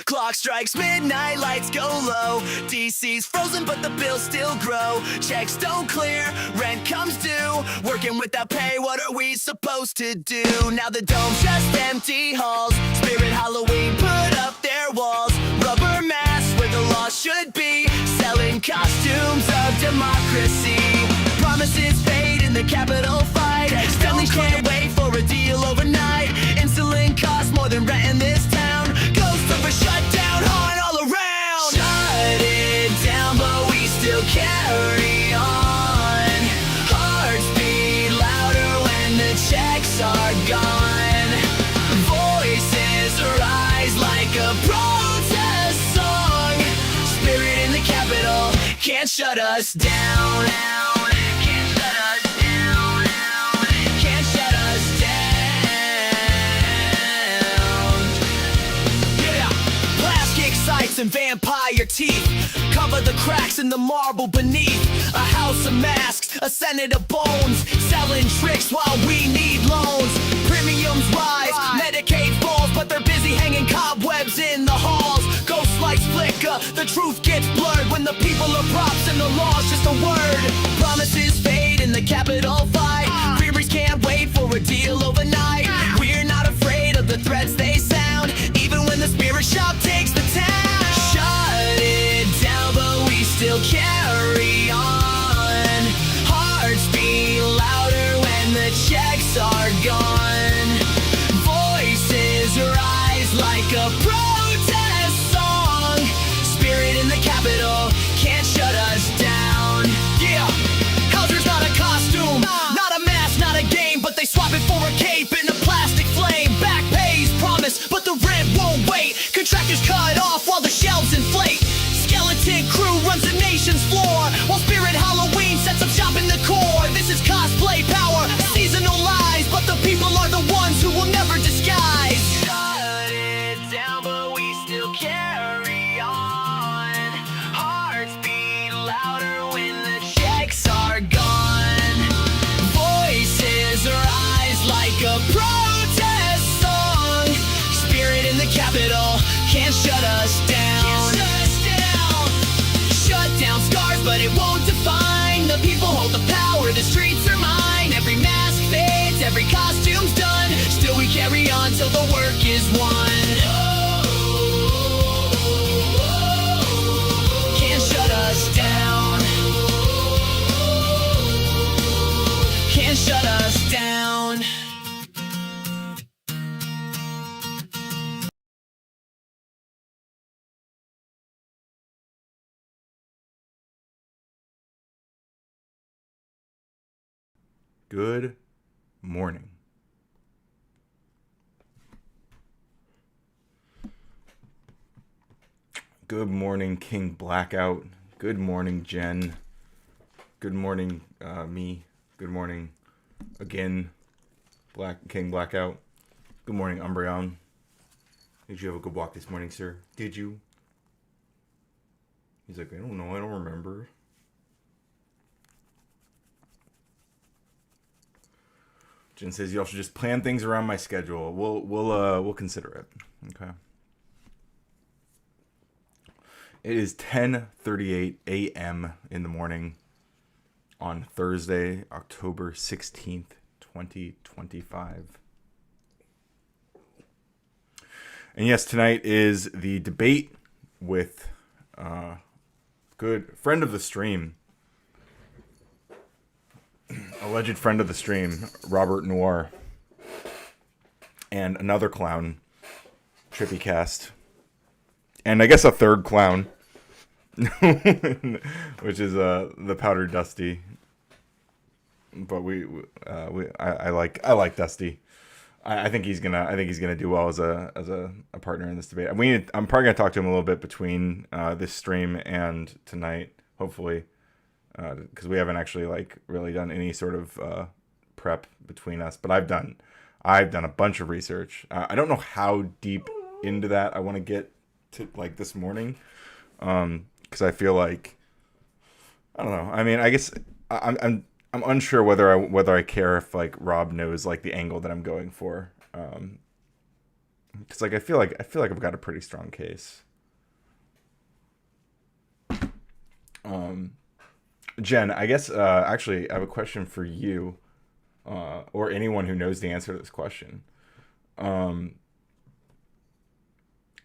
Clock strikes midnight, lights go low. DC's frozen, but the bills still grow. Checks don't clear, rent comes due. Working without pay, what are we supposed to do? Now the dome's just empty halls. Spirit Halloween put up their walls. Rubber masks where the law should be. Selling costumes of democracy. Promises fade in the Capitol fight. Families can't wait for a deal overnight. Insulin costs more than rent in this town. Ghosts of a shutdown haunt all around. Shut it down, but we still carry on. Hearts beat louder when the checks are gone. Voices rise like a protest song. Spirit in the Capitol can't shut us down. Can't shut us down. Can't shut us down. Yeah. Plastic sights and vampire teeth cover the cracks in the marble beneath. A house of masks, a senate of bones. Selling tricks while we need loans. Premiums rise, Medicaid falls, but they're busy hanging cobwebs in the halls. Ghost lights flicker, the truth gets blurred when the people are props and the law's just a word. Promises fade in the Capitol fight. Theories can't wait for a deal overnight. We're not afraid of the threats they sound, even when the spirit shop takes the town. Shut it down, but we still carry on. Hearts beat louder when the checks are gone. Voices rise like a protest song. Spirit in the Capitol can't shut us down. Yeah, Hauser's not a costume, not a mask, not a game, but they swap it for a cape in a plastic flame. Back pays promise, but the rent won't wait. Contractors cut off while the shelves inflate. Skeleton crew runs the nation's floor, while Spirit Halloween sets up shop in the core. This is cosplay power, seasonal lies, but the people are the ones who will never disguise. Shut it down, but we still carry on. Hearts beat louder when the checks are gone. Voices rise like a protest song. Spirit in the Capitol can't shut us down. Shut down scars, but it won't define. The people hold the power, the streets are mine. Every mask fades, every costume's done. Still we carry on till the work is won. Can't shut us down. Can't shut us down. Good morning. Good morning, King Blackout. Good morning, Jen. Good morning, me. Good morning, again, King Blackout. Good morning, Umbreon. Did you have a good walk this morning, sir? Did you? He's like, I don't know, I don't remember. Jen says y'all should just plan things around my schedule. We'll consider it. Okay. It is 10:38 a.m. in the morning on Thursday, October 16th, 2025. And yes, tonight is the debate with good friend of the stream, alleged friend of the stream, Robert Noir, and another clown, Trippy Cast, and I guess a third clown, which is the Powdered Dusty. But I like Dusty. I think he's gonna do well as a partner in this debate. I'm probably gonna talk to him a little bit between this stream and tonight, hopefully. Because we haven't actually really done any sort of prep between us, but I've done a bunch of research. I don't know how deep into that I want to get to this morning, because I feel like, I don't know. I mean, I guess I'm unsure whether I care if Rob knows the angle that I'm going for. Because like I feel like I've got a pretty strong case. Jen, I guess actually I have a question for you, or anyone who knows the answer to this question. Um,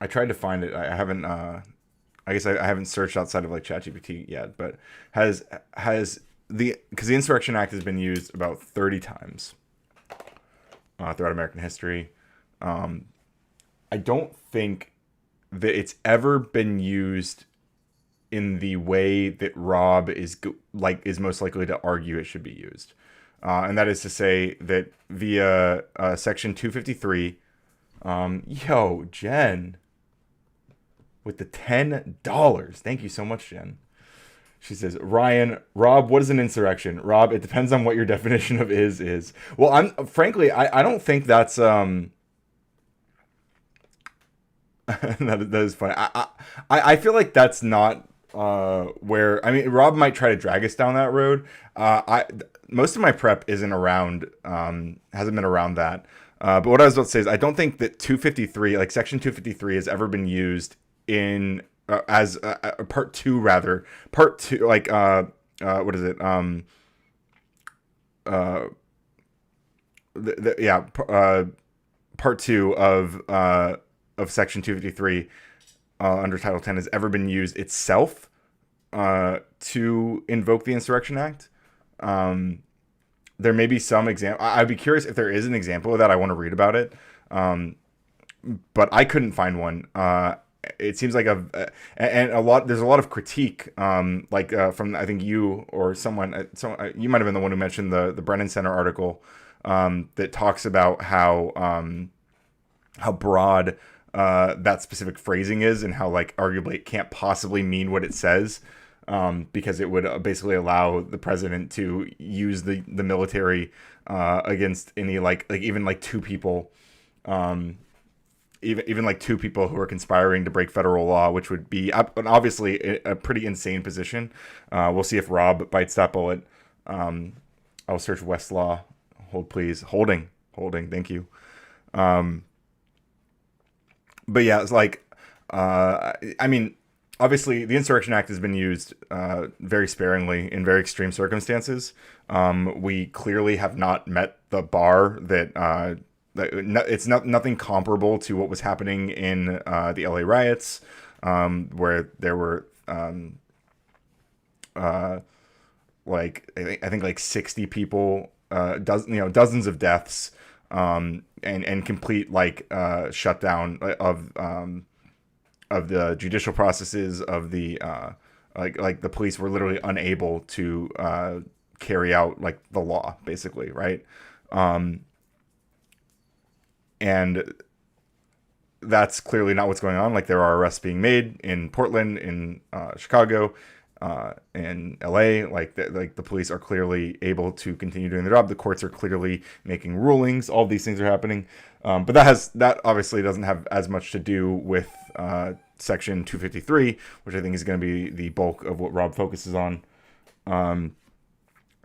I tried to find it. I haven't. I guess I haven't searched outside of like ChatGPT yet. But has because the Insurrection Act has been used about 30 times throughout American history. I don't think that it's ever been used in the way that Rob is most likely to argue it should be used, and that is to say that via Section 253. Yo, Jen, with the $10. Thank you so much, Jen. She says, Ryan, Rob, what is an insurrection? Rob, it depends on what your definition of is. Well, I'm frankly, I don't think that's that is funny. I feel like that's not where I mean Rob might try to drag us down that road. I Most of my prep isn't around hasn't been around that. But what I was about to say is I don't think that 253, like Section 253, has ever been used in as part two, rather part two, like what is it? Part two of Section 253 under Title 10 has ever been used itself to invoke the Insurrection Act. There may be some example. I'd be curious if there is an example of that. I want to read about it, but I couldn't find one. It seems like there's a lot of critique, from I think you or someone. You might have been the one who mentioned the Brennan Center article that talks about how broad that specific phrasing is, and how like arguably it can't possibly mean what it says. Because it would basically allow the president to use the military against any like even like two people, even like two people who are conspiring to break federal law, which would be obviously a pretty insane position. We'll see if Rob bites that bullet. I'll search Westlaw. Hold please. Holding. Thank you. But yeah, it's like I mean. Obviously, the Insurrection Act has been used very sparingly in very extreme circumstances. We clearly have not met the bar that it's nothing comparable to what was happening in the LA riots, where there were like I think like 60 people, dozens of deaths, and complete like shutdown of the judicial processes, of the like the police were literally unable to carry out like the law, basically, right? And that's clearly not what's going on. Like there are arrests being made in Portland, in Chicago, in LA. Like the police are clearly able to continue doing their job. The courts are clearly making rulings. All these things are happening. But that obviously doesn't have as much to do with Section 253, which I think is going to be the bulk of what Rob focuses on.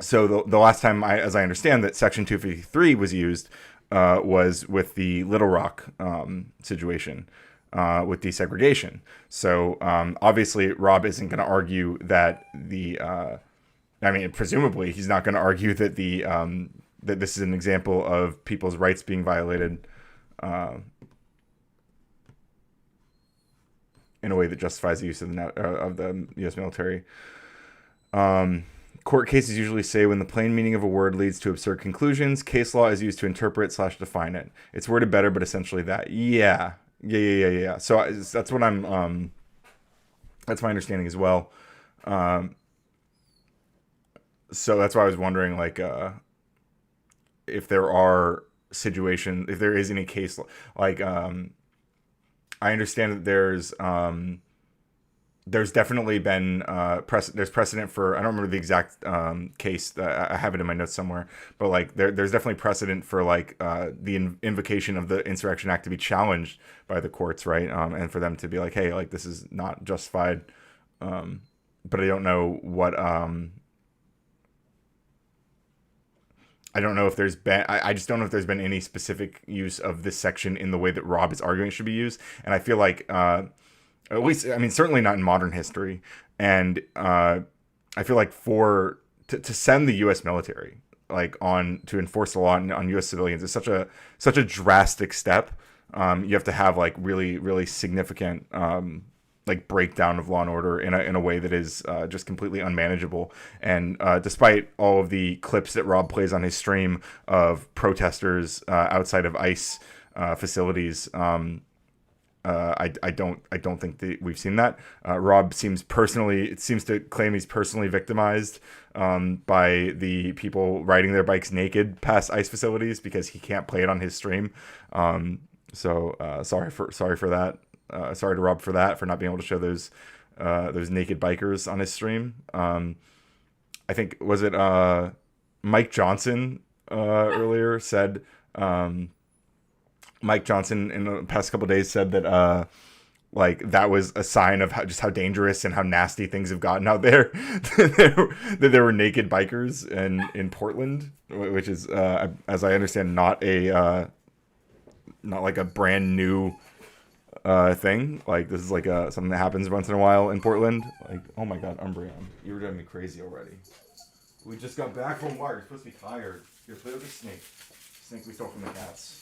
So the last time, as I understand, that Section 253 was used was with the Little Rock situation with desegregation. So obviously, Rob isn't going to argue that presumably he's not going to argue that that this is an example of people's rights being violated in a way that justifies the use of the U.S. military. Court cases usually say when the plain meaning of a word leads to absurd conclusions, case law is used to interpret/define it. It's worded better, but essentially that. Yeah. So that's what that's my understanding as well. So that's why I was wondering, like, if there are situations, if there is any case, like, I understand that there's definitely been there's precedent for, I don't remember the exact case. I have it in my notes somewhere, but like there's definitely precedent for like the invocation of the Insurrection Act to be challenged by the courts, right? And for them to be like, hey, like this is not justified. But I don't know what I don't know if there's been. I just don't know if there's been any specific use of this section in the way that Rob is arguing it should be used. And I feel like, at least, I mean, certainly not in modern history. And I feel like to send the U.S. military like on to enforce the law on U.S. civilians is such a drastic step. You have to have like really significant like breakdown of law and order in a way that is just completely unmanageable. And despite all of the clips that Rob plays on his stream of protesters outside of ICE facilities, I don't think that we've seen that. Rob seems to claim he's personally victimized by the people riding their bikes naked past ICE facilities because he can't play it on his stream. So sorry for that. Sorry to Rob for that, for not being able to show those naked bikers on his stream. I think, was it Mike Johnson earlier said, Mike Johnson in the past couple of days said that like that was a sign of how dangerous and how nasty things have gotten out there. That there were naked bikers in Portland, which is as I understand not like a brand new thing. Like this is like something that happens once in a while in Portland. Like, oh my god, Umbreon, you were driving me crazy already. We just got back from work. You're supposed to be tired. You're play with the snake we stole from the cats.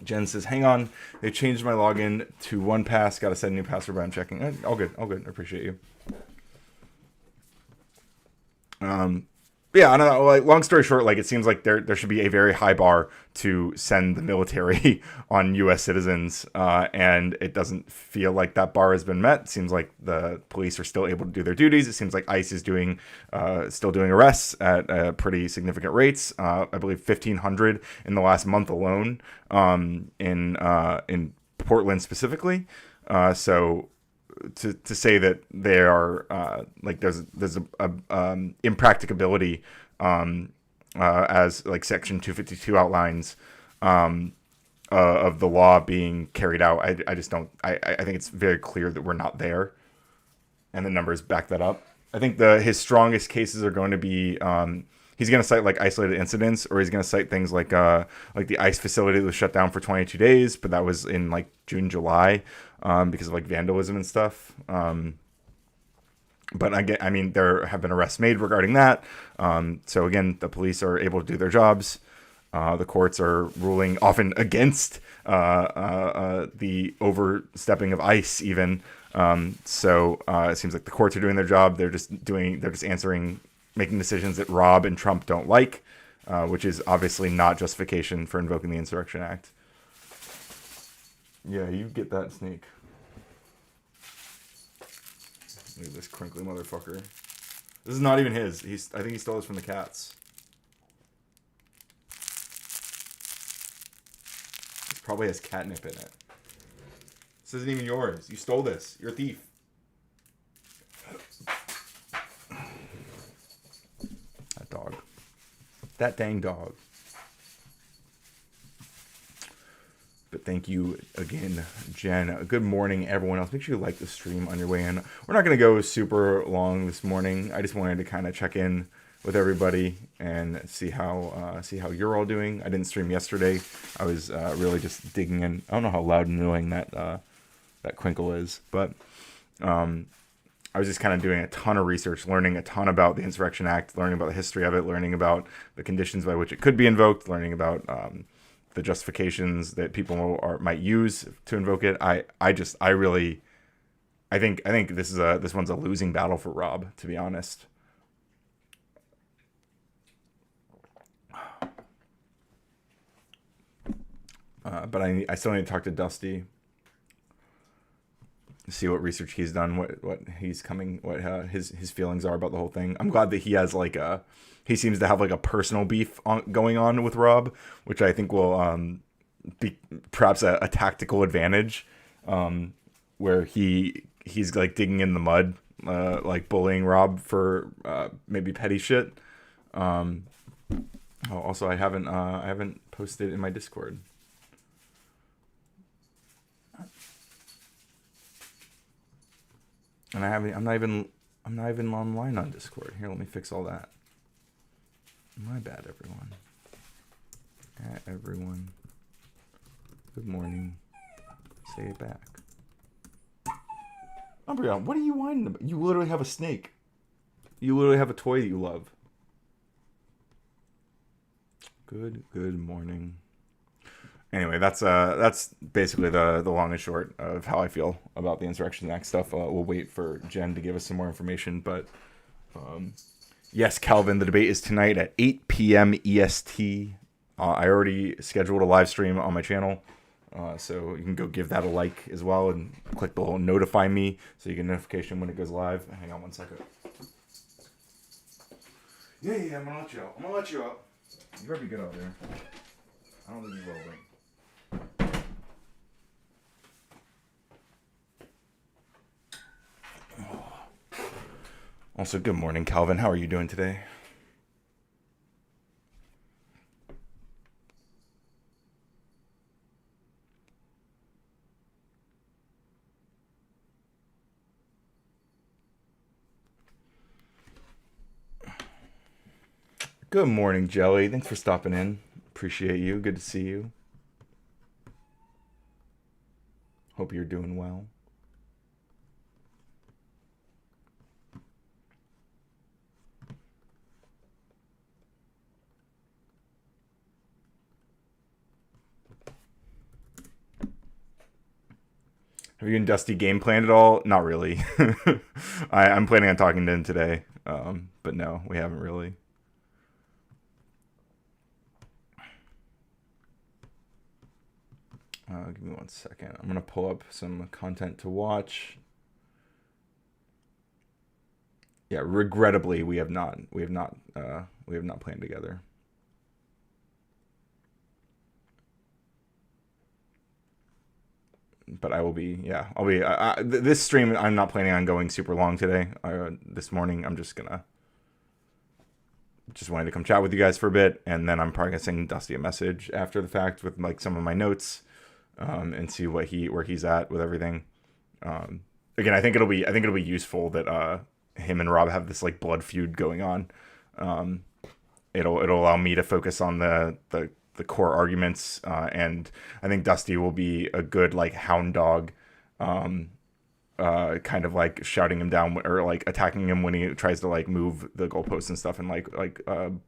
Jen says, hang on, they changed my login to 1Pass. Gotta set a new password, but I'm checking. All good. I appreciate you. Yeah, I don't know. Like, long story short, like it seems like there should be a very high bar to send the military on U.S. citizens, and it doesn't feel like that bar has been met. It seems like the police are still able to do their duties. It seems like ICE is still doing arrests at pretty significant rates. I believe 1,500 in the last month alone, in Portland specifically. So. To say that they are like there's a impracticability as like Section 252 outlines of the law being carried out. I just don't. I think it's very clear that we're not there, and the numbers back that up. I think his strongest cases are going to be he's going to cite like isolated incidents, or he's going to cite things like the ICE facility that was shut down for 22 days, but that was in like June, July. Because of like vandalism and stuff. But again, I mean, there have been arrests made regarding that. So again, the police are able to do their jobs. The courts are ruling often against the overstepping of ICE even. So it seems like the courts are doing their job. They're just making decisions that Rob and Trump don't like, which is obviously not justification for invoking the Insurrection Act. Yeah, you get that, snake. Look at this crinkly motherfucker. This is not even his. I think he stole this from the cats. It probably has catnip in it. This isn't even yours. You stole this. You're a thief. That dog. That dang dog. But thank you again, Jen. Good morning, everyone else. Make sure you like the stream on your way in. We're not going to go super long this morning. I just wanted to kind of check in with everybody and see how you're all doing. I didn't stream yesterday. I was really just digging in. I don't know how loud and annoying that crinkle is, but I was just kind of doing a ton of research, learning a ton about the Insurrection Act, learning about the history of it, learning about the conditions by which it could be invoked, learning about the justifications that people might use to invoke it. I think this one's a losing battle for Rob, to be honest. But I still need to talk to Dusty, see what research he's done, what his feelings are about the whole thing. I'm glad that he has he seems to have like a personal beef going on with Rob, which I think will be perhaps a tactical advantage, where he's like digging in the mud, like bullying Rob for maybe petty shit. Also, I haven't posted in my Discord. And I'm not even online on Discord. Here, let me fix all that. My bad, everyone. Everyone. Good morning. Say it back. Umbreon, what are you whining about? You literally have a snake. You literally have a toy that you love. Good morning. Anyway, that's basically the long and short of how I feel about the Insurrection Act stuff. We'll wait for Jen to give us some more information, but yes, Calvin, the debate is tonight at 8 p.m. EST. I already scheduled a live stream on my channel, so you can go give that a like as well and click the little notify me so you get a notification when it goes live. Hang on one second. Yeah, I'm gonna let you out. You better be good out there. I don't think you will, but. Also, good morning, Calvin. How are you doing today? Good morning, Jelly. Thanks for stopping in. Appreciate you. Good to see you. Hope you're doing well. Have you and Dusty game planned at all? Not really. I'm planning on talking to him today, but no, we haven't really. Give me 1 second. I'm gonna pull up some content to watch. Yeah, regrettably, we have not planned together. But I will be, yeah, I'll be. This stream, I'm not planning on going super long today. This morning, I'm just wanted to come chat with you guys for a bit, and then I'm probably gonna send Dusty a message after the fact with like some of my notes, and see where he's at with everything. Again, I think it'll be useful that him and Rob have this like blood feud going on. It'll allow me to focus on the core arguments, and I think Dusty will be a good like hound dog, kind of like shouting him down or like attacking him when he tries to like move the goalposts and stuff, and like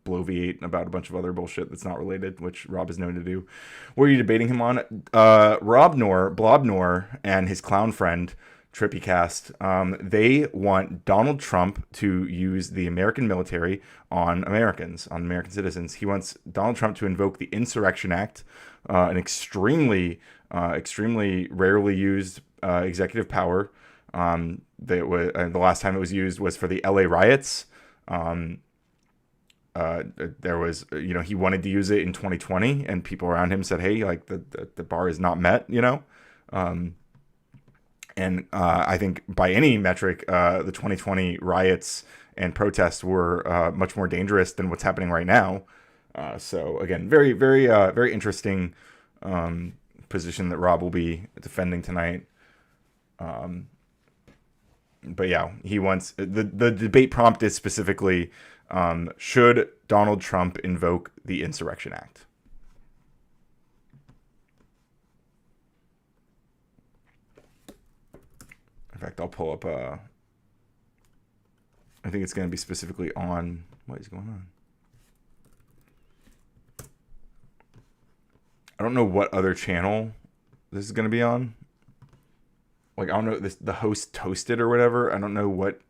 bloviate about a bunch of other bullshit that's not related, which Rob is known to do. What are you debating him on? Blobnor and his clown friend TrippyCast, they want Donald Trump to use the American military on Americans, on American citizens. He wants Donald Trump to invoke the Insurrection Act, an extremely rarely used executive power. The last time it was used was for the LA riots. There was, he wanted to use it in 2020, and people around him said, hey, like the bar is not met, And I think by any metric, the 2020 riots and protests were much more dangerous than what's happening right now. So again, very, very, very interesting position that Rob will be defending tonight. But yeah, he wants the debate prompt is specifically, should Donald Trump invoke the Insurrection Act? In fact, I'll pull up, I think it's going to be specifically on, what is going on? I don't know what other channel this is going to be on. Like, I don't know, the host Toasted or whatever. I don't know what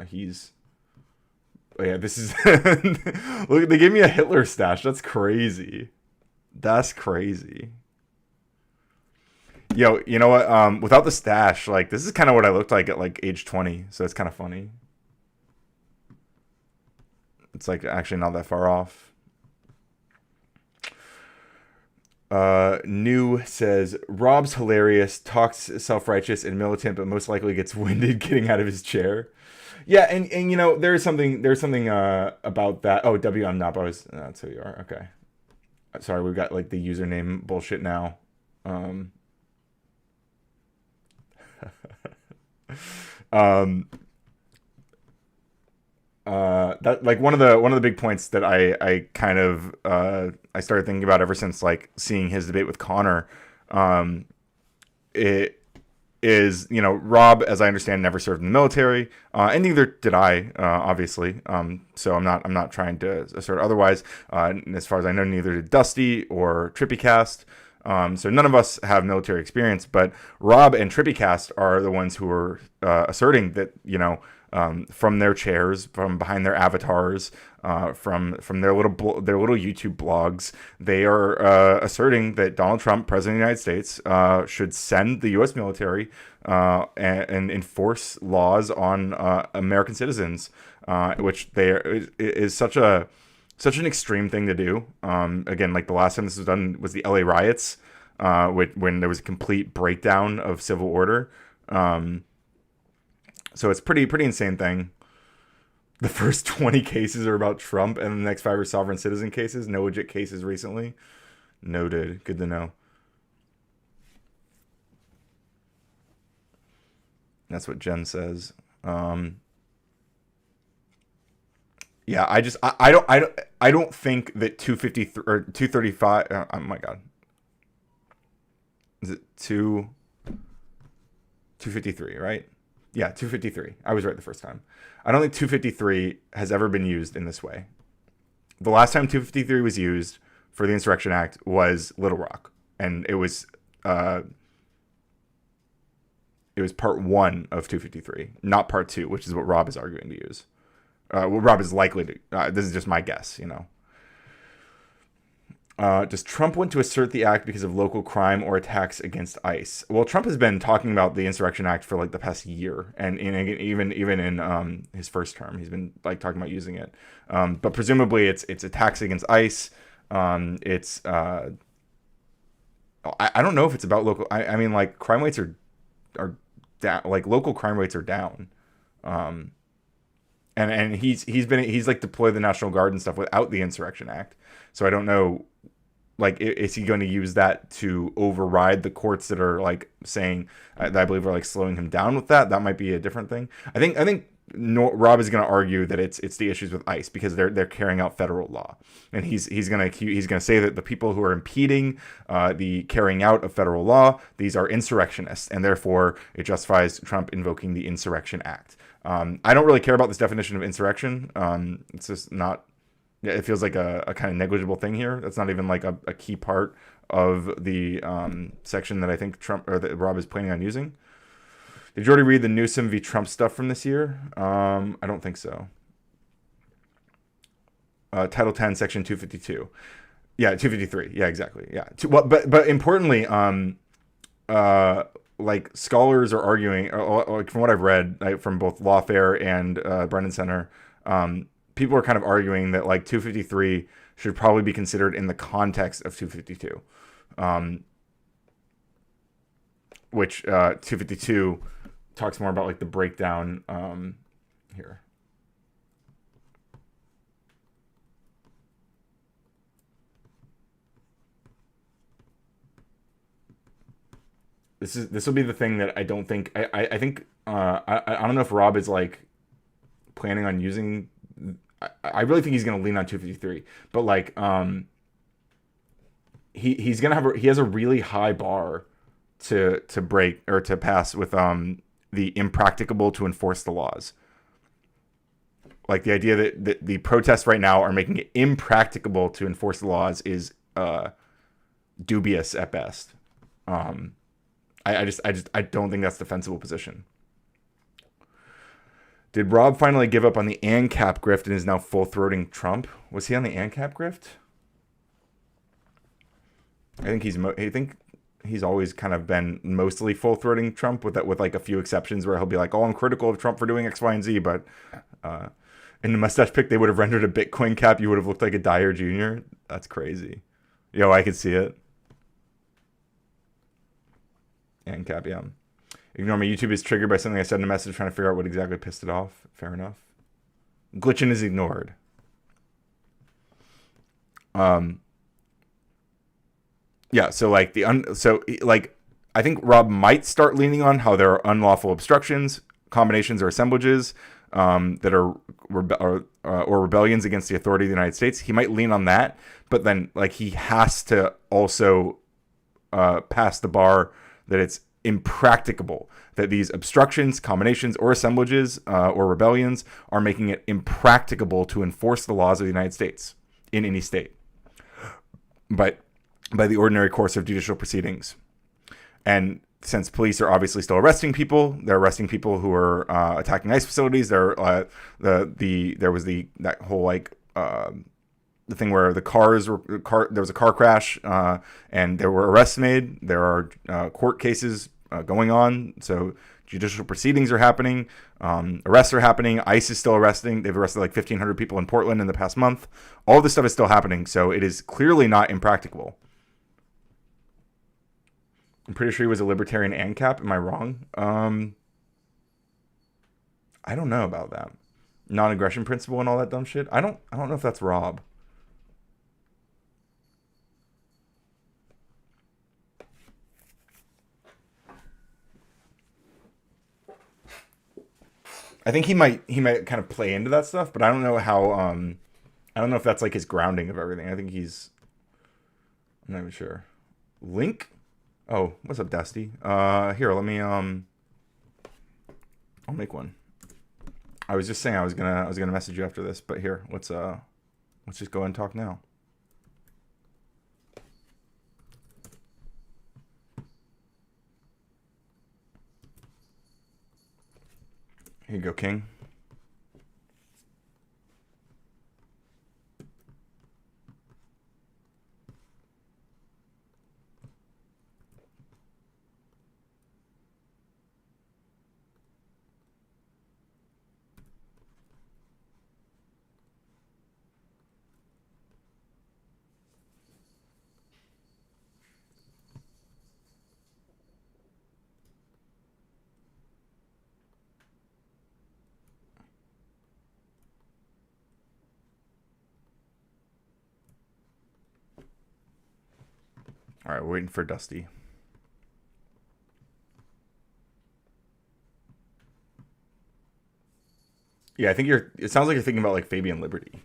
he's... Oh, yeah, this is... Look, they gave me a Hitler stash. That's crazy. That's crazy. Yo, you know what? Without the stash, like, this is kind of what I looked like at, like, age 20. So it's kind of funny. It's, like, actually not that far off. New says, Rob's hilarious, talks self-righteous and militant, but most likely gets winded getting out of his chair. Yeah, and there's something about that. Oh, WM Nabos. That's who you are. Okay. Sorry, we've got, like, the username bullshit now. that like one of the big points that I kind of I started thinking about ever since like seeing his debate with Connor, it is, you know, Rob, as I understand, never served in the military, and neither did I, obviously. So I'm not trying to assert otherwise. As far as I know, neither did Dusty or TrippyCast. So none of us have military experience, but Rob and TrippyCast are the ones who are asserting that, you know, from their chairs, from behind their avatars, from their little YouTube blogs, they are asserting that Donald Trump, President of the United States, should send the U.S. military and enforce laws on American citizens, which is such an extreme thing to do. Again, like the last time this was done was the LA riots, when there was a complete breakdown of civil order. So it's pretty insane thing. The first 20 cases are about Trump, and the next 5 are sovereign citizen cases. No legit cases recently. Noted. Good to know. That's what Jen says. Yeah, I don't think that 253 or 235. Oh my God. Is it 253, right? Yeah, 253. I was right the first time. I don't think 253 has ever been used in this way. The last time 253 was used for the Insurrection Act was Little Rock, and it was part 1 of 253, not part 2, which is what Rob is arguing to use. What Rob is likely to. This is just my guess, you know. Does Trump want to assert the act because of local crime or attacks against ICE? Well, Trump has been talking about the Insurrection Act for like the past year, and even in his first term, he's been like talking about using it. But presumably, it's attacks against ICE. I don't know if it's about local. I mean, like crime rates are down. Like local crime rates are down. And he's like deployed the National Guard and stuff without the Insurrection Act. So I don't know, like, is he going to use that to override the courts that are like saying that I believe are like slowing him down with that? That might be a different thing. I think Rob is going to argue that it's the issues with ICE because they're carrying out federal law, and he's going to say that the people who are impeding the carrying out of federal law, these are insurrectionists, and therefore it justifies Trump invoking the Insurrection Act. I don't really care about this definition of insurrection. It's just not. It feels like a kind of negligible thing here. That's not even like a key part of the section that I think Trump or that Rob is planning on using. Did you already read the Newsom v. Trump stuff from this year? I don't think so. Title 10, Section 252. Yeah, 253. Yeah, exactly. Yeah. But importantly, like scholars are arguing, like from what I've read, like from both Lawfare and Brennan Center, people are kind of arguing that like 253 should probably be considered in the context of 252, which 252 talks more about like the breakdown here. This will be the thing that I don't think I think I don't know if Rob is like planning on using. I really think he's going to lean on 253, but like he's going to he has a really high bar to break or to pass with the impracticable to enforce the laws. Like the idea that the protests right now are making it impracticable to enforce the laws is dubious at best. I don't think that's a defensible position. Did Rob finally give up on the ANCAP grift and is now full-throating Trump? Was he on the ANCAP grift? I think he's always kind of been mostly full-throating Trump with like a few exceptions where he'll be like, "Oh, I'm critical of Trump for doing X, Y, and Z," but in the mustache pick they would have rendered a Bitcoin cap. You would have looked like a Dyer Jr. That's crazy. Yo, I could see it. ANCAP, yeah. Ignore me. YouTube is triggered by something I said in a message trying to figure out what exactly pissed it off. Fair enough. Glitching is ignored. Yeah, so like I think Rob might start leaning on how there are unlawful obstructions, combinations or assemblages, that are or rebellions against the authority of the United States, he might lean on that. But then, like, he has to also pass the bar that it's impracticable, that these obstructions, combinations, or assemblages or rebellions are making it impracticable to enforce the laws of the United States in any state, but by the ordinary course of judicial proceedings. And since police are obviously still arresting people, they're arresting people who are attacking ICE facilities. There was that whole the thing where there was a car crash and there were arrests made. There are court cases going on, so judicial proceedings are happening. Arrests are happening. ICE is still arresting. They've arrested like 1,500 people in Portland in the past month. All this stuff is still happening, so it is clearly not impracticable. I'm pretty sure he was a libertarian ANCAP. Am I wrong? I don't know about that. Non-aggression principle and all that dumb shit. I don't know if that's Rob. I think he might kind of play into that stuff, but I don't know how. I don't know if that's like his grounding of everything. I think I'm not even sure. Link. Oh, what's up, Dusty? Here, let me. I'll make one. I was just saying I was gonna message you after this, but here, let's just go ahead and talk now. Here you go, King. All right, we're waiting for Dusty. Yeah, I think it sounds like you're thinking about like Fabian Liberty.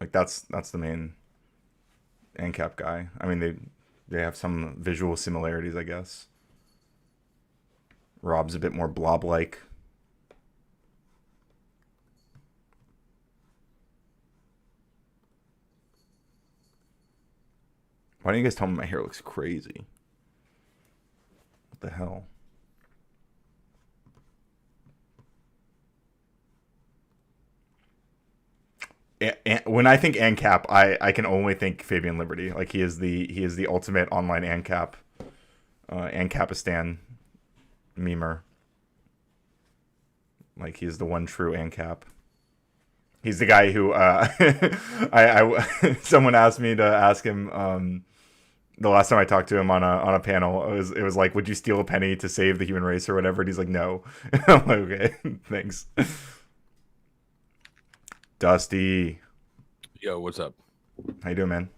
Like that's the main ANCAP guy. I mean, they have some visual similarities, I guess. Rob's a bit more blob-like. Why don't you guys tell me my hair looks crazy? What the hell? When I think ANCAP, I can only think Fabian Liberty. Like he is the ultimate online ANCAP, ANCAPistan memer. Like he's the one true ANCAP. He's the guy who someone asked me to ask him the last time I talked to him on a panel. It was like, would you steal a penny to save the human race or whatever? And he's like, no. I'm like, okay, thanks. Dusty. Yo, what's up? How you doing, man?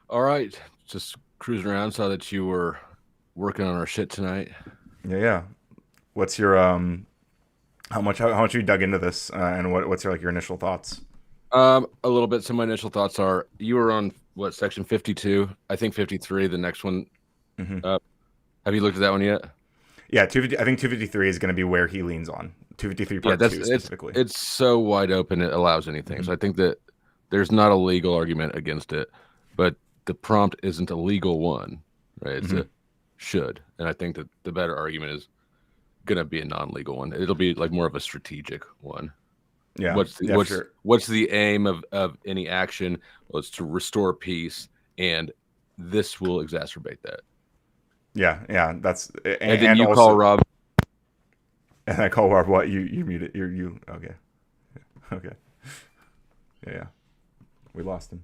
All right. Just cruising around. Saw that you were working on our shit tonight. Yeah. What's your how much you dug into this and what's your initial thoughts? A little bit. So my initial thoughts are you were on what, section 52? I think 53, the next one. Mm-hmm. Have you looked at that one yet? Yeah, 250. I think 253 is going to be where he leans on. 253 part 2 specifically. It's so wide open it allows anything. Mm-hmm. So I think that there's not a legal argument against it, but the prompt isn't a legal one, right? It's a should. And I think that the better argument is going to be a non-legal one. It'll be like more of a strategic one. Yeah. What's the aim of any action? Well, it's to restore peace, and this will exacerbate that. Yeah. That's and then you also call Rob. And I call Rob. What you muted? You okay? Okay. Yeah. We lost him.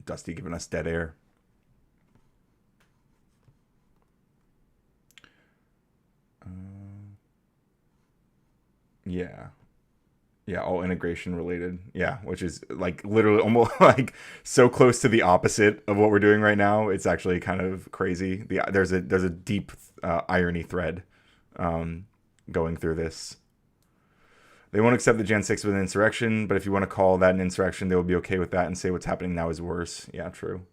Dusty giving us dead air. Yeah. Yeah, all integration related. Yeah, which is like literally almost like so close to the opposite of what we're doing right now. It's actually kind of crazy. There's a deep irony thread going through this. They won't accept the Gen 6 with an insurrection, but if you want to call that an insurrection, they will be okay with that and say what's happening now is worse. Yeah, true.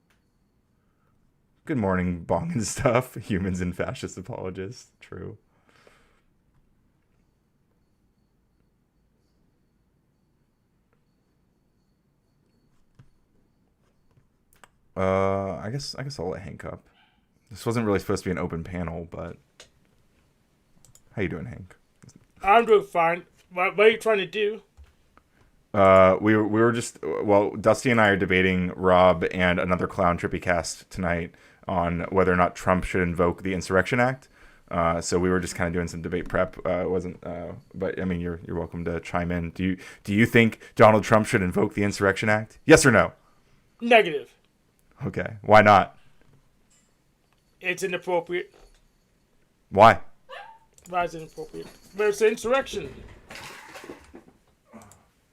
Good morning, Bong and stuff. Humans and fascist apologists. True. I guess I'll let Hank up. This wasn't really supposed to be an open panel, but how you doing, Hank? I'm doing fine. What are you trying to do? We were just, well, Dusty and I are debating Rob and another clown Trippy Cast tonight on whether or not Trump should invoke the Insurrection Act. So we were just kind of doing some debate prep. But I mean, you're welcome to chime in. Do you think Donald Trump should invoke the Insurrection Act? Yes or no? Negative. Okay. Why not? It's inappropriate. Why? Why is it inappropriate? But it's an insurrection.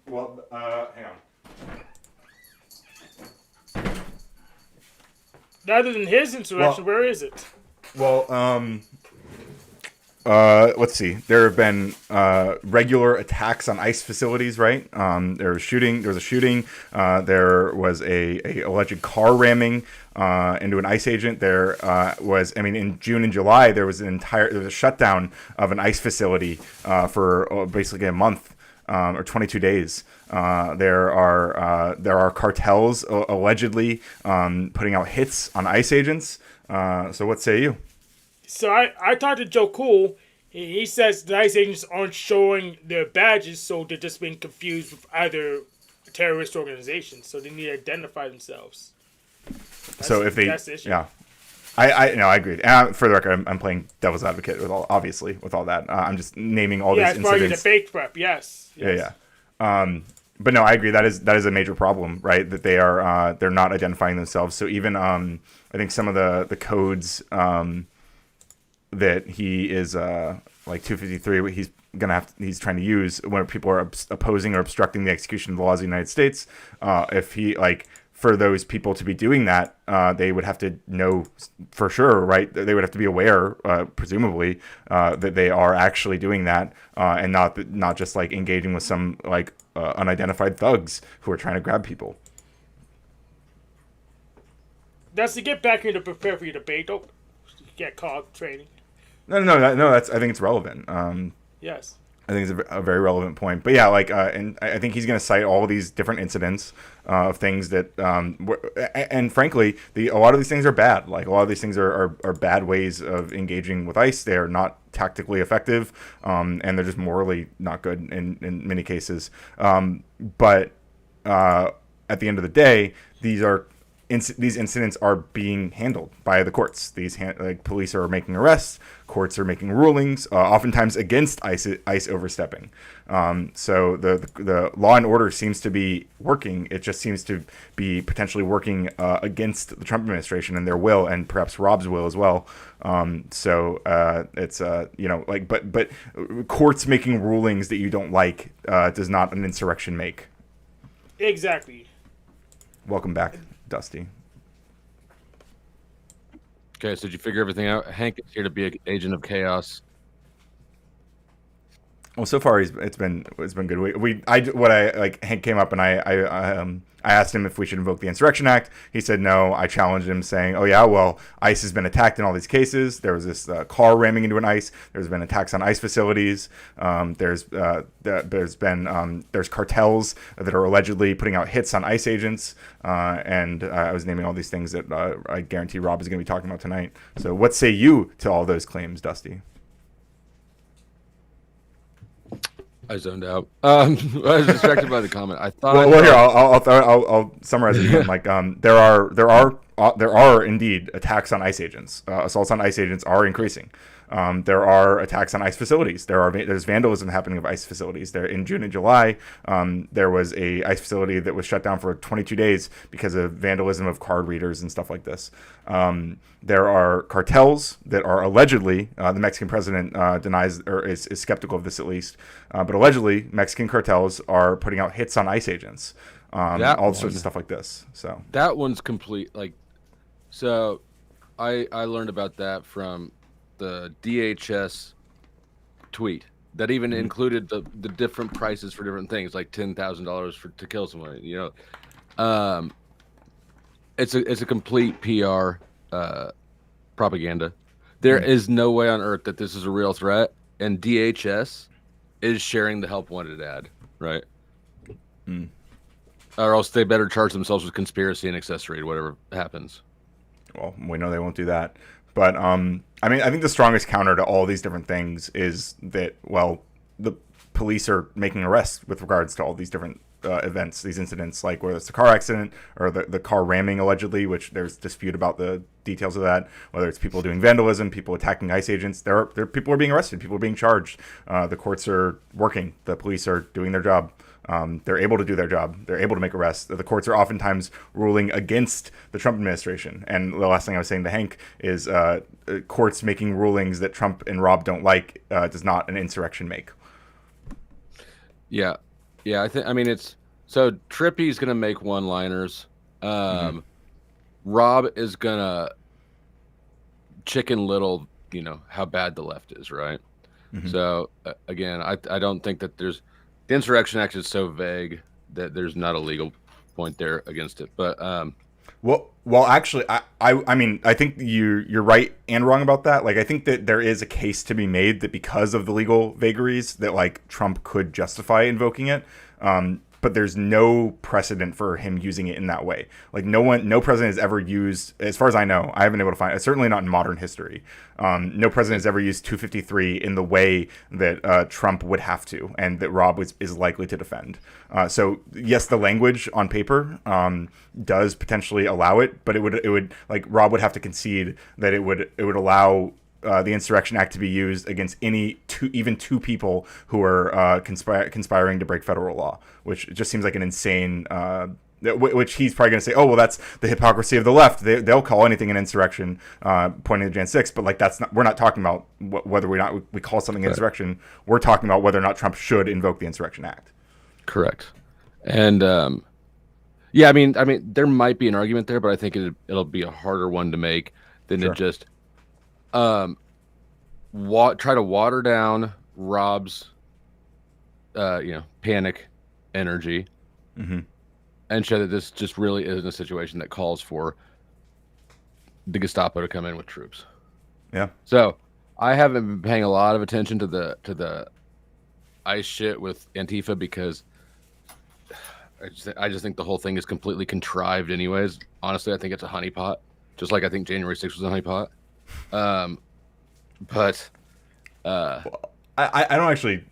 Well, hang on. Rather than his insurrection, where is it? Well, let's see. There have been regular attacks on ICE facilities, right? There was a shooting. There was a alleged car ramming into an ICE agent. There was, I mean, in June and July, there was a shutdown of an ICE facility for basically a month. Or 22 days. There are cartels allegedly putting out hits on ICE agents. So what say you? So I talked to Joe Cool. He says the ICE agents aren't showing their badges, so they're just being confused with other terrorist organizations. So they need to identify themselves. That's the issue. Yeah. I agree. For the record, I'm playing devil's advocate with all that. I'm just naming all these incidents. Yeah, as part of your debate prep. Yes. Yeah. But no, I agree. That is a major problem, right? That they're not identifying themselves. So even I think some of the codes that he is like 253, he's trying to use when people are opposing or obstructing the execution of the laws of the United States. If he for those people to be doing that, they would have to know for sure, right? They would have to be aware, presumably, that they are actually doing that, and not just like engaging with some unidentified thugs who are trying to grab people. That's to get back here to prepare for your debate. Don't get caught training. No. I think it's relevant. Yes. I think it's a very relevant point. But yeah, and I think he's going to cite all these different incidents of things that, and frankly, a lot of these things are bad. Like a lot of these things are bad ways of engaging with ICE. They are not tactically effective, and they're just morally not good in many cases. But at the end of the day, these incidents are being handled by the courts. Police are making arrests, courts are making rulings, oftentimes against ICE overstepping. So the law and order seems to be working. It just seems to be potentially working against the Trump administration and their will, and perhaps Rob's will as well. So it's but courts making rulings that you don't like does not an insurrection make. Exactly. Welcome back, Dusty. Okay, so did you figure everything out? Hank is here to be an agent of chaos. Well, so far it's been good. Hank came up and I asked him if we should invoke the Insurrection Act. He said no. I challenged him, saying, "Oh yeah, well, ICE has been attacked in all these cases. There was this car ramming into an ICE. There's been attacks on ICE facilities. There's cartels that are allegedly putting out hits on ICE agents. And I was naming all these things that I guarantee Rob is going to be talking about tonight. So, what say you to all those claims, Dusty?" I zoned out. I was distracted by the comment. I thought. Here I'll summarize it again. There are there are indeed attacks on ICE agents. Assaults on ICE agents are increasing. There are attacks on ICE facilities. There's vandalism happening of ICE facilities. There in June and July, there was a ICE facility that was shut down for 22 days because of vandalism of card readers and stuff like this. There are cartels that are allegedly, the Mexican president denies or is skeptical of this at least, but allegedly Mexican cartels are putting out hits on ICE agents. All sorts of stuff like this. So that one's complete. Like, so I learned about that from the DHS tweet that even included the different prices for different things, like $10,000 to kill someone. You know, it's a complete PR propaganda. There is no way on earth that this is a real threat, and DHS is sharing the help wanted ad, right? Or else they better charge themselves with conspiracy and accessory to whatever happens. Well, we know they won't do that. But I mean, I think the strongest counter to all these different things is that, well, the police are making arrests with regards to all these different events, these incidents, like whether it's the car accident or the car ramming allegedly, which there's dispute about the details of that, whether it's people doing vandalism, people attacking ICE agents. There people are being arrested, people are being charged. The courts are working, the police are doing their job. They're able to do their job. They're able to make arrests. The courts are oftentimes ruling against the Trump administration. And the last thing I was saying to Hank is courts making rulings that Trump and Rob don't like does not an insurrection make. Yeah. I mean, it's so Trippy's gonna make one-liners. Rob is gonna Chicken Little, you know, how bad the left is, right? So again, I don't think that the Insurrection Act is so vague that there's not a legal point there against it. But well, actually, I mean, I think you're right and wrong about that. Like, I think that there is a case to be made that because of the legal vagaries that like Trump could justify invoking it. But there's no precedent for him using it in that way. Like no president has ever used, as far as I know, I haven't been able to find, certainly not in modern history. No president has ever used 253 in the way that Trump would have to, and that Rob is likely to defend. So yes, the language on paper does potentially allow it, but it would like Rob would have to concede that it would allow the Insurrection Act to be used against even two people who are conspiring to break federal law, which just seems like an insane. Which he's probably going to say, oh well, that's the hypocrisy of the left. They'll call anything an insurrection, pointing to Jan 6. But like we're not talking about whether we call something an insurrection. We're talking about whether or not Trump should invoke the Insurrection Act. Correct. And yeah, I mean, there might be an argument there, but I think it'll be a harder one to make than to just try to water down Rob's panic energy and show that this just really isn't a situation that calls for the Gestapo to come in with troops. Yeah. So I haven't been paying a lot of attention to the ICE shit with Antifa because I just think the whole thing is completely contrived anyways. Honestly, I think it's a honeypot, just like I think January 6th was a honeypot. But I don't actually.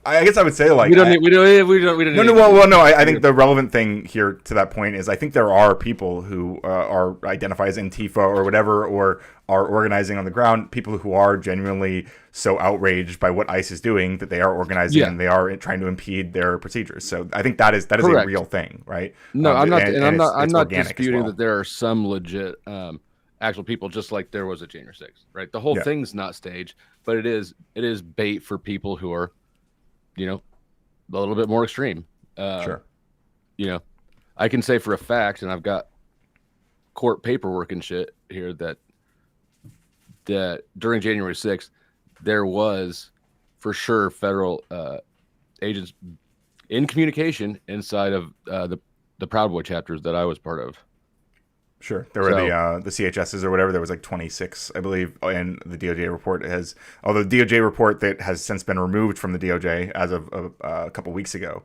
I guess I would say like we don't need. No. Well, no. I think the relevant thing here to that point is I think there are people who are identify as Antifa or whatever, or are organizing on the ground. People who are genuinely so outraged by what ICE is doing that they are organizing and they are trying to impede their procedures. So I think that is a real thing, right? No, I'm not. I'm not organic disputing well. that there are some legit actual people, just like there was at January 6th, right? The whole thing's not staged, but it is bait for people who are, a little bit more extreme. Sure. I can say for a fact, and I've got court paperwork and shit here that during January 6th, there was for sure federal agents in communication inside of the Proud Boy chapters that I was part of. Sure. There were the CHSs or whatever. There was like 26, I believe, and the DOJ report although the DOJ report that has since been removed from the DOJ as of a couple weeks ago,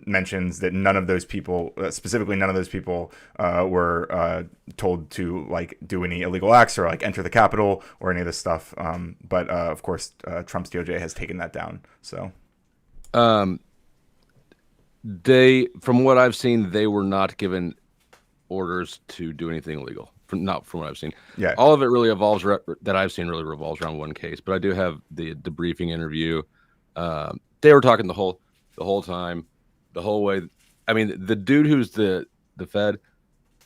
mentions that none of those people, specifically none of those people, were told to like do any illegal acts or like enter the Capitol or any of this stuff. But of course, Trump's DOJ has taken that down. So, from what I've seen, they were not given orders to do anything illegal. not from what I've seen. Yeah. All of it really that I've seen really revolves around one case. But I do have the debriefing interview. They were talking the whole time, the whole way. I mean, the dude who's the Fed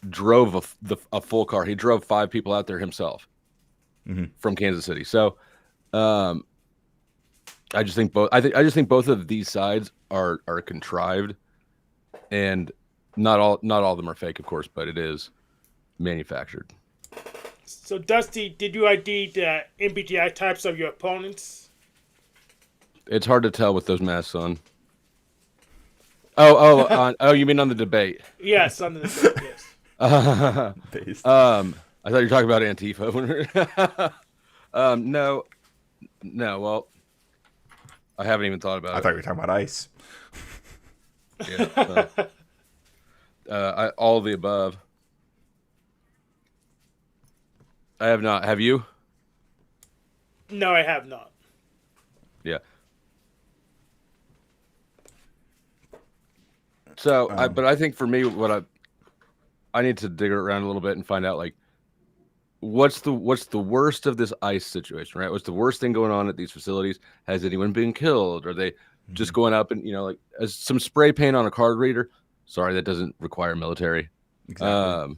drove a full car. He drove 5 people out there himself from Kansas City. So, I just think both of these sides are contrived, and not all of them are fake, of course, but it is manufactured. So, Dusty, did you ID the MBTI types of your opponents? It's hard to tell with those masks on. Oh, you mean on the debate? Yes, on the yes. Based. I thought you were talking about Antifa. No. Well, I haven't even thought about I it. thought you were talking about ICE. Yeah. All of the above. I have not. Have you? No, I have not. Yeah. So, but I think for me, what I need to dig around a little bit and find out, like, what's the worst of this ICE situation, right? What's the worst thing going on at these facilities? Has anyone been killed? Are they just going up and, like as some spray paint on a card reader? Sorry, that doesn't require military. Exactly.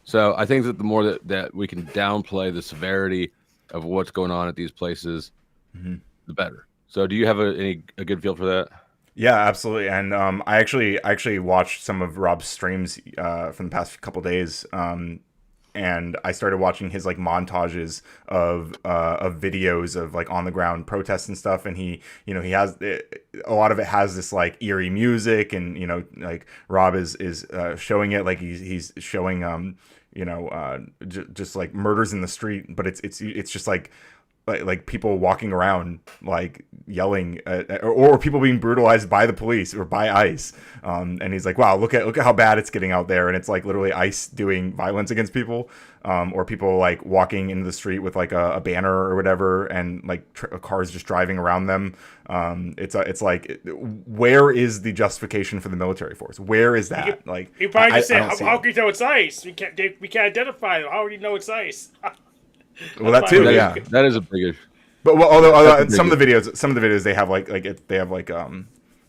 So I think that the more that we can downplay the severity of what's going on at these places, the better. So do you have a good feel for that? Yeah, absolutely. And I actually watched some of Rob's streams from the past couple days. And I started watching his like montages of videos of like on the ground protests and stuff. And he has a lot of it has this like eerie music, and like Rob is showing it like he's showing just like murders in the street, but it's just like people walking around like yelling or people being brutalized by the police or by ICE, and he's like, wow, look at how bad it's getting out there, and it's like literally ICE doing violence against people, or people like walking into the street with like a banner or whatever, and like cars just driving around them. It's like, where is the justification for the military force? Where is that? Like, You probably just say, I don't see how it. can you know it's ICE? We can't identify them. How would you know it's ICE? Well, that too, yeah. That is a big issue. But although That's some of the videos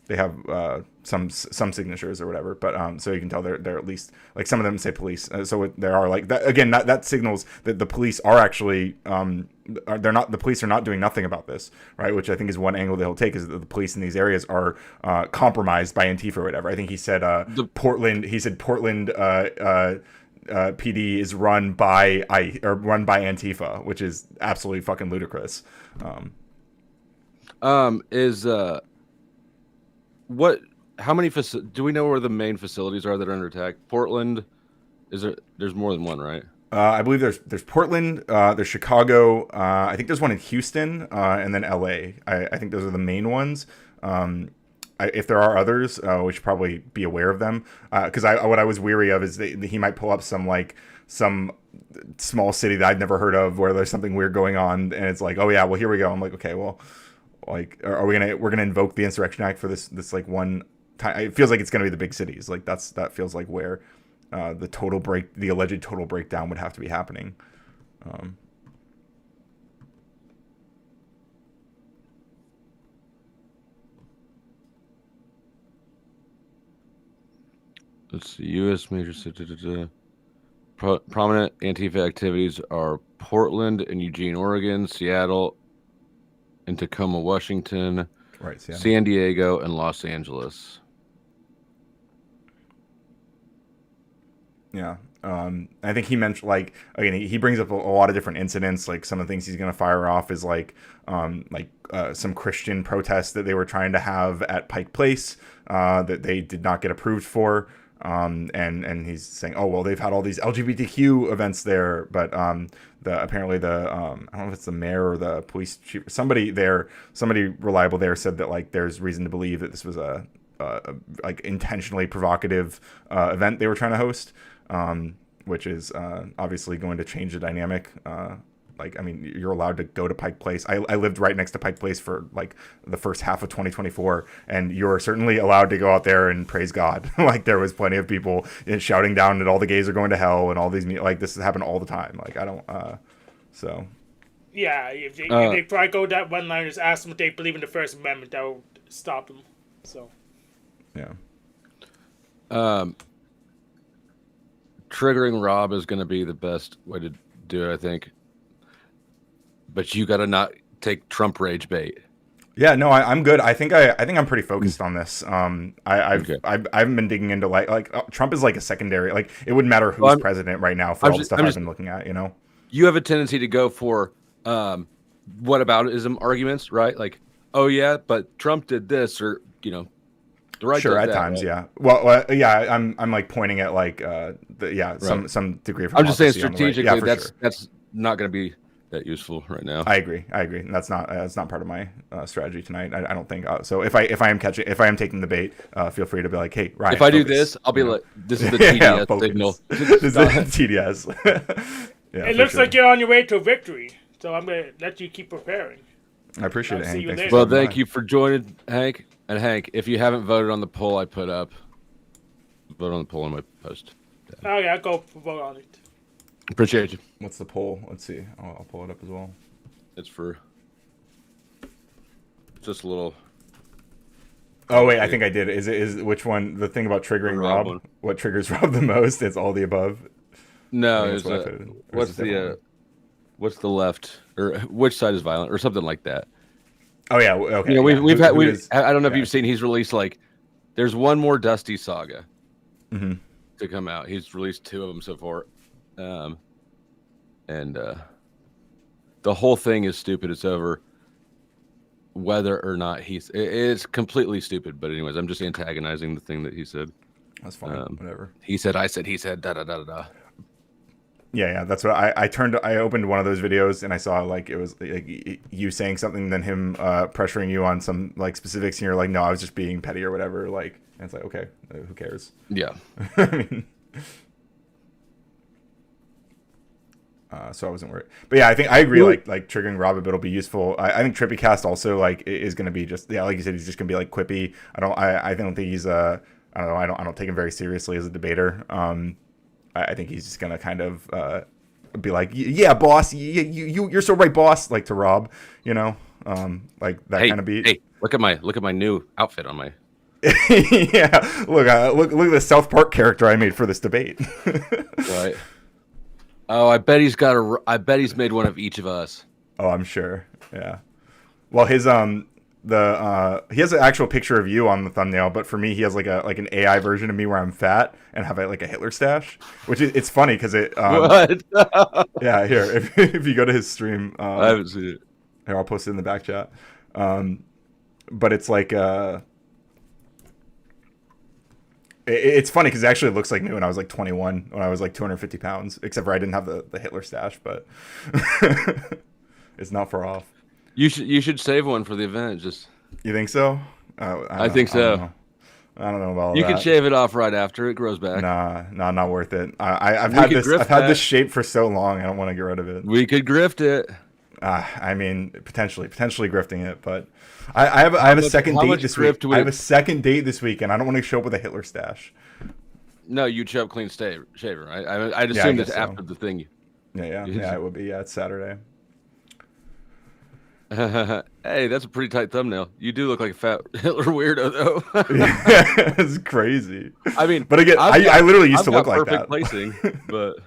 they have some signatures or whatever, but so you can tell they're at least like some of them say police, so there are like that again, that signals that the police are actually the police are not doing nothing about this, right? Which I think is one angle that he'll take, is that the police in these areas are compromised by Antifa or whatever. I think he said Portland PD is run by Antifa, which is absolutely fucking ludicrous. How many do we know where the main facilities are that are under attack? Portland, there's more than one, right? I believe there's Portland, there's Chicago, I think there's one in Houston, and then LA. I think those are the main ones. If there are others, we should probably be aware of them. Because what I was weary of is that he might pull up some small city that I've never heard of where there's something weird going on, and it's like, oh yeah, well here we go. I'm like, okay, well, like, we're gonna invoke the Insurrection Act for this like one time? It feels like it's gonna be the big cities. Like that feels like where the alleged total breakdown would have to be happening. Let's see. U.S. major prominent Antifa activities are Portland and Eugene, Oregon, Seattle and Tacoma, Washington, Right, Seattle. San Diego, and Los Angeles. Yeah. I think he mentioned, like, again, he brings up a lot of different incidents. Like, some of the things he's going to fire off is like some Christian protests that they were trying to have at Pike Place that they did not get approved for. And he's saying, oh, well, they've had all these LGBTQ events there, but apparently the I don't know if it's the mayor or the police chief, somebody reliable there said that like there's reason to believe that this was a like intentionally provocative event they were trying to host, which is obviously going to change the dynamic Like, I mean, you're allowed to go to Pike Place. I lived right next to Pike Place for like the first half of 2024, and you're certainly allowed to go out there and praise God. Like, there was plenty of people shouting down that all the gays are going to hell and all these, like, this has happened all the time. Like, I don't, so. Yeah, if they probably go that one line, just ask them if they believe in the First Amendment, that will stop them. So. Yeah. Triggering Rob is going to be the best way to do it, I think. But you got to not take Trump rage bait. Yeah, no, I'm good. I think I'm pretty focused on this. I've been digging into like Trump is like a secondary. Like, it wouldn't matter who's president right now for all the stuff I've been looking at. You know, you have a tendency to go for whataboutism arguments, right? Like, oh yeah, but Trump did this, or the right. Sure, at that, times, right? yeah. Well, yeah. I'm like pointing at like some degree of. I'm just saying strategically, that's not going to be that useful right now. I agree. And that's not part of my strategy tonight. I don't think so. If I am taking the bait, feel free to be like, hey, Ryan. If I do this, I'll be like, this is the TDS signal. This is the TDS. Yeah, it looks like you're on your way to victory, so I'm gonna let you keep preparing. I appreciate it, Hank. Thanks Well, thank you for joining, Hank. And Hank, if you haven't voted on the poll I put up, vote on the poll in my post. Oh yeah, I'll go vote on it. Appreciate you. What's the poll? Let's see. I'll pull it up as well. It's for just a little. Oh wait, I think I did. Is which one? The thing about triggering Rob? One. What triggers Rob the most? It's all the above. No, what's the left, or which side is violent, or something like that. Oh yeah, okay. We've had I don't know if you've seen. He's released like there's one more Dusty saga to come out. He's released 2 of them so far, and the whole thing is stupid. It's over whether or not it's completely stupid. But anyways, I'm just antagonizing the thing that he said. That's fine. Whatever. He said, I said, he said, da da da da. Yeah, that's what I opened one of those videos and I saw like it was like you saying something, then him pressuring you on some like specifics, and you're like, no, I was just being petty or whatever. Like, and it's like, okay, who cares? Yeah. I mean, so I wasn't worried, but yeah, I think I agree. Like triggering Rob a bit will be useful. I think Trippy Cast also like is going to be just like you said, he's just going to be like quippy. I don't think he's I don't take him very seriously as a debater. I think he's just gonna kind of be like, yeah, boss, you're so right, boss, like to Rob, like that kind of beat. Hey, look at my new outfit on my. Yeah, look at the South Park character I made for this debate. Right. Oh, I bet he's made one of each of us. Oh, I'm sure. Yeah. Well, his he has an actual picture of you on the thumbnail, but for me, he has like an AI version of me where I'm fat and have like a Hitler stash, which it's funny because it. What? Yeah, here if you go to his stream, I haven't seen it. Here, I'll post it in the back chat. But it's like it's funny because it actually looks like me when I was like 21, when I was like 250 pounds, except for I didn't have the Hitler stash, but it's not far off. You should save one for the event. Just you think so? I think so. I don't know about all you that. can shave it off right after it grows back. Nah, not worth it. I've had this shape for so long. I don't want to get rid of it. We could grift it. I mean, potentially grifting it, but I have a second date this week. I have a second date this week, and I don't want to show up with a Hitler stash. No, you'd show up clean shaver, right? I'd assume that's after the thing. Yeah, it would be. Yeah, it's Saturday. Hey, that's a pretty tight thumbnail. You do look like a fat Hitler weirdo, though. Yeah, it's crazy. I mean, but again, I literally used to look like that. Perfect placing, but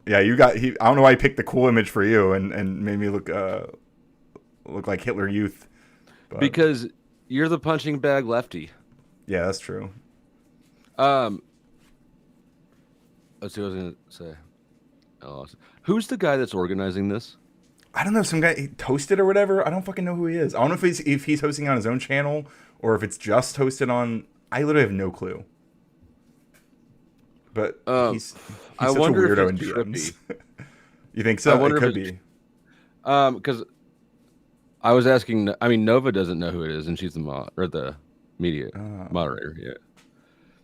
yeah, I don't know why he picked the cool image for you and made me look like Hitler Youth. But, because you're the punching bag lefty. Yeah, that's true. Let's see what I was gonna say. Oh, who's the guy that's organizing this? I don't know, some guy Toasted or whatever. I don't fucking know who he is. I don't know if he's hosting on his own channel or if it's just hosted on. I literally have no clue. But he's I such wonder a weirdo in if it's DMs. Trippy. You think so? I wonder it could if be. Because I was asking. I mean, Nova doesn't know who it is, and she's the media moderator. Yeah,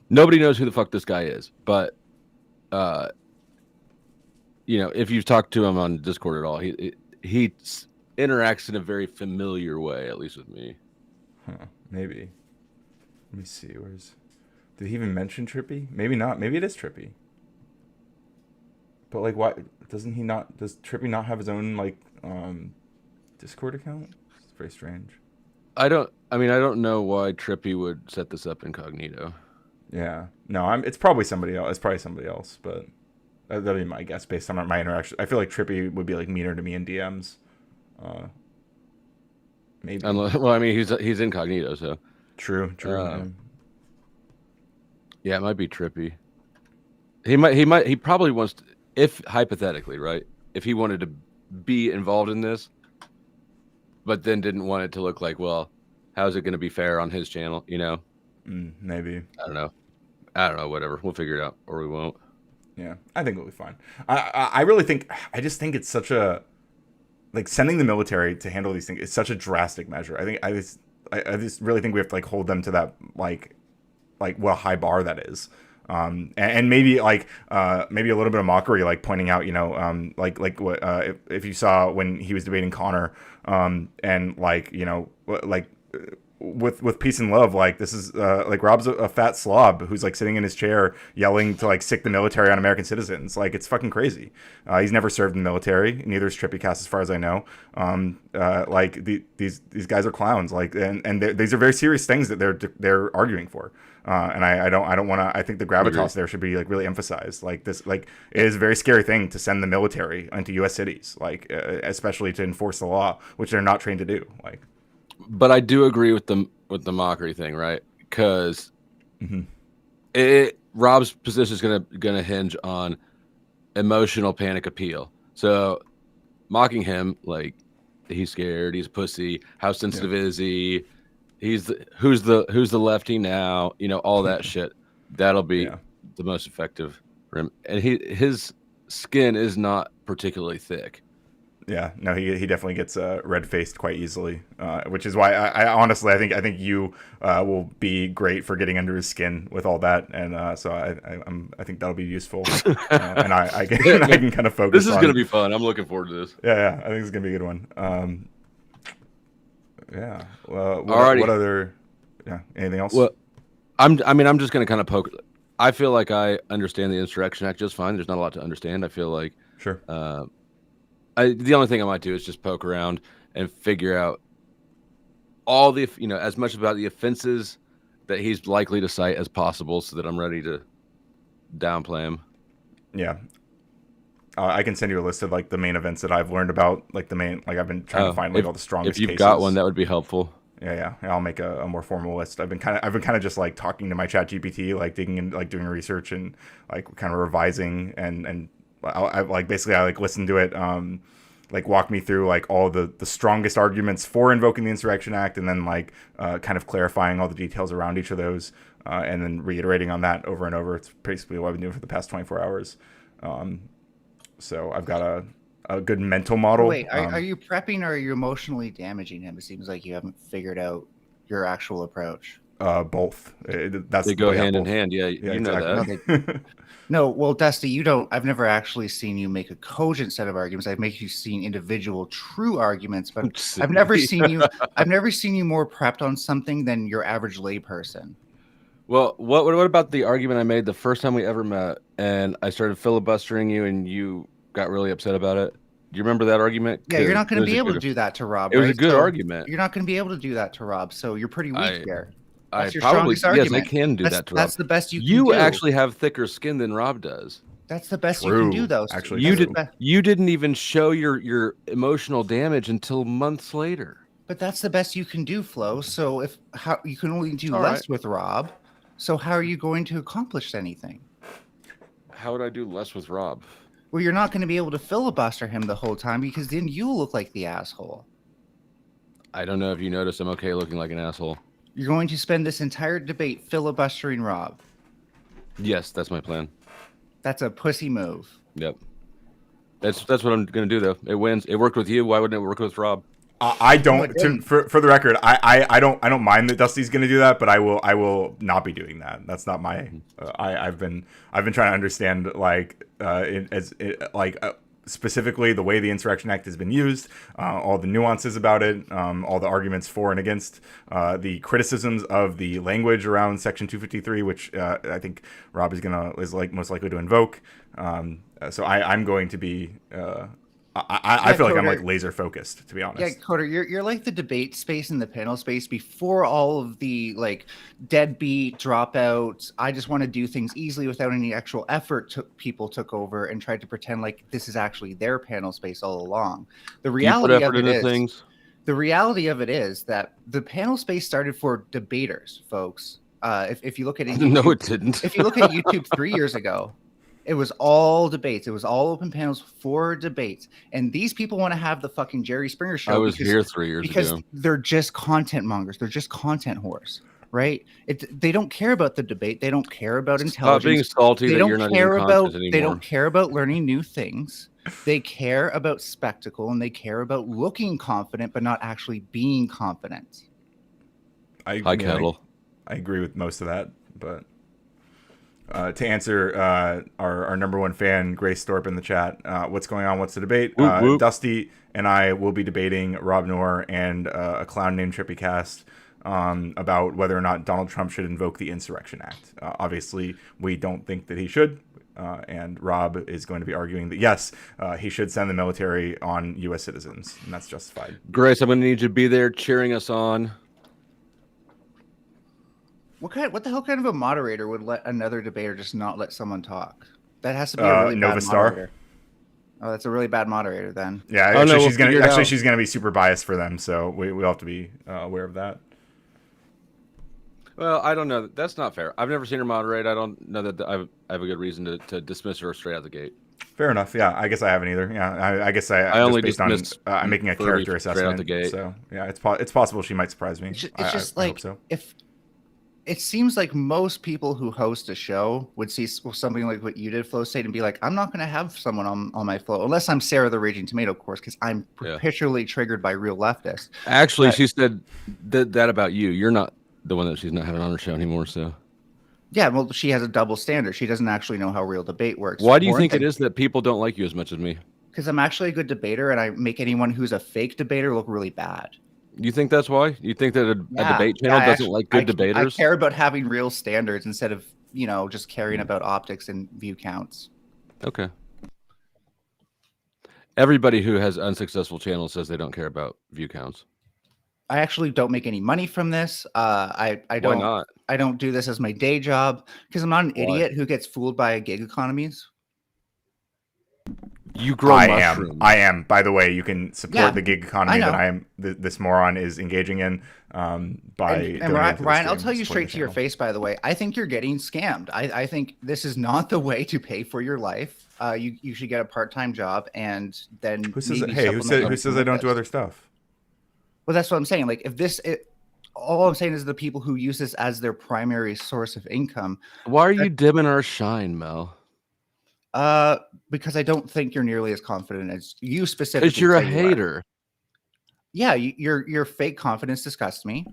nobody knows who the fuck this guy is, but if you've talked to him on Discord at all, he interacts in a very familiar way, at least with me. Huh, maybe. Let me see. Did he even mention Trippy? Maybe not. Maybe it is Trippy. But like, why does Trippy not have his own like Discord account? It's very strange. I don't know why Trippy would set this up incognito. Yeah. No, it's probably somebody else. It's probably somebody else, but that'd be my guess based on my interaction. I feel like Trippy would be like meaner to me in DMs. Maybe. Well, I mean, he's incognito, so. True. Yeah, it might be Trippy. He probably wants to, if hypothetically, right? If he wanted to be involved in this, but then didn't want it to look like, well, how's it going to be fair on his channel? Maybe. I don't know. Whatever. We'll figure it out, or we won't. Yeah, I think it'll be fine. I really think. I just think it's such a like sending the military to handle these things. It's such a drastic measure. I just really think we have to like hold them to that like what a high bar that is. And maybe like maybe a little bit of mockery, like pointing out, like what if you saw when he was debating Connor, and like like with peace and love, like this is like Rob's a fat slob who's like sitting in his chair yelling to like sick the military on American citizens. Like it's fucking crazy. He's never served in the military. Neither is Trippy Cast, as far as I know. Like these guys are clowns. Like and these are very serious things that they're arguing for. And I don't want to. I think the gravitas there should be like really emphasized. Like this, like it is a very scary thing to send the military into U.S. cities, like especially to enforce the law, which they're not trained to do. Like, but I do agree with the mockery thing, right? Because Rob's position is gonna hinge on emotional panic appeal. So mocking him like he's scared, he's a pussy. How sensitive is he? Who's the lefty now? All that shit. That'll be the most effective for him. And his skin is not particularly thick. Yeah, no, he definitely gets red faced quite easily, which is why I honestly I think you will be great for getting under his skin with all that, and so I think that'll be useful, and I can kind of focus. This is gonna be fun. I'm looking forward to this. Yeah, I think it's gonna be a good one. Yeah. What other? Yeah. Anything else? Well, I'm just gonna kind of poke. I feel like I understand the Insurrection Act just fine. There's not a lot to understand. I feel like sure. The only thing I might do is just poke around and figure out all the as much about the offenses that he's likely to cite as possible, so that I'm ready to downplay him. Yeah. I can send you a list of like the main events that I've learned about, like the main, like I've been trying to find like all the strongest. If you've cases. got one, that would be helpful. Yeah. I'll make a more formal list. I've been kind of just like talking to my Chat GPT, like digging in, like doing research and like kind of revising and I like basically I like listened to it, like walk me through like all the strongest arguments for invoking the Insurrection Act, and then like kind of clarifying all the details around each of those, and then reiterating on that over and over. It's basically what I've been doing for the past 24 hours. So I've got a good mental model. Wait, are you prepping or are you emotionally damaging him? It seems like you haven't figured out your actual approach. Both. They go hand in hand. Yeah, you know that. No, well, Dusty, I've never actually seen you make a cogent set of arguments. I've made you seen individual true arguments, but I've never seen you more prepped on something than your average layperson. Well, what about the argument I made the first time we ever met, and I started filibustering you, and you got really upset about it? Do you remember that argument? Yeah, you're not going to be able to do that to Rob. It was a good argument. You're not going to be able to do that to Rob, so you're pretty weak there. That's your strongest argument. Yes, I can do that to Rob. That's the best you can do. You actually have thicker skin than Rob does. That's the best you can do, though. Actually, you didn't even show your emotional damage until months later. But that's the best you can do, Flo. So you can only do less with Rob. So how are you going to accomplish anything? How would I do less with Rob? Well, you're not going to be able to filibuster him the whole time, because then you look like the asshole. I don't know if you noticed I'm okay looking like an asshole. You're going to spend this entire debate filibustering Rob. Yes, that's my plan. That's a pussy move. Yep. That's what I'm going to do, though. It wins. It worked with you. Why wouldn't it work with Rob? I No, don't. it didn't. For the record, I don't mind that Dusty's going to do that, but I will not be doing that. That's not my. I've been trying to understand specifically the way the Insurrection Act has been used, all the nuances about it, all the arguments for and against, the criticisms of the language around Section 253, which I think Rob is most likely to invoke. So I'm going to be. I feel like I'm like laser focused, to be honest. Yeah, Coder, you're like the debate space and the panel space before all of the like deadbeat dropouts. I just want to do things easily without any actual effort. People took over and tried to pretend like this is actually their panel space all along. The reality of it is, the reality of it is that the panel space started for debaters, folks. If you look at it, No, it didn't. If you look at YouTube 3 years ago. It was all debates. It was all open panels for debates. And these people want to have the fucking Jerry Springer show. I was here 3 years ago. Because they're just content mongers. They're just content whores, right? They don't care about the debate. They don't care about intelligence. Stop being salty they that don't you're not care even about. content anymore. They don't care about learning new things. They care about spectacle and they care about looking confident, but not actually being confident. Hi, Kettle. I agree with most of that, but. To answer our number one fan, Grace Thorpe in the chat, what's going on? What's the debate? Whoop, whoop. Dusty and I will be debating Rob Noor and a clown named Trippy Cast about whether or not Donald Trump should invoke the Insurrection Act. Obviously, we don't think that he should. And Rob is going to be arguing that, yes, he should send the military on U.S. citizens, and that's justified. Grace, I'm going to need you to be there cheering us on. What the hell kind of a moderator would let another debater just not let someone talk? That has to be a really Nova bad Star. moderator. Oh, that's a really bad moderator then. Yeah, Oh, actually, no, she's we'll figure it out. she's gonna be super biased for them, so we'll have to be aware of that. Well, I don't know. That's not fair. I've never seen her moderate. I don't know that I have a good reason to dismiss her straight out the gate. Fair enough. Yeah, I guess I haven't either. Yeah, I guess I only just based on dismissed I'm making a Furby character straight out assessment. the gate. So yeah, it's possible she might surprise me. It's just I like hope so. if it seems like most people who host a show would see something like what you did, Flow State, and be like, I'm not going to have someone on my flow unless I'm Sarah the Raging Tomato, of course, because I'm perpetually triggered by real leftists. Actually, she said that about you. You're not the one that she's not having on her show anymore. So yeah, well, she has a double standard. She doesn't actually know how real debate works. why do you think it is that people don't like you as much as me? Because I'm actually a good debater, and I make anyone who's a fake debater look really bad. You think that's why? You think that a debate channel doesn't like good debaters? I care about having real standards instead of, just caring about optics and view counts. Okay. Everybody who has unsuccessful channels says they don't care about view counts. I actually don't make any money from this. I don't. Why not? I don't do this as my day job because I'm not an idiot who gets fooled by gig economies. You grow mushrooms. I am. By the way, you can support the gig economy I that I am. This moron is engaging in. By and Ryan, I'll tell you straight to your face. By the way, I think you're getting scammed. I think this is not the way to pay for your life. You should get a part-time job and then. Who says I don't do other stuff? Well, that's what I'm saying. Like, all I'm saying is the people who use this as their primary source of income. Why are you dimming our shine, Mel? Because I don't think you're nearly as confident as you specifically. Because you're a hater. Yeah, your fake confidence disgusts me,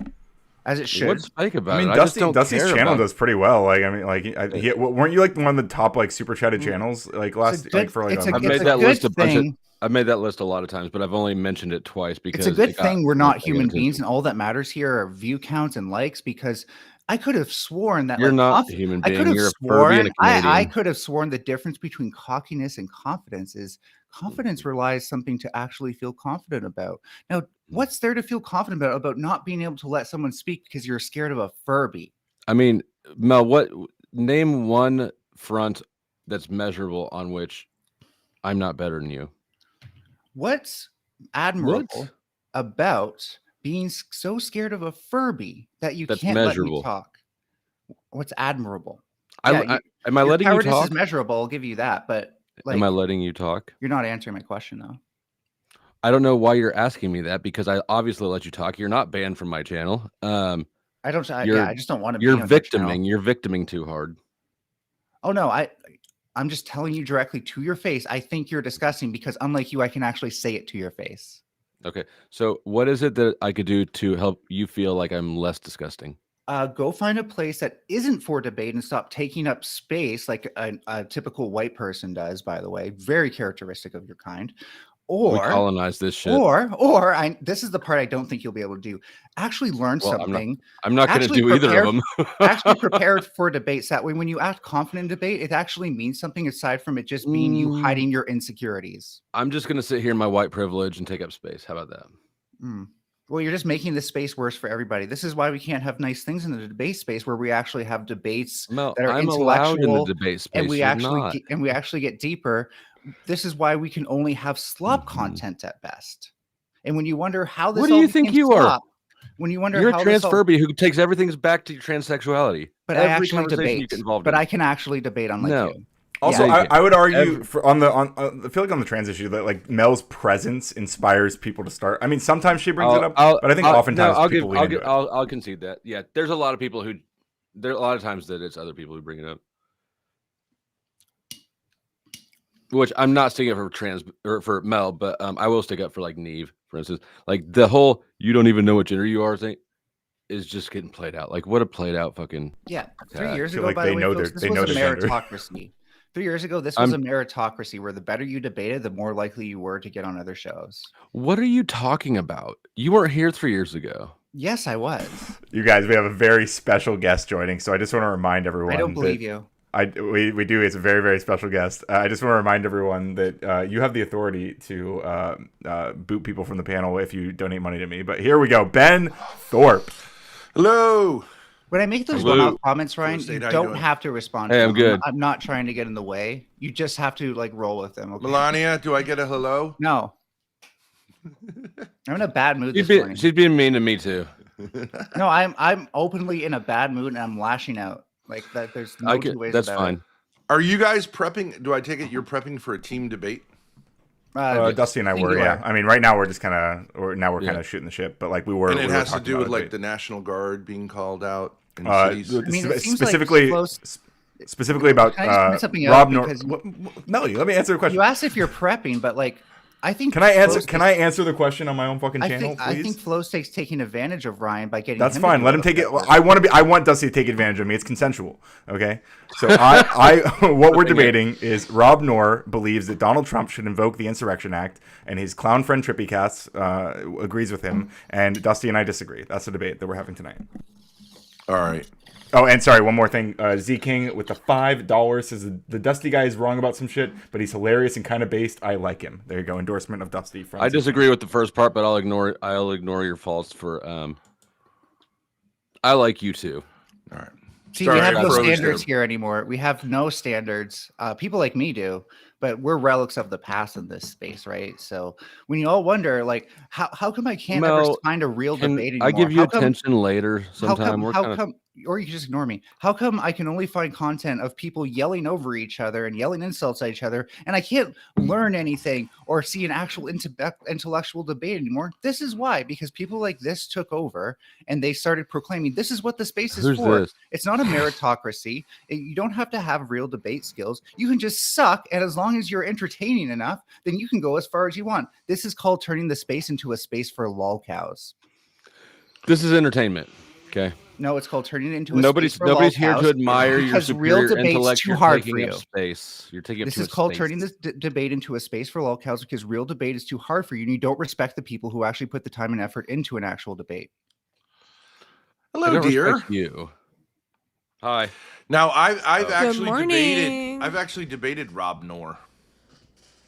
as it should. What's fake about it? Dusty's channel does pretty well. Like, I mean, like, weren't you like one of the top like super chatted channels like last I've made that list a bunch of. I've made that list a lot of times, but I've only mentioned it twice because it's a good thing we're not human beings, and all that matters here are view counts and likes. Because I could have sworn that you're not a human being. You're a Furby and a Canadian. I could have sworn the difference between cockiness and confidence is confidence relies something to actually feel confident about. Now, what's there to feel confident about not being able to let someone speak because you're scared of a Furby? I mean, Mel, name one front that's measurable on which I'm not better than you. What's admirable about being so scared of a Furby that you can't let me talk? What's admirable? Am I letting you talk? Is measurable. I'll give you that. But am I letting you talk? You're not answering my question though. I don't know why you're asking me that because I obviously let you talk. You're not banned from my channel. I just don't want to. You're victiming. You're victiming too hard. Oh no, I'm just telling you directly to your face. I think you're disgusting because unlike you, I can actually say it to your face. Okay. So what is it that I could do to help you feel like I'm less disgusting? Go find a place that isn't for debate and stop taking up space like a typical white person does, by the way. Very characteristic of your kind. We Or colonize this shit. this is the part I don't think you'll be able to do. Actually learn Well, something. I'm not going to Actually do either of prepare- them. Actually prepare for debates. That way, when you act confident in debate, it actually means something aside from it just being you hiding your insecurities. I'm just going to sit here in my white privilege and take up space. How about that? Well, you're just making the space worse for everybody. This is why we can't have nice things in the debate space where we actually have debates Mel, that are I'm allowed in the intellectual debate space. and we You're actually not. and we actually get deeper. This is why we can only have slop content at best. And when you wonder how this What do all you think became you are? slop, when you wonder You're a how this all, transphobia who takes everything back to your transsexuality. but I Every actually conversation debate. you get involved But in. I can actually debate unlike No. you. Also, Yeah, I would argue every- I feel like on the trans issue that like Mel's presence inspires people to start. I mean, sometimes she brings it up, but I think oftentimes people lean into it. I'll concede that. Yeah, there's a lot of people who there are a lot of times that it's other people who bring it up. Which I'm not sticking up for trans or for Mel, but I will stick up for like Neve, for instance. Like the whole "you don't even know what gender you are" thing is just getting played out. Like what a played out fucking. Yeah, Yeah, 3 years feel ago, like by they the way, know folks, their- this they was know a their gender. meritocracy. 3 years ago, this was a meritocracy where the better you debated, the more likely you were to get on other shows. What are you talking about? You weren't here 3 years ago. Yes, I was. You guys, we have a very special guest joining, so I just want to remind everyone. I don't believe that you. we do. It's a very, very special guest. I just want to remind everyone that you have the authority to boot people from the panel if you donate money to me. But here we go. Ben Thorpe. Hello. When I make those Hello. one-off comments, Ryan, State, you how you don't doing? have to respond. Hey, to I'm them. good. I'm not trying to get in the way. You just have to like roll with them. Okay? Melania, do I get a hello? No. I'm in a bad mood this morning. She's being mean to me too. No, I'm openly in a bad mood and I'm lashing out. Like that. There's no two ways That's about fine. it. Are you guys prepping? Do I take it you're prepping for a team debate? Dusty and I were, yeah. I mean, right now we're just kind of, kind of shooting the ship, but like we were. And it we were has to talking do about with it, like but- the National Guard being called out in cities. I mean, it seems specifically, like close- specifically about Can I just point something out? Rob Nor. Because Melody, let me answer the question. you asked if you're prepping, but like, I think Can I answer? Flow Can I answer the question on my own fucking channel, I please? think Flow State's taking advantage of Ryan by getting. That's him to fine. do Let him all take it. that work. I want Dusty to take advantage of me. It's consensual. Okay. So what we're debating is Rob Noor believes that Donald Trump should invoke the Insurrection Act, and his clown friend Trippy Cast agrees with him, and Dusty and I disagree. That's the debate that we're having tonight. All right. Oh, and sorry, one more thing. Z King with the $5 says the Dusty guy is wrong about some shit, but he's hilarious and kind of based. I like him. There you go. Endorsement of Dusty. From I Z King. disagree with the first part, but I'll ignore your faults for I like you too. All right. See, Sorry, we have I no froze standards there. here anymore. We have no standards. People like me do, but we're relics of the past in this space, right? So when you all wonder, like, how come I can't ever Mel, find a real debate anymore? I give you How come- attention later How sometime. come, We're how kind of come, or you can just ignore me. How come I can only find content of people yelling over each other and yelling insults at each other, and I can't learn anything or see an actual intellectual debate anymore? This is why, because people like this took over and they started proclaiming this is what the space is Who's for. this? It's not a meritocracy. You don't have to have real debate skills. You can just suck, and as long as you're entertaining enough, then you can go as far as you want. This is called turning the space into a space for lolcows. This is entertainment. Okay. No, it's called turning it into a Nobody's space for here to lolcows admire your because real superior debate's intellect. too You're hard taking for up you. space. You're taking up This too is much called space. turning this debate into a space for lolcows because real debate is too hard for you, and you don't respect the people who actually put the time and effort into an actual debate. I Hello, don't dear. respect you. Hi. Now I've actually morning. debated. I've actually debated Rob Noor.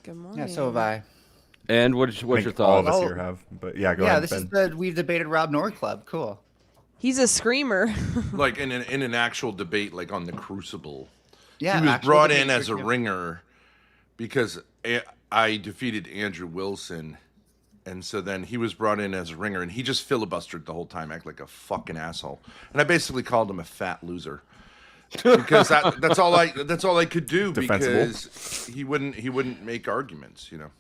Good morning. Yeah, so have I. And what's I your think all of thoughts? us here have, but yeah, go Yeah, ahead. this Ben. is the we've debated Rob Noor Club. Cool. He's a screamer. Like in an actual debate, like on the Crucible. Yeah, He was actual brought debate in as a yeah. ringer because I defeated Andrew Wilson. And so then he was brought in as a ringer, and he just filibustered the whole time, act like a fucking asshole. And I basically called him a fat loser because that's all I could do Defensible. because he wouldn't make arguments, you know.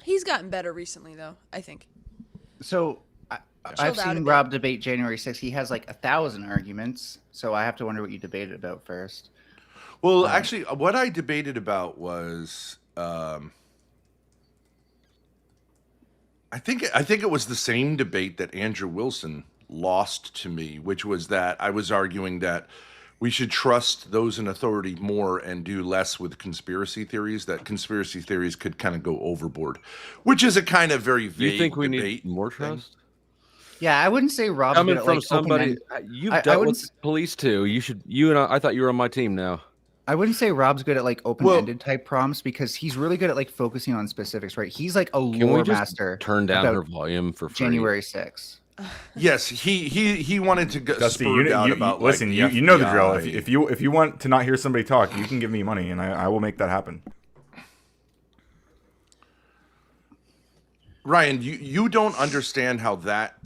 He's gotten better recently, though, I think. So I've Chilled out a seen bit. Rob debate January 6th. He has like 1,000 arguments. So I have to wonder what you debated about first. Well, actually, what I debated about was I think it was the same debate that Andrew Wilson lost to me, which was that I was arguing that we should trust those in authority more and do less with conspiracy theories, that conspiracy theories could kind of go overboard, which is a kind of very vague You think we debate need more thing. trust? Yeah, I wouldn't say Rob's Coming good at, from like, somebody, you've dealt wouldn't with police too. You and I thought you were on my team now. I wouldn't say Rob's good at like open-ended type prompts because he's really good at like focusing on specifics, right? He's like a Can we lore just master. turn down about her volume for free? January 6th. Yes, he wanted to go Dusty, spurred you, out you, about listen. like, You know the drill. FBI. If you want to not hear somebody talk, you can give me money, and I will make that happen. Ryan, you don't understand how that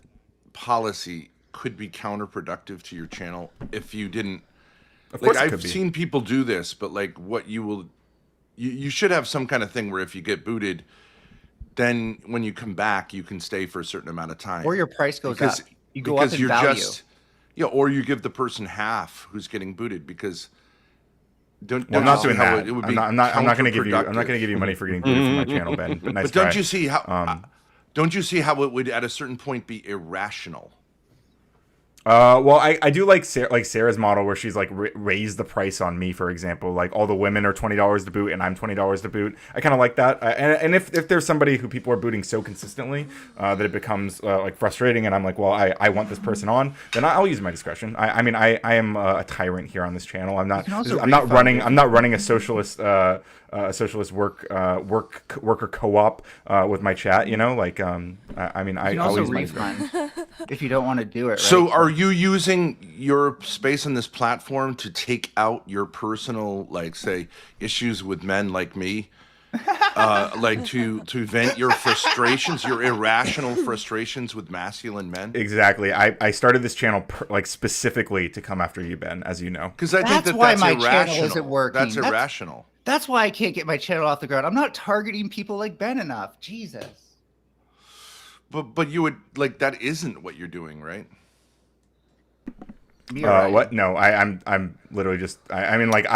policy could be counterproductive to your channel if you didn't. Of course, Like it could I've be. seen people do this, but like what you should have some kind of thing where if you get booted, then when you come back, you can stay for a certain amount of time. Or your price goes because, up. You go up in value. or you give the person half who's getting booted because don't. Well, I'm don't not you see doing how that. it would I'm be not going to give you. I'm not counterproductive? going to give you money for getting booted from my channel, Ben. But nice But don't try. you see how? Don't you see how it would at a certain point be irrational? Well, I do like Sarah's model where she's like raised the price on me, for example. Like all the women are $20 to boot, and I'm $20 to boot. I kind of like that. And if there's somebody who people are booting so consistently that it becomes like frustrating, and I'm like, well, I want this person on, then I'll use my discretion. I mean, I am a tyrant here on this channel. I'm not. can also I'm not refund running. it. I'm not running a socialist. Worker co-op with my chat. You know, like I mean, You I can also always refund if you don't want to do it. Right? So, are you using your space on this platform to take out your personal, like, say, issues with men like me, like to vent your frustrations, your irrational frustrations with masculine men? Exactly. I started this channel like specifically to come after you, Ben, as you know. Because I think That's that why that's my channel irrational. isn't working. That's That's- irrational. That's why I can't get my channel off the ground. I'm not targeting people like Ben enough. Jesus. But you would like that isn't what you're doing, right? You're right. What? No, I'm literally just. I mean, like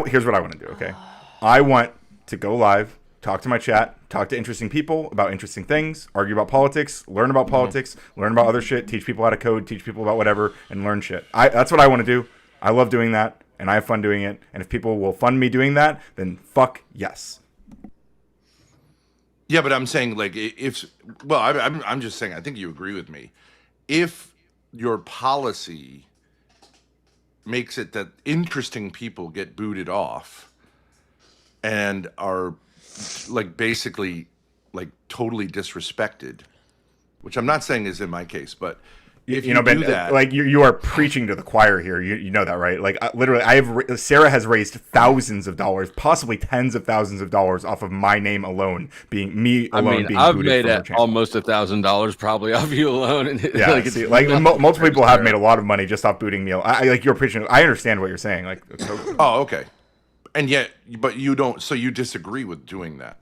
here's what I want to do. Okay, I want to go live, talk to my chat, talk to interesting people about interesting things, argue about politics, learn about politics, learn about other shit, teach people how to code, teach people about whatever, and learn shit. That's what I want to do. I love doing that, and I have fun doing it. And if people will fund me doing that, then fuck yes. Yeah, but I'm saying like I'm just saying I think you agree with me. If your policy makes it that interesting people get booted off and are like basically like totally disrespected, which I'm not saying is in my case, but if you, Ben, do that, like you are preaching to the choir here. You know that, right? Like literally, Sarah has raised thousands of dollars, possibly tens of thousands of dollars off of my name alone, being me I alone mean, being I've booted made from her it channel. almost $1,000 probably off you alone. And Yeah, like, see, it's like nothing multiple people have compared. made a lot of money just off booting me. Like you're preaching. I understand what you're saying. Like, totally. oh, okay, and yet, but you don't. So you disagree with doing that?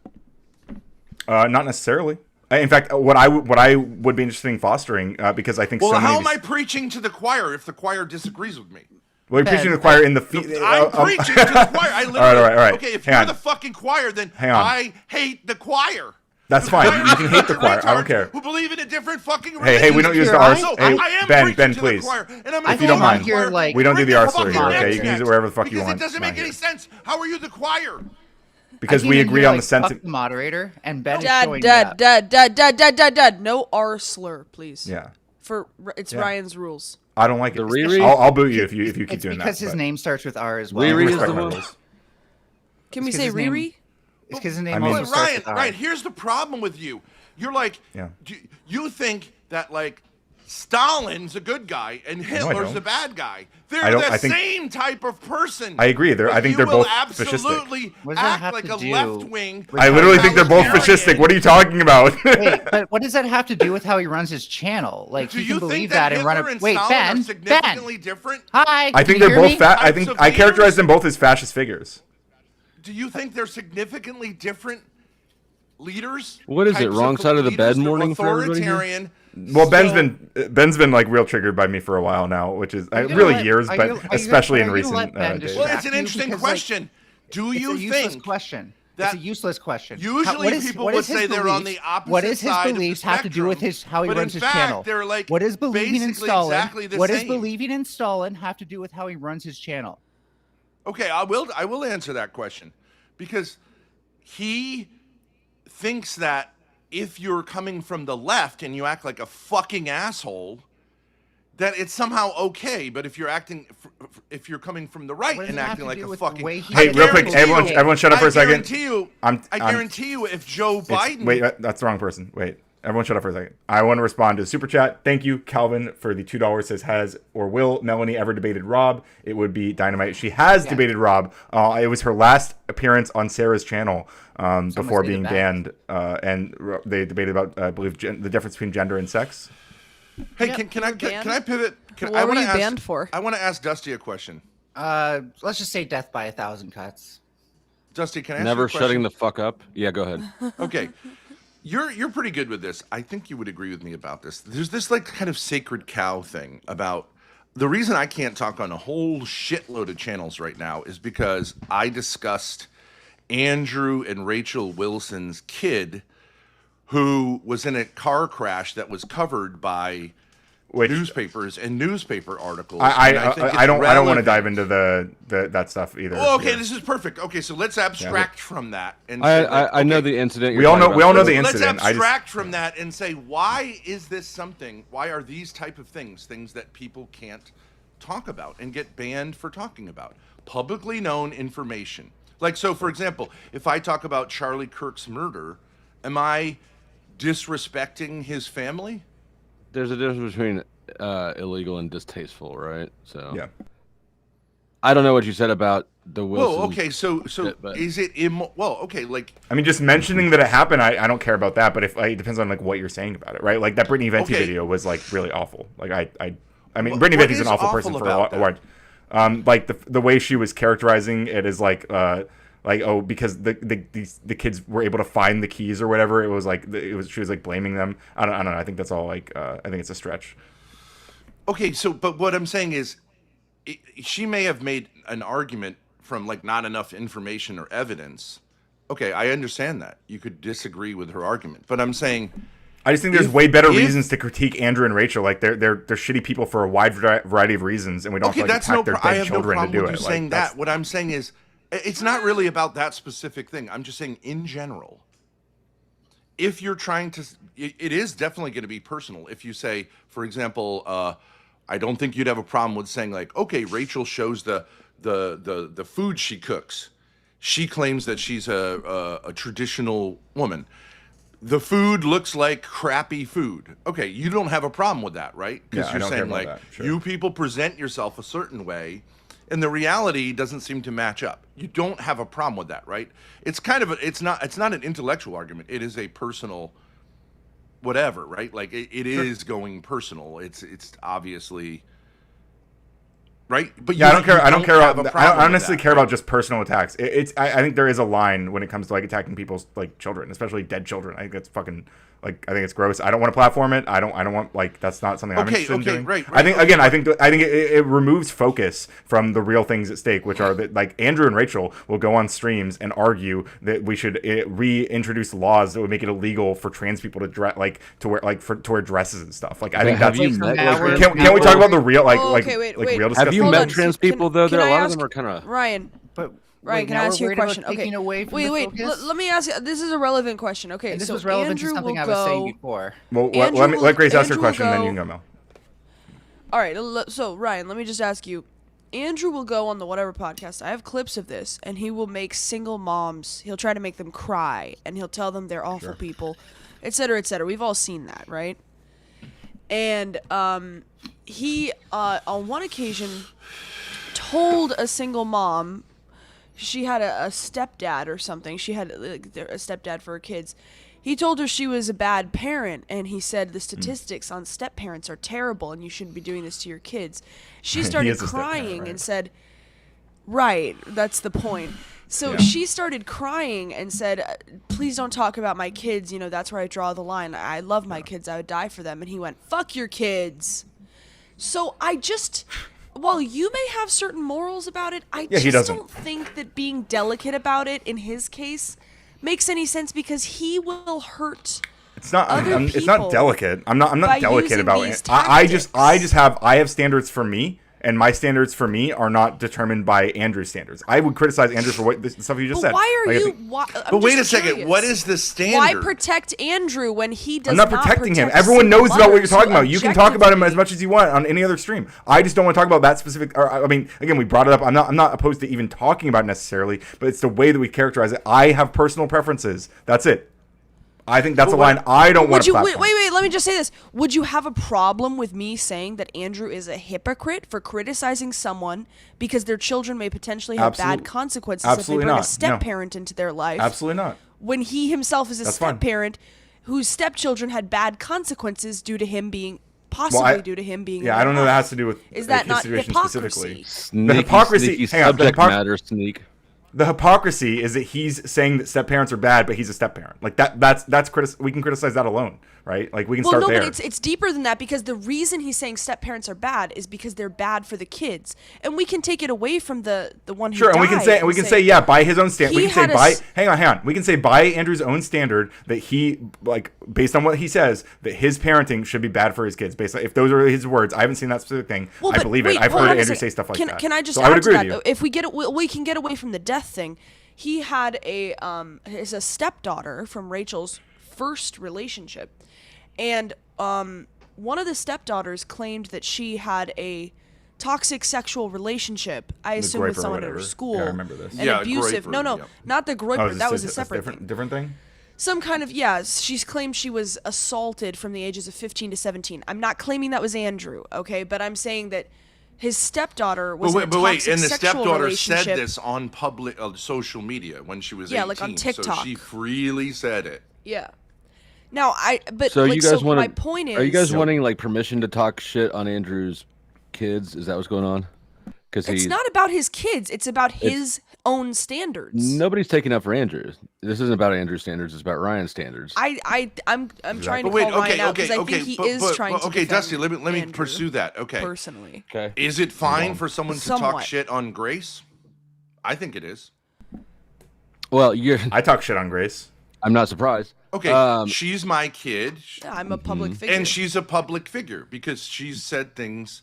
Not necessarily. In fact, what I would be interested in fostering, because I think Well, so many. how of am I these- preaching to the choir if the choir disagrees with me? Well, you're preaching to the choir in the. I'm preaching to the choir. I literally, all right. Okay, if Hang you're on. the fucking choir, then Hang on. I hate the choir. That's fine. You can hate the choir. I don't Retards care. Who believe in a different fucking Hey, we religion. don't use the Here, R's. So, Hey, I am Ben, preaching Ben, to please. the choir, and I'm If you don't going mind. to the choir. Like- We don't do the Bring R the slur here, fucking okay? You can use it wherever the fuck you because want. it doesn't Not make any here. sense. How are you the choir? Because I we came in agree here on like, the fuck sentiment. the moderator, and Ben is Dad, showing dad, that. dad. No R slur, please. Yeah, It's Yeah. Ryan's rules. I don't like it. The Riri? I'll boot you if you keep It's doing that. because his but name starts with R as well. Riri is respect the my one. rules. Can we It's say 'cause his name- Riri? It's because his name I mean- also But starts Ryan, with R. Ryan, here's the problem with you. You're like, Yeah. you think that like Stalin's a good guy and Hitler's don't. a bad guy. I They're don't- the I think- same type of person. I agree. I But think you they're will both fascistic. absolutely What does that act have like to a do left wing. with I literally think they're both fascistic. What are you talking about? Wait, but what does that have to do with how he runs his channel? Like, Do he you can believe think that that and run Hitler a. and Wait, Stalin Ben, are significantly different? Hi. I can think you they're hear both me? fat. I Types think of I characterize leaders? them both as fascist figures. Do you think they're significantly different leaders? What is it, Types wrong side of the leaders? bed They're morning for everybody here? authoritarian. Well, So- Ben's been like real triggered by me for a while now, which is Are you gonna really let- years, are but you- are you especially gonna- in are you gonna recent let Ben days. Well, distract it's an you? interesting Because, like, question. Do It's you a useless think? question. It's a useless question. Usually people would say they're on the opposite What does his side of the beliefs have to do with how he but runs in his fact, channel? They're like what does believing in basically Stalin? exactly the What does same. believing in Stalin have to do with how he runs his channel? Okay, I will answer that question because he thinks that if you're coming from the left and you act like a fucking asshole, that it's somehow okay. But if you're if you're coming from the right What does and it have acting to like do a with fucking the way he Hey, real quick, guarantee everyone shut up for a second. I I'm- guarantee you, if Joe Biden. Wait, that's the wrong person. Wait, everyone shut up for a second. I want to respond to the super chat. Thank you, Calvin, for the $2. Says, has or will Melanie ever debated Rob? It would be dynamite. She has debated Rob. It was her last appearance on Sarah's channel before say being the banned. And they debated about, I believe, the difference between gender and sex. Hey, Yep, can you I were can I banned? pivot? What I were wanna you ask, banned for? I want to ask Dusty a question. Let's just say death by 1,000 cuts. Dusty, can I ask Never you a question? shutting the fuck up. Yeah, go ahead. Okay. You're pretty good with this. I think you would agree with me about this. There's this like kind of sacred cow thing about the reason I can't talk on a whole shitload of channels right now is because I discussed Andrew and Rachel Wilson's kid who was in a car crash that was covered by newspapers and newspaper articles. And I think it's don't want to relevant. dive into that stuff either. Oh, okay, Yeah. this is perfect. Okay, so let's abstract from that and say, I know the incident. We all know the Let's incident. abstract from that and say, why is this something? Why are these type of things that people can't talk about and get banned for talking about? Publicly known information. Like, so for example, if I talk about Charlie Kirk's murder, am I disrespecting his family? There's a difference between illegal and distasteful, right? So Yeah. I don't know what you said about the Wilson. Well, okay, so but- is it well, okay, like I mean, just mentioning that it happened, I don't care about that. But if it depends on like what you're saying about it, right? Like that Brittany Venti Okay. video was like really awful. Like I mean, What- Brittany what Venti's an is awful awful person for about a while. Like the way she was characterizing it is like oh, because the kids were able to find the keys or whatever. It was like she was like blaming them. I don't know. I think that's all like I think it's a stretch. okay, so but what I'm saying is she may have made an argument from like not enough information or evidence. Okay, I understand that. You could disagree with her argument, but I'm saying I just think there's If- way better if- reasons to critique Andrew and Rachel. Like they're shitty people for a wide variety of reasons, and we don't okay, have to that's like, no. attack their I dead have no children to problem do with it. you Like, saying that's- that. What I'm saying is, it's not really about that specific thing. I'm just saying in general. If you're trying to, it is definitely going to be personal. If you say, for example, I don't think you'd have a problem with saying like, okay, Rachel shows the food she cooks. She claims that she's a traditional woman. The food looks like crappy food. Okay, you don't have a problem with that, right? Because Yeah, I you're don't care saying about like that, sure. you people present yourself a certain way, and the reality doesn't seem to match up. You don't have a problem with that, right? It's kind of it's not an intellectual argument. It is a personal whatever, right? Like it is going personal. It's obviously right. But Yeah, I don't care. I don't care have about. a problem I with honestly that, care right? about just personal attacks. I think there is a line when it comes to like attacking people's like children, especially dead children. I think that's fucking like. I think it's gross. I don't want to platform it. I don't want like that's not something I'm interested in doing. Right. I think again. I think it removes focus from the real things at stake, which are that like Andrew and Rachel will go on streams and argue that we should reintroduce laws that would make it illegal for trans people to dress to wear dresses and stuff. Like I think have that's. you met now we're- Can we talk about the real Oh, okay, wait, real Have disgusting you Hold met on, trans can- people though? can There, a I lot of ask- them are kind of. Ryan, But Ryan, can now I we're ask you a worried about question? Okay. taking away from the Wait. focus? Let me ask you. This is a relevant question. Okay, And this so was relevant Andrew to something will I was saying go- before. Well, Andrew let Grace ask her Andrew will question, then go- you can go, Mel. All right, so Ryan, let me just ask you. Andrew will go on the whatever podcast. I have clips of this, and he will make single moms. He'll try to make them cry, and he'll tell them they're awful people, et cetera, et cetera. We've all seen that, right? And he, on one occasion, told a single mom. She had a stepdad or something. She had like, a stepdad for her kids. He told her she was a bad parent, and he said the statistics on step parents are terrible, and you shouldn't be doing this to your kids. She He started is a step-parent, crying right? and said, "Right, that's the point." So Yeah. she started crying and said, "Please don't talk about my kids. You know, that's where I draw the line. I love my kids. I would die for them." And he went, "Fuck your kids." So I just, while you may have certain morals about it, I Yeah, he just doesn't. don't think that being delicate about it in his case makes any sense because he will hurt. It's not. Other It's not people delicate. I'm not by delicate using about these it. I just tactics. have standards for me, and my standards for me are not determined by Andrew's standards. I would criticize Andrew for what the stuff you just But said. why are Like, I you? think- Why, But wait a second. What is the Why standard? protect Andrew when he does I'm not protecting him. protect Everyone single knows about what you're mothers talking who about. You can talk about him as objectively- much as you want on any other stream. I just don't want to talk about that specific. Or, I mean, again, we brought it up. I'm not opposed to even talking about it necessarily, but it's the way that we characterize it. I have personal preferences. That's it. I think that's a line I don't want Would to you platform. wait? Let me just say this. Would you have a problem with me saying that Andrew is a hypocrite for criticizing someone because their children may potentially have Absolute- bad consequences if absolutely they bring not. a step parent into their life? Absolutely not. When he himself is a That's fine. step parent whose stepchildren had bad consequences due to him being possibly due to him being. Yeah, in I don't know. their That life. has to do with Is that his not situation hypocrisy? specifically. Sneaky, hypocrisy- sneaky hang on, the subject hypoc- matter, sneak. The hypocrisy is that he's saying that step parents are bad, but he's a step parent. Like that's we can criticize that alone, right? Like we can Well, start no, there. but it's deeper than that because the reason he's saying step parents are bad is because they're bad for the kids, and we can take it away from the one who Sure, and we can say yeah, by his own standard. We He can say had a by s- hang on. We can say by Andrew's own standard that he like based on what he says that his parenting should be bad for his kids. Based on if those are his words, I haven't seen that specific thing. Well, I but believe wait, it. I've hold heard on a Andrew second. say stuff like that. Can I just so add I would to agree that? with you. If we can get away from the death thing. He had is a stepdaughter from Rachel's first relationship, and one of the stepdaughters claimed that she had a toxic sexual relationship. I assume Groiper with or someone at her whatever. school. Yeah, I remember this. An Yeah, abusive. Groiper, No, yeah. not the Groiper. is that this was a separate thing. different thing. Some kind of she's claimed she was assaulted from the ages of 15 to 17. I'm not claiming that was Andrew, okay, but I'm saying that his stepdaughter was in a But wait, toxic and the sexual stepdaughter relationship. said this on public social media when she was 18. like on So TikTok. she freely said it. Yeah. Now So you guys want my point is Are you guys wanting like permission to talk shit on Andrew's kids? Is that what's going on? Because it's he's not about his kids, it's about his own standards. nobody's taking up for Andrew. This isn't about Andrew's standards. It's about Ryan's standards. I'm trying to But wait, call Ryan okay, out because okay, I okay. think he is trying to okay, defend Dusty, let me Andrew pursue that. Okay. personally. Okay. Is it fine for someone to talk Somewhat. shit on Grace? I think it is. Well, I talk shit on Grace. I'm not surprised. Okay, she's my kid, I'm a public figure. and she's a public figure because she's said things.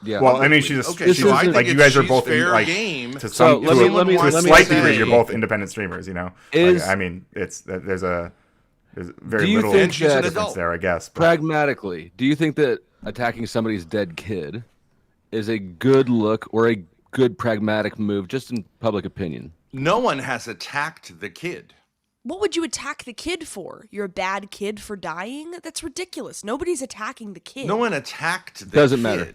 Yeah. Well, I mean, she's a Okay, she's so I think like you if guys are she's both fair like game, to So some let to me- a, let me- to a let me slight say- degree. You're both independent streamers, you know. Is- I mean, there's very Do you little think she's an difference adult. there, I guess. But Pragmatically, do you think that attacking somebody's dead kid is a good look or a good pragmatic move, just in public opinion? no one has attacked the kid. What would you attack the kid for? You're a bad kid for dying? That's ridiculous. Nobody's attacking the kid. No one attacked the Doesn't kid. matter.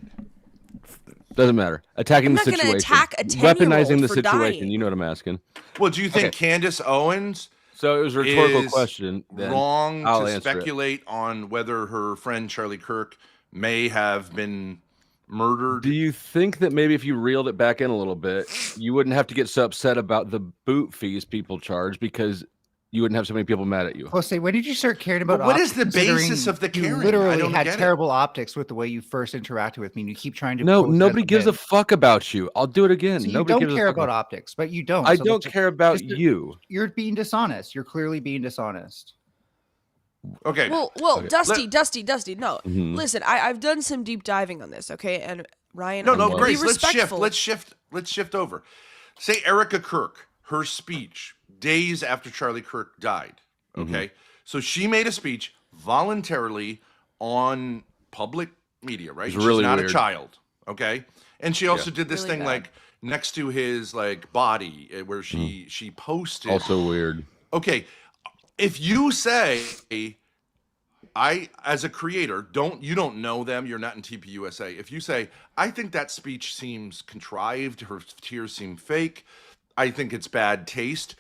Doesn't matter. Attacking I'm the not gonna situation. attack a 10-year-old Weaponizing the for situation. dying. You know what I'm asking. Well, do you think Okay. Candace Owens So it was a rhetorical is question. Then wrong I'll to answer it. speculate on whether her friend Charlie Kirk may have been murdered? Do you think that maybe if you reeled it back in a little bit, you wouldn't have to get so upset about the boot fees people charge because you wouldn't have so many people mad at you? Jose, when did you start caring about But what optics, is the considering basis of the you caring? I literally don't had get it. terrible optics with the way you first interacted with me, and you keep trying to No, pose that nobody as gives a myth. fuck about you. I'll do it again. So you Nobody don't gives care a fuck about optics, but you don't. I So don't just- care about just- you. You're being dishonest. You're clearly being dishonest. Okay. Well, Okay. Dusty. No, Mhm. listen. I've done some deep diving on this. Okay, and Ryan. no, I'm no, gonna Grace, be respectful. let's shift over. Say Erica Kirk, her speech days after Charlie Kirk died. Okay. So she made a speech voluntarily on public media, right? It's really She's not weird. a child. Okay. And she also did this Really thing bad. like next to his like body where she posted Also weird. okay, if you say I as a creator you don't know them, you're not in TPUSA. If you say I think that speech seems contrived, her tears seem fake, I think it's bad taste.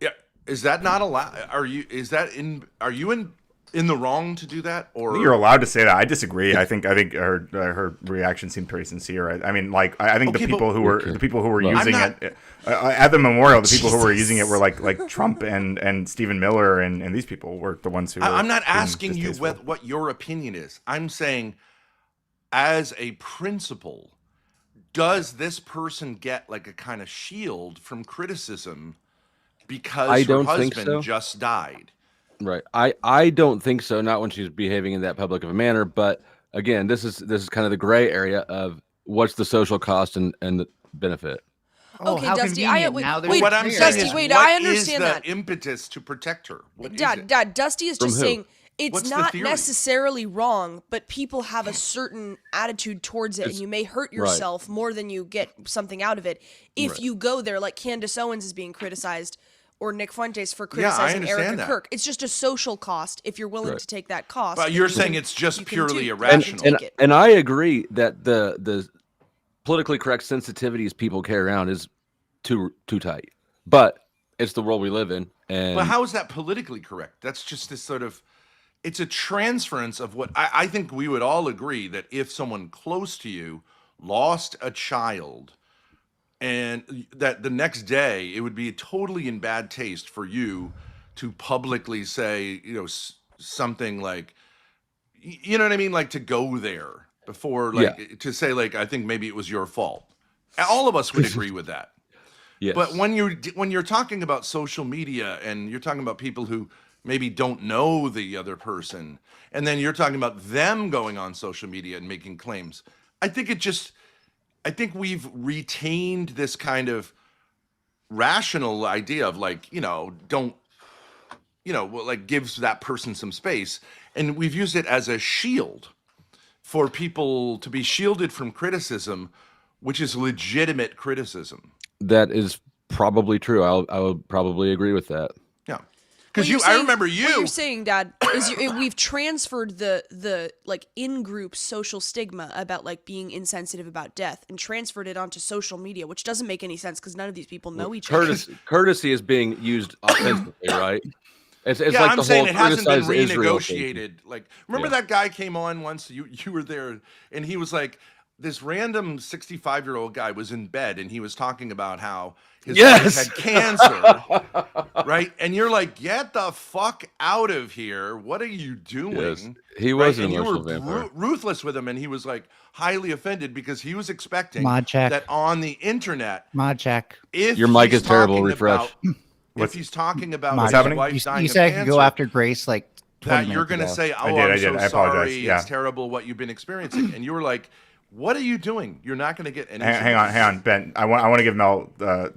Yeah, is that not allowed? Are you in the wrong to do that, or you're allowed to say that. I disagree. I think her reaction seemed pretty sincere. I mean, like I think Okay, the people who were Well, using not- it at the memorial, the people who were using it were like Trump and Stephen Miller and these people were the ones who. Were I'm not being asking you distasteful. what your opinion is. I'm saying as a principle, does this person get like a kind of shield from criticism because I her don't think husband so. just died? Right. I don't think so. Not when she's behaving in that public of a manner. But again, this is kind of the gray area of what's the social cost and the benefit. Oh, Okay, how Dusty, convenient. wait, now there's wait, a What I'm gray saying Dusty, is, wait, what I is understand the that. impetus to protect her? What is Dad, it? Dad, Dusty is From just who? saying it's What's the not theory? necessarily wrong, but people have a certain attitude towards it, and you may hurt yourself more than you get something out of it if you go there. Like Candace Owens is being criticized, or Nick Fuentes for criticizing understand Erica that. Kirk. It's just a social cost if you're willing to take that cost. But then you're you saying can- it's just you can purely do- irrational. you can take it. And I agree that the politically correct sensitivities people carry around is too tight. But it's the world we live in, and But how is that politically correct? That's just this sort of, it's a transference of what I think we would all agree that if someone close to you lost a child, and that the next day it would be totally in bad taste for you to publicly say, something like, you know what I mean? Like to go there before, like to say, like, I think maybe it was your fault. All of us would agree with that. yes. But when you're talking about social media and you're talking about people who maybe don't know the other person, and then you're talking about them going on social media and making claims, I think we've retained this kind of rational idea of like, don't, like gives that person some space. And we've used it as a shield for people to be shielded from criticism, which is legitimate criticism. that is probably true. I would probably agree with that. Yeah. Because What you're I saying- remember What you. you're saying, Dad, is we've transferred the like in-group social stigma about like being insensitive about death and transferred it onto social media, which doesn't make any sense because none of these people know each other. Courtesy is being used offensively, right? It's yeah, like I'm the saying whole it hasn't been criticize Israel thing. renegotiated. Like, remember Yeah. that guy came on once? You were there, and he was like, this random 65-year-old guy was in bed, and he was talking about how his wife Yes. had cancer, right? And you're like, get the fuck out of here! What are you doing? Yes. He was Right? an And you were emotional vampire. ruthless with him, and he was like highly offended because he was expecting Mod check. that on the internet, Mod check. if Your mic he's is terrible. talking Refresh. about- if he's talking about Mod his check. happening? wife You, dying you of said I could go cancer, after Grace like 20 that you're going to minutes ago. say, "Oh, I I'm did. so I apologize. sorry. Yeah. It's terrible what you've been experiencing." And you were like, "What are you doing? You're not going to get any." Hang on, Ben. I want to give Mel.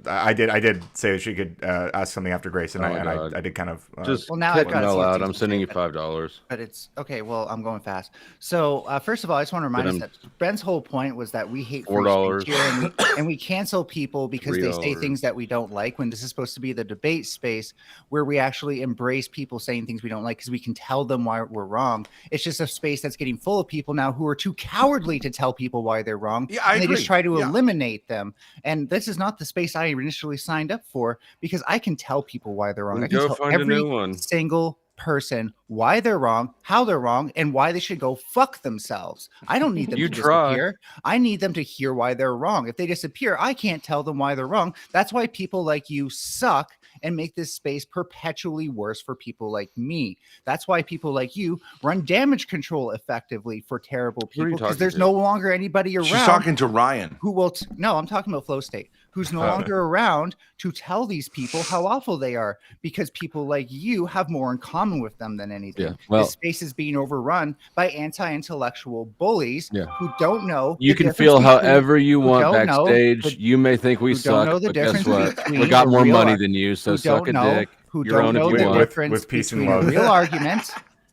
I did say that she could ask something after Grace, and Oh my God. I did kind of Just Well, now cut I've gotta Mel see what out. these I'm sending you say, $5. But it's okay. Well, I'm going fast. So first of all, I just want to remind us But that Ben's whole point was that we hate free $4. speech here, and we cancel people because they say $3. things that we don't like. When this is supposed to be the debate space where we actually embrace people saying things we don't like because we can tell them why we're wrong. It's just a space that's getting full of people now who are too cowardly to tell people why they're wrong. Yeah, I and they just agree. try to Yeah. eliminate them. And this is not the space I initially signed up for because I can tell people why they're wrong. Then I can go tell find a every new one. single person why they're wrong, how they're wrong, and why they should go fuck themselves. I don't need them You to try. disappear. I need them to hear why they're wrong. If they disappear, I can't tell them why they're wrong. That's why people like you suck and make this space perpetually worse for people like me. That's why people like you run damage control effectively for terrible Who are you people because talking there's to? no longer anybody around She's talking to Ryan. who will no, I'm talking about Flow State, who's no longer around to tell these people how awful they are because people like you have more in common with them than anything. Yeah, well- this space is being overrun by anti-intellectual bullies Yeah. who don't know You the can difference feel between- however you who want don't know backstage. the- You may think we who don't suck, know the but guess difference what? between We got a more real money ar- than you, so who suck don't a know dick. who Your don't own know if you the want. difference With peace and between a love. real argument,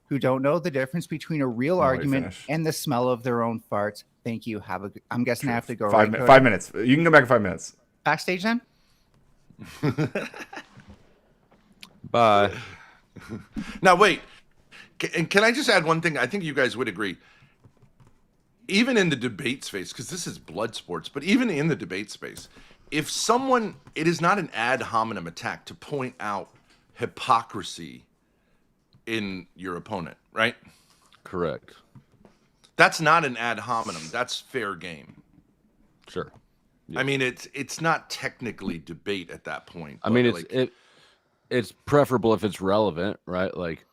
who don't know the difference between a real wait, argument finish. and the smell of their own farts. Thank you. I'm guessing I have to go five, right, Cody? 5 minutes. You can go back in 5 minutes. Backstage then. Bye. Now, wait. Can I just add one thing? I think you guys would agree. Even in the debate space, because this is blood sports, but even in the debate space, if someone, it is not an ad hominem attack to point out hypocrisy in your opponent, right? Correct. That's not an ad hominem. That's fair game. Sure. I mean, it's not technically debate at that point. I mean, but, it's preferable if it's relevant, right? Like,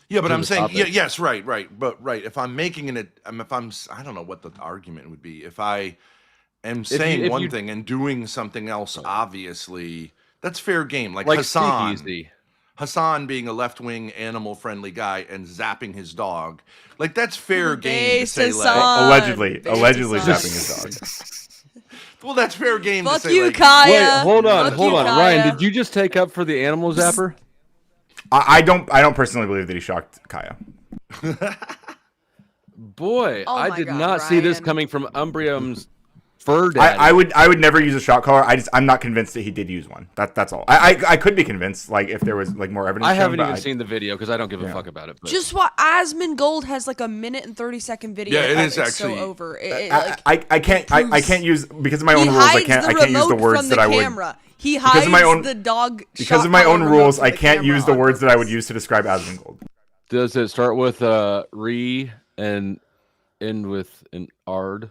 Yeah, but to I'm the saying, topic. yeah, yes, right. But right, if I'm making I don't know what the argument would be. If I am saying if one you- thing and doing something else, obviously, that's fair game. Like, like Hassan. speakeasy. Hassan being a left-wing animal-friendly guy and zapping his dog. Like, that's fair game to Based say, like, Hassan. Allegedly Based zapping Hassan. his dog. well, that's fair game Fuck to say, you, like, Kaya. Wait, hold on, Fuck you, Ryan, Kaya. did you just take up for the animal zapper? I don't personally believe that he shocked Kaya. Boy, Oh I my did God, not see this Ryan. coming from Umbrium's fur daddy. I would never use a shock collar. I'm not convinced that he did use one. That's all. I could be convinced, like, if there was like more evidence. I shown, haven't but even seen the video because I don't give a Yeah. fuck about it. But Just what Asmongold has like a 1:30 video. Yeah, it of is it's actually- so over. Like, I can't use because of my he own rules. I hides can't the use the remote words from that the I would. camera. He Because hides of my own- the dog. Because shot of my own collar remote rules, from I the can't camera use the on words that I would purpose. use to describe Asmongold. does it start with re and end with an ard?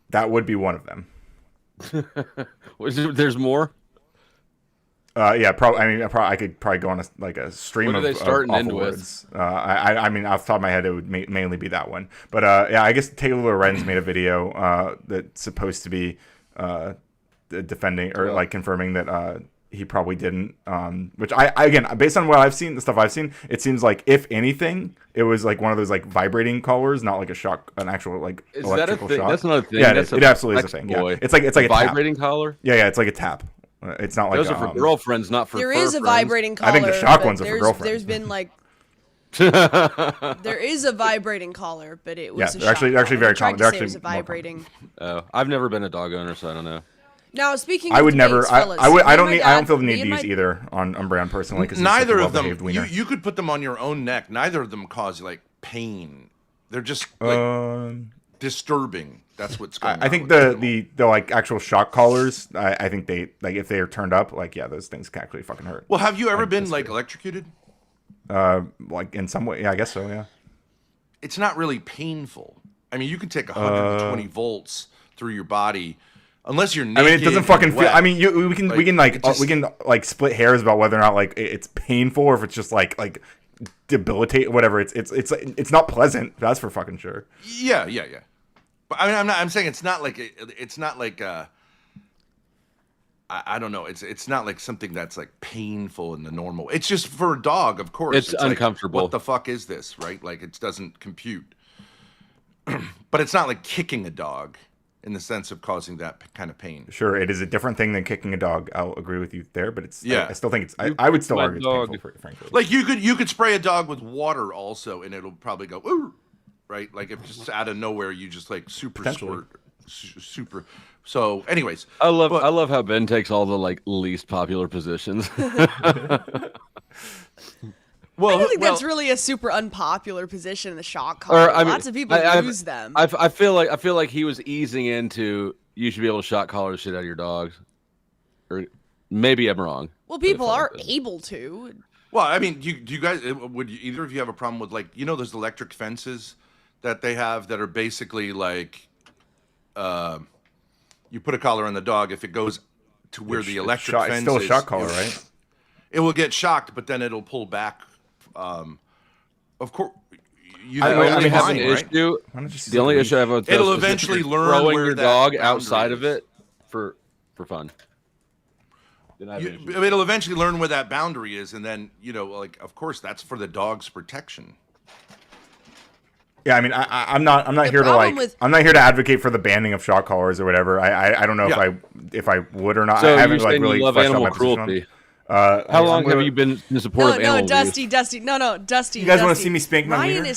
That would be one of them. There's more. Yeah, probably. I mean, I could probably go on a stream What do of, they start and of end awful with? words. I mean, off the top of my head, it would mainly be that one. But yeah, I guess Taylor Lorenz made a video that's supposed to be defending or like confirming that he probably didn't. Which I again, based on what I've seen, the stuff I've seen, it seems like if anything, it was like one of those like vibrating collars, not like an actual like Is that a electrical thing? shock. That's not a thing. Yeah, That's it absolutely is a flex thing. Yeah, boy. it's like a tap. Vibrating collar. Yeah, it's like a tap. It's not like Those are for girlfriends, not for. There fur is a friends. vibrating collar. I think the shock but ones are for there's- girlfriends. There's been like there is a vibrating collar, but it was Yeah, a they're actually- shock they're actually collar. very They tried common. to They're say it was actually a more vibrating. Oh, I've never been a dog owner, so I don't know. Now speaking, I of would never. debates, I fellas, would. me I and don't my need. I don't dad- feel the me need to and use my- either on Umbreon personally. Because neither of them, well-behaved wiener. you could put them on your own neck. Neither of them cause, like, pain. They're just, like, disturbing. That's what's going on. I think with the like actual shock collars. I think they like if they are turned up, like yeah, those things can actually fucking hurt. Well, have you ever been, disagree. like, electrocuted? Like in some way, yeah, I guess so. Yeah. It's not really painful. I mean, you can take 120 volts through your body, unless you're I naked. mean, it doesn't and fucking feel. wet. I mean, we can it just- we can like split hairs about whether or not like it's painful or if it's just like debilitate whatever. It's not pleasant. That's for fucking sure. Yeah. But I mean, I'm saying it's not like I don't know. It's not like something that's like painful in the normal. It's just for a dog, of course. It's like, uncomfortable. what the fuck is this, right? Like it doesn't compute. But it's not like kicking a dog in the sense of causing that kind of pain. Sure, it is a different thing than kicking a dog. I'll agree with you there, but it's Yeah. I still think it's. You I would kicked still my argue it's dog. painful, frankly. Like you could spray a dog with water also, and it'll probably go ooh, right? Like if just out of nowhere you just like super Potentially. squirt, super. So, anyways, I love but- how Ben takes all the like least popular positions. well, I don't think well, that's really a super unpopular position in the shock collar. Or I mean, Lots of people I- use them. I feel like he was easing into you should be able to shot collar the shit out of your dogs, or maybe I'm wrong. well, but it people felt are like that. able to. Well, I mean, do you guys either of you have a problem with like those electric fences that they have that are basically like you put a collar on the dog if it goes to where the electric It's fence still a is, shock collar, right? It will get shocked, but then it'll pull back. Of course, you I know, only mean, have fine, an right? issue. Why don't you just The only leave? issue I have with It'll those is if eventually you're learn throwing where your that dog boundary outside of is. it for fun. Then I have an issue. It'll eventually learn where that boundary is, and then like of course that's for the dog's protection. Yeah, I mean, I'm not here to problem like with- I'm not here to advocate for the banning of shock collars or whatever. I don't know Yeah. if I would or not. So I you're haven't like saying really you love fleshed out animal my position on- cruelty? How How long have you been in support No, of no, animal Dusty, abuse? Dusty, no, Dusty. You guys wanna Dusty. see me spank my Ryan wiener?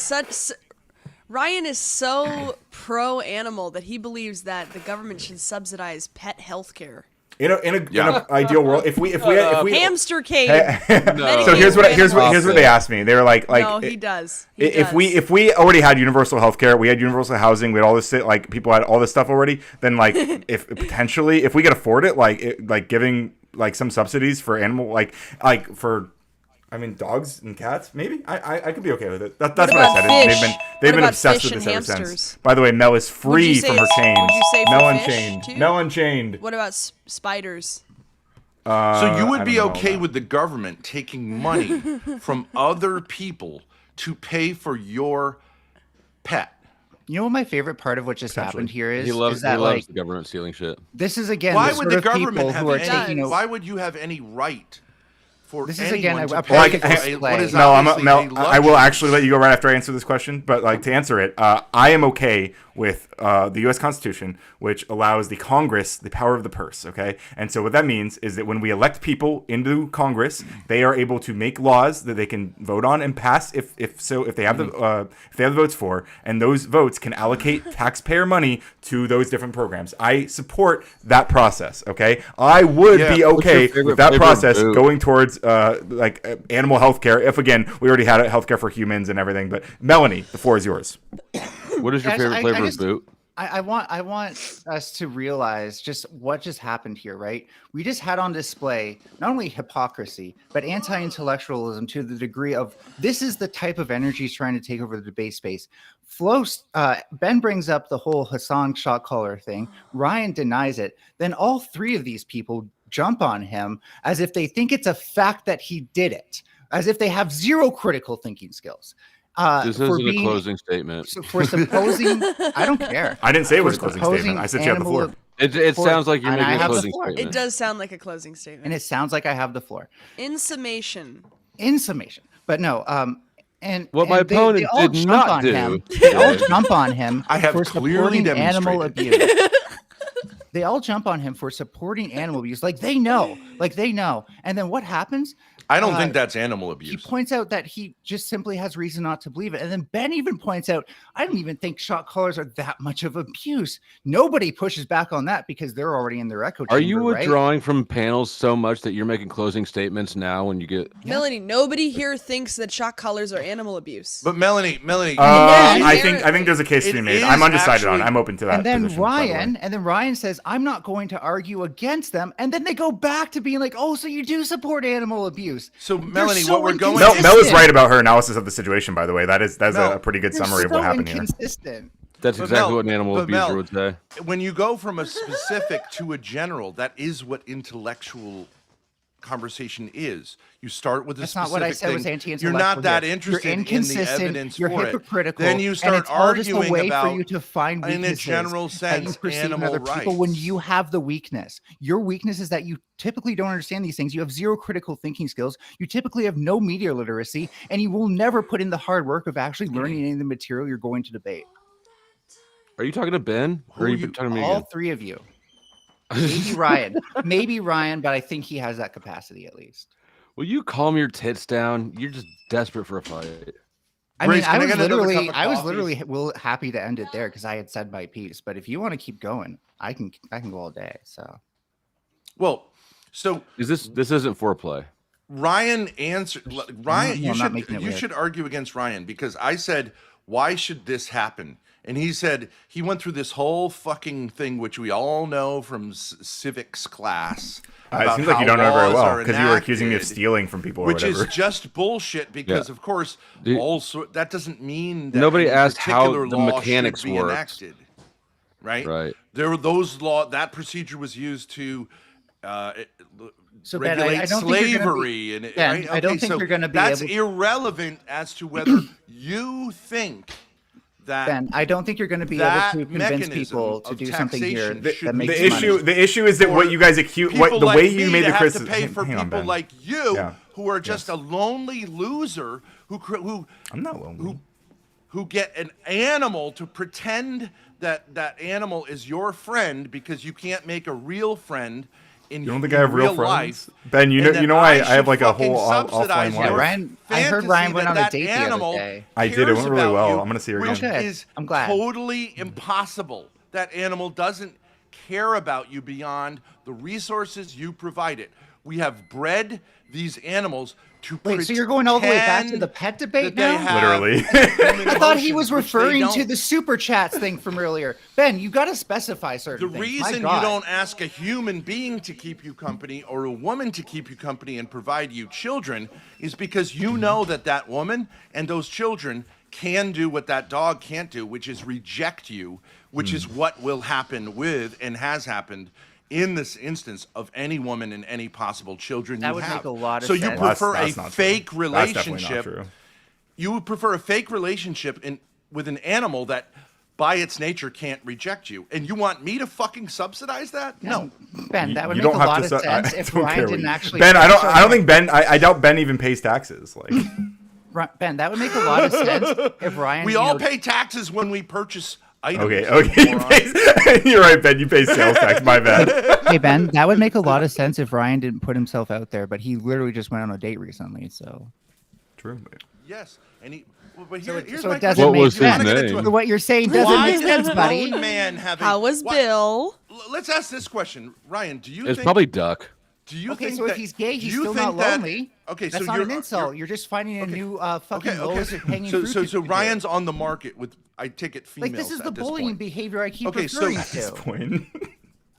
Ryan is so pro animal that he believes that the government should subsidize pet health care. In an Yeah. ideal world, if we Hamster cage. medicated so here's what animals. they asked me. They were like No, he does. He if does. we already had universal health care, we had universal housing, we had all this shit, like people had all this stuff already, then like if potentially if we could afford it, like giving like some subsidies for animal like for I mean dogs and cats, maybe I could be okay with it. That's what I about said. fish? They've What been about obsessed fish with and this ever hamsters? since. By the way, Mel is Would free you say from her it's- chains. would you say Mel for fish, Unchained. too? Mel Unchained. What about spiders? So you I would don't be know okay about- with the government taking money from other people to pay for your pet. You know what my favorite part of what just happened here is? He loves is that the government stealing shit. this is again Why the would sort the of people government have who are any? taking over. Why would you have any right for This is, again, anyone a to private pay for display. what is Mel, obviously Mel, a I will luxury? actually let you go right after I answer this question. But like to answer it, I am okay with the U.S. Constitution, which allows the Congress the power of the purse. Okay, and so what that means is that when we elect people into Congress, they are able to make laws that they can vote on and pass if they have the votes for, and those votes can allocate taxpayer money to those different programs. I support that process. Okay, I would Yeah. be What's your okay favorite with that flavor of process boot? going towards animal health care. If again we already had health care for humans and everything, but Melanie, the floor is yours. What is your Guys, favorite I flavor just- of boot? I want us to realize just what just happened here, right? We just had on display not only hypocrisy, but anti-intellectualism to the degree of this is the type of energy he's trying to take over the debate space. Ben brings up the whole Hassan shot caller thing. Ryan denies it. Then all three of these people jump on him as if they think it's a fact that he did it, as if they have zero critical thinking skills. This for isn't a closing statement. for supposing, I don't care. I didn't say it was a For closing supposing statement. I said you have the floor. animal- It For- sounds like you're and I making a have the closing floor. statement. It does sound like a closing statement. And it sounds like I have the floor. In summation, In summation, but no. And What my and opponent they all did jump not on do. him. They all jump on him I have for clearly supporting animal demonstrated. abuse. They all jump on him for supporting animal abuse. Like they know. And then what happens? I don't think that's animal He abuse. points out that he just simply has reason not to believe it. And then Ben even points out, I don't even think shot callers are that much of abuse. Nobody pushes back on that because they're already in their echo chamber. Are you right? withdrawing from panels so much that you're making closing statements now when you get? Melanie, nobody here thinks that shock collars are animal abuse. But Melanie, I think there's a case to be It made. is I'm undecided on. actually- it. I'm open to that. And then position, by the way. Ryan says, I'm not going to argue against them. And then they go back to being like, oh, so you do support animal abuse. So They're Melanie, so what we're going Mel is inconsistent. right about her analysis of the situation. By the way, that's Mel, a pretty good They're summary of so what happened here. inconsistent. That's But exactly Mel- what an animal but abuser Mel- would say. when you go from a specific to a general, that is what intellectual conversation is. You start with a That's not specific what I said thing. was You're anti-intellectual. not that here. interested You're in the inconsistent. evidence You're for hypocritical. it. Then you and start it's all just a arguing way about, for you to find in a weaknesses general that you sense, perceive in animal other people when rights. you have the weakness. Your weakness is that you typically don't understand these things. You have zero critical thinking skills. You typically have no media literacy, and you will never put in the hard work of actually learning any of the material you're going to debate. Are you talking to Ben? Or are you talking to me All again? three of you. Maybe Ryan, but I think he has that capacity at least. Will you calm your tits down? You're just desperate for a fight. I Grace, mean, can I get another cup of I was coffee? literally happy to end it there because I had said my piece. But if you want to keep going, I can go all day. So Well, so This isn't foreplay. Ryan answered. Ryan, No, I'm not making it you weird. should argue against Ryan because I said, why should this happen? And he said he went through this whole fucking thing, which we all know from civics class. It about seems like you how don't know very laws well are because you were accusing me of enacted, stealing from people or which whatever. is just bullshit. Because Yeah. of course, Do- also that doesn't mean that Nobody any asked how particular the law mechanics should be works. enacted. Right. Right. There were those law. That procedure was used to. So, Ben, I regulate don't think you're gonna slavery and Ben, right? I don't Okay, think so you're gonna be that's able- irrelevant as to whether you think that Ben, I don't think you're going to be able that to convince mechanism people to of do something here taxation that should makes be money. The issue is that what you guys accuse, people what the like way me you made to the have criticism. to pay for Hang on, people Ben. like you Yeah. who are just Yes. a lonely loser who I'm not lonely. who get an animal to pretend that that animal is your friend because you can't make a real friend in You don't think in I have real life, friends? Ben, you and know, that I should have like a fucking whole subsidize offline your life. Yeah, Ryan- I heard fantasy Ryan went that on a that date the other animal day. I did. It cares went really about well. you, I'm gonna see her which again. Okay, is I'm glad. totally impossible. That animal doesn't care about you beyond the resources you provide it. We have bred these animals to Wait, so you're going all the way back to pretend the pet debate that they now? have Literally. human I thought he was emotions, which they referring to don't. the super chats thing from earlier. Ben, you got to specify certain The things. My reason you God. don't ask a human being to keep you company or a woman to keep you company and provide you children is because you know that that woman and those children can do what that dog can't do, which is reject you, which is what will happen with and has happened in this instance of any woman and any possible children That you would have. make a lot of so sense. you prefer That's a not true. fake That's definitely not relationship. true. You would prefer a fake relationship with an animal that, by its nature, can't reject you, and you want me to fucking subsidize that? No. Ben, that would You make don't a have lot to of su- I sense if don't care Ryan what didn't you- actually. Ben, I don't think Ben. I doubt Ben even pays taxes. Like, Ben, that would make a lot of sense if Ryan. We all pay taxes when we purchase items. okay, you moron. you're right, Ben. You pay sales tax. My bad. Hey Ben, that would make a lot of sense if Ryan didn't put himself out there, but he literally just went on a date recently. So True. Yes, and he. Well, but So here's it my doesn't What make was his sense. name? So what you're saying doesn't Why make does sense, a buddy. grown man have a- How was why- Bill? Let's ask this question, Ryan. Do you It's think? probably Duck. Do you Okay, think so that, if he's gay, do he's you still think not that- lonely. Okay, That's so not you're an insult. You're just finding a new fucking lowest hanging So fruit. so you so could Ryan's do. on the market with. I take it females. Like this is the at this bullying point. behavior I keep Okay, so referring at This to. point.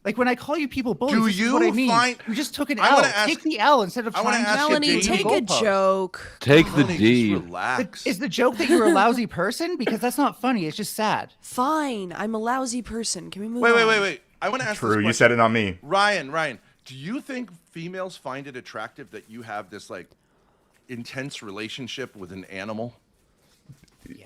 Like when I call you people bullies, Do this is what I you mean. find- You just took an I L. wanna ask- Take the L instead of I wanna trying to ask you, Melanie, David, take a goalpost. joke. Take the Melanie, D. just relax. Is the joke that you're a lousy person? Because that's not funny. It's just sad. Fine, I'm a lousy person. Can we move Wait. on? I want to ask. True. This You question. said it, not me. Ryan, do you think females find it attractive that you have this like intense relationship with an animal?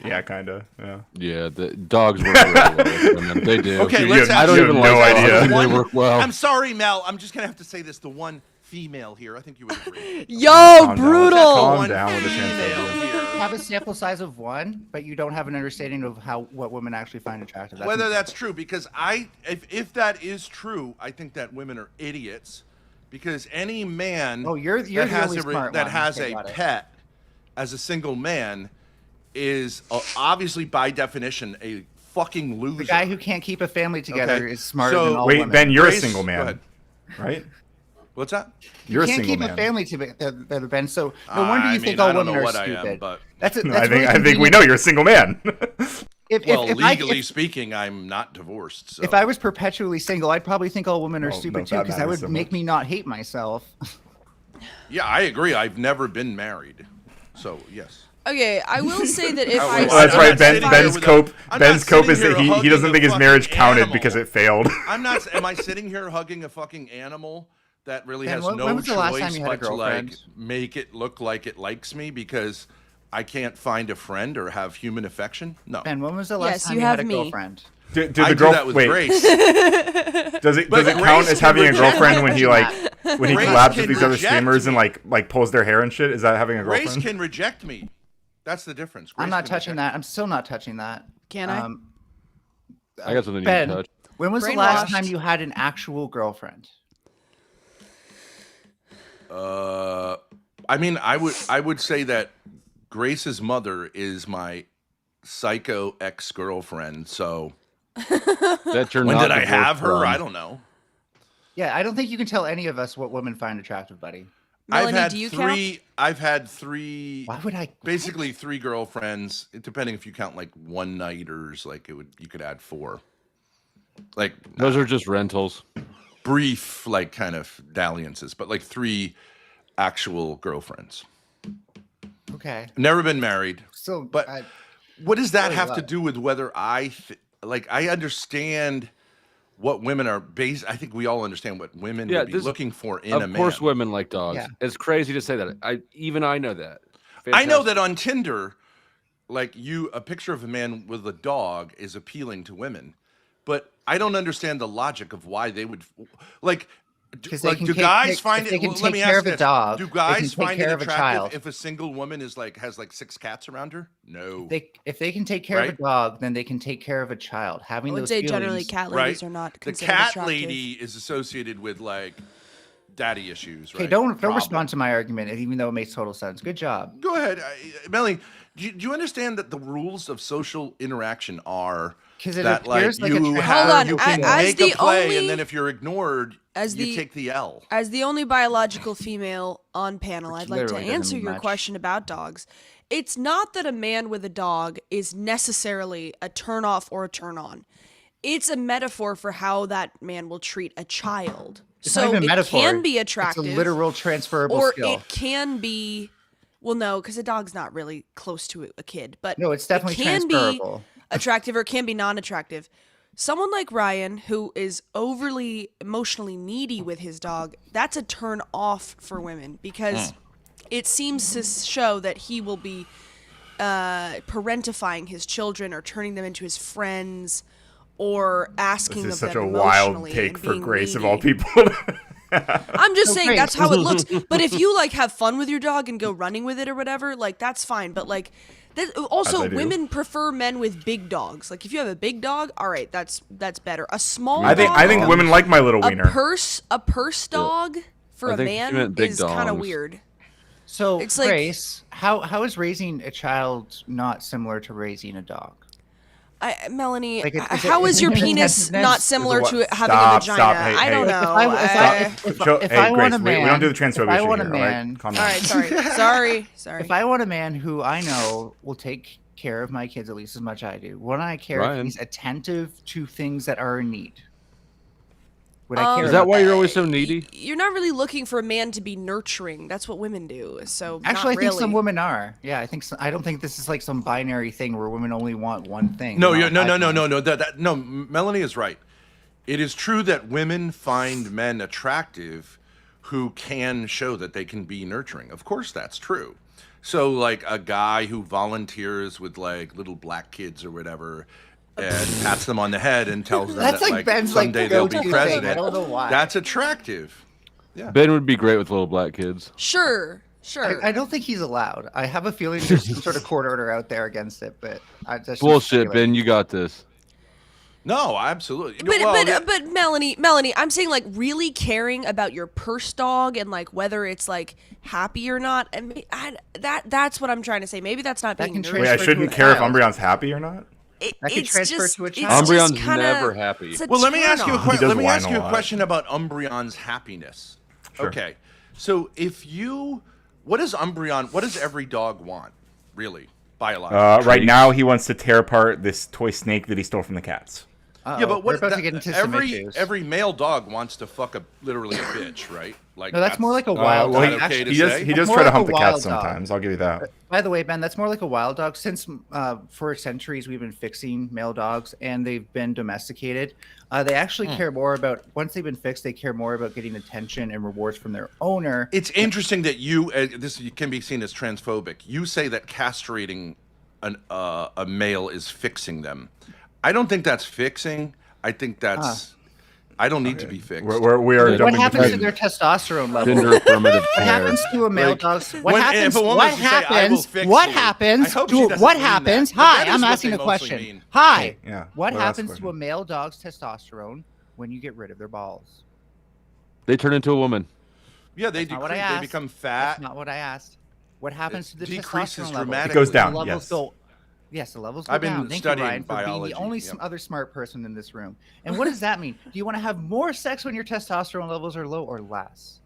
Yeah, kind of. Yeah. Yeah, the dogs work really well with women. They do. Okay, You let's have- I don't you even have like no dogs. idea. I think One- They work well. I'm sorry, Mel. I'm just gonna have to say this. The one female here, I think you would agree. Yo, Calm down. brutal. Calm One down with the female transphobia. here. Have a sample size of one, but you don't have an understanding of what women actually find attractive. That's Whether that's true, because if that is true, I think that women are idiots. Because any man Oh, you're that the has only smart that one. has Okay, a got it. pet as a single man is obviously by definition a fucking loser. the guy who can't keep a family together Okay, is smarter so- than all Wait, women. Ben, you're a Grace, single go man, ahead. right? What's that? You're a can't single keep man. a family together, Ben. So no wonder I you think mean, all I don't women know are what I am, stupid. but- That's I really think we convenient. know you're a single man. If, Well, if legally speaking, I'm not divorced. So. if I was perpetually single, I'd probably think all women are Well, stupid no, too, that because that matters would so make much. me not hate myself. Yeah, I agree. I've never been married, so yes. Okay, I will say that if Oh, I well, Well, that's I'm right. not sitting here Ben's with a- cope. I'm Ben's not cope sitting is that here he hugging doesn't a think his marriage fucking counted animal. because it failed. I'm not. Am I sitting here hugging a fucking animal that really Ben, has when no was the last time choice you had a but to like girlfriend? make it look like it likes me because I can't find a friend or have human affection? No. Ben, when was the last Yes, time you you had have a me. girlfriend? Do the I do girl that with wait? Grace. Does it But count Grace as can having a reject girlfriend when he that. when he Grace collabs with can these other reject streamers and me. like pulls their hair and shit? Is that having a Grace girlfriend? can reject me. That's the difference. I'm Grace not can touching reject that. I'm still not touching that. Can I? I got something you Ben, can touch. when was the last Brainwashed. time you had an actual girlfriend? I mean, I would say that Grace's mother is my psycho ex-girlfriend. So That you're when not did I divorced have her? from. I don't know. Yeah, I don't think you can tell any of us what women find attractive, buddy. Melanie, I've had do you three. count? I've had three. Why would I? Basically, three girlfriends. Depending if you count like one nighters, like you could add four. Like Those are just rentals. brief, like kind of dalliances, but like three actual girlfriends. Okay. Never been married. So, But what does that Really have to love. do with whether I understand what women are based? I think we all understand what women Yeah, would be this- looking for in a Of man. course, women like dogs. Yeah. It's crazy to say that. I know that. I know Fantastic. that on Tinder, like a picture of a man with a dog is appealing to women, but I don't understand the logic of why they would like. Because they Like, can do take- guys take- find if it? they can Let take me care ask of a this. dog, Do they guys can take find it care of a attractive child. if a single woman has like 6 cats around her? No. if they can take care of Right? a dog, then they can take care of a child. I Having would those say feelings, generally cat ladies right? are not The considered cat attractive. lady is associated with like daddy issues, right? Okay, don't Problem. respond to my argument, even though it makes total sense. Good job. Go ahead, Melanie. Do you understand that the rules of social interaction are 'Cause it that like appears like a you trans- have Hold on, you can as make the a play only- and then if you're ignored, as you the- take the L. As the only biological female on panel, I'd like to literally doesn't answer your match. question about dogs. It's not that a man with a dog is necessarily a turn off or a turn on. It's a metaphor for how that man will treat a child. It's so not even a it metaphor. can be attractive. It's a literal transferable or skill. it can be, well, no, because a dog's not really close to a kid, but No, it's definitely it can transferable. be attractive or can be non-attractive. Someone like Ryan, who is overly emotionally needy with his dog, that's a turn off for women because it seems to show that he will be parentifying his children or turning them into his friends or asking This is of such them a wild emotionally take and for being Grace of needy. all people. I'm just saying Grace. that's how it looks. But if you like have fun with your dog and go running with it or whatever, like that's fine. But like, As also I do. women prefer men with big dogs. Like if you have a big dog, all right, that's better. A small I dog, think women like my little a wiener. purse dog for I a think she man meant big is kind of dongs. weird. So, It's like- Grace, how is raising a child not similar to raising a dog? Melanie, Like, how is your penis attentiveness? not similar Is to it what? having Stop, a vagina? stop. Hey, I don't hey. know. If I Hey, want Grace, a we don't man- do the transphobia if I shit want a here, all right? man- Calm all down. right, sorry. If I want a man who I know will take care of my kids at least as much as I do, wouldn't I care if Ryan. he's attentive to things that are in need? Would I care? Is that about why you're always so needy? You're not really looking for a man to be nurturing. That's what women do. So Actually, not I think some really. women are. Yeah, I think so. I don't think this is like some binary thing where women only want one thing. No, They're you're, not no. like- No, Melanie is right. It is true that women find men attractive who can show that they can be nurturing. Of course, that's true. So, like a guy who volunteers with like little black kids or whatever, and pats them on the head and tells them That's that like Ben's, like, someday they'll be go-to thing. president. I don't know why. That's attractive. Ben would be great with little black kids. Sure. I don't think he's allowed. I have a feeling there's some sort of court order out there against it, but that's just Bullshit, speculating. Ben. You got this. No, absolutely. But Well, yeah. but Melanie, I'm saying like really caring about your purse dog and like whether it's like happy or not. And that's what I'm trying to say. Maybe that's not That being can nurturing. Wait, I transfer to shouldn't a care if child. Umbreon's happy or not? That could It's transfer just- to a it's child. just Umbreon's kinda- never happy. it's a Well, let me ask you a turn-on. question. does Let me whine ask a you a lot. question about Umbreon's happiness. Sure. Okay, so what does Umbreon? What does every dog want, really, biologically? Right now, he wants to tear apart this toy snake that he stole from the cats. Yeah, but we're what about to get into some every issues. every male dog wants to fuck literally a bitch, right? Like No, that's more like a wild well, dog. he- Actually, okay to he does. say? He does More try to like a hump the wild cats dog. sometimes. I'll give you that. By the way, Ben, that's more like a wild dog. Since for centuries we've been fixing male dogs and they've been domesticated, they actually care more about once they've been fixed. They care more about getting attention and rewards from their owner. It's interesting that you this can be seen as transphobic. You say that castrating a male is fixing them. I don't think that's fixing. I think that's. I don't need to be fixed. We are What What jumping happens to between- their testosterone level? Gender affirmative What care. happens to a male Like, dog's? What when- happens? if a woman What was to say, "I will happens? fix What you," happens? I hope she doesn't What mean happens? that, but that Hi, is I'm what asking they a mostly question. mean. Hi. Yeah, What well, that's happens the to a question. male dog's testosterone when you get rid of their balls? They turn into a woman. Yeah, they That's not what I decrease. They asked. become That's fat. not what I asked. What happens to the decreases testosterone level? dramatically. It goes The down, levels yes. go. Yes, the levels go I've been down. Thank studying you, Ryan, for being biology, the only yeah. other smart person in this room. And what does that mean? Do you want to have more sex when your testosterone levels are low or less?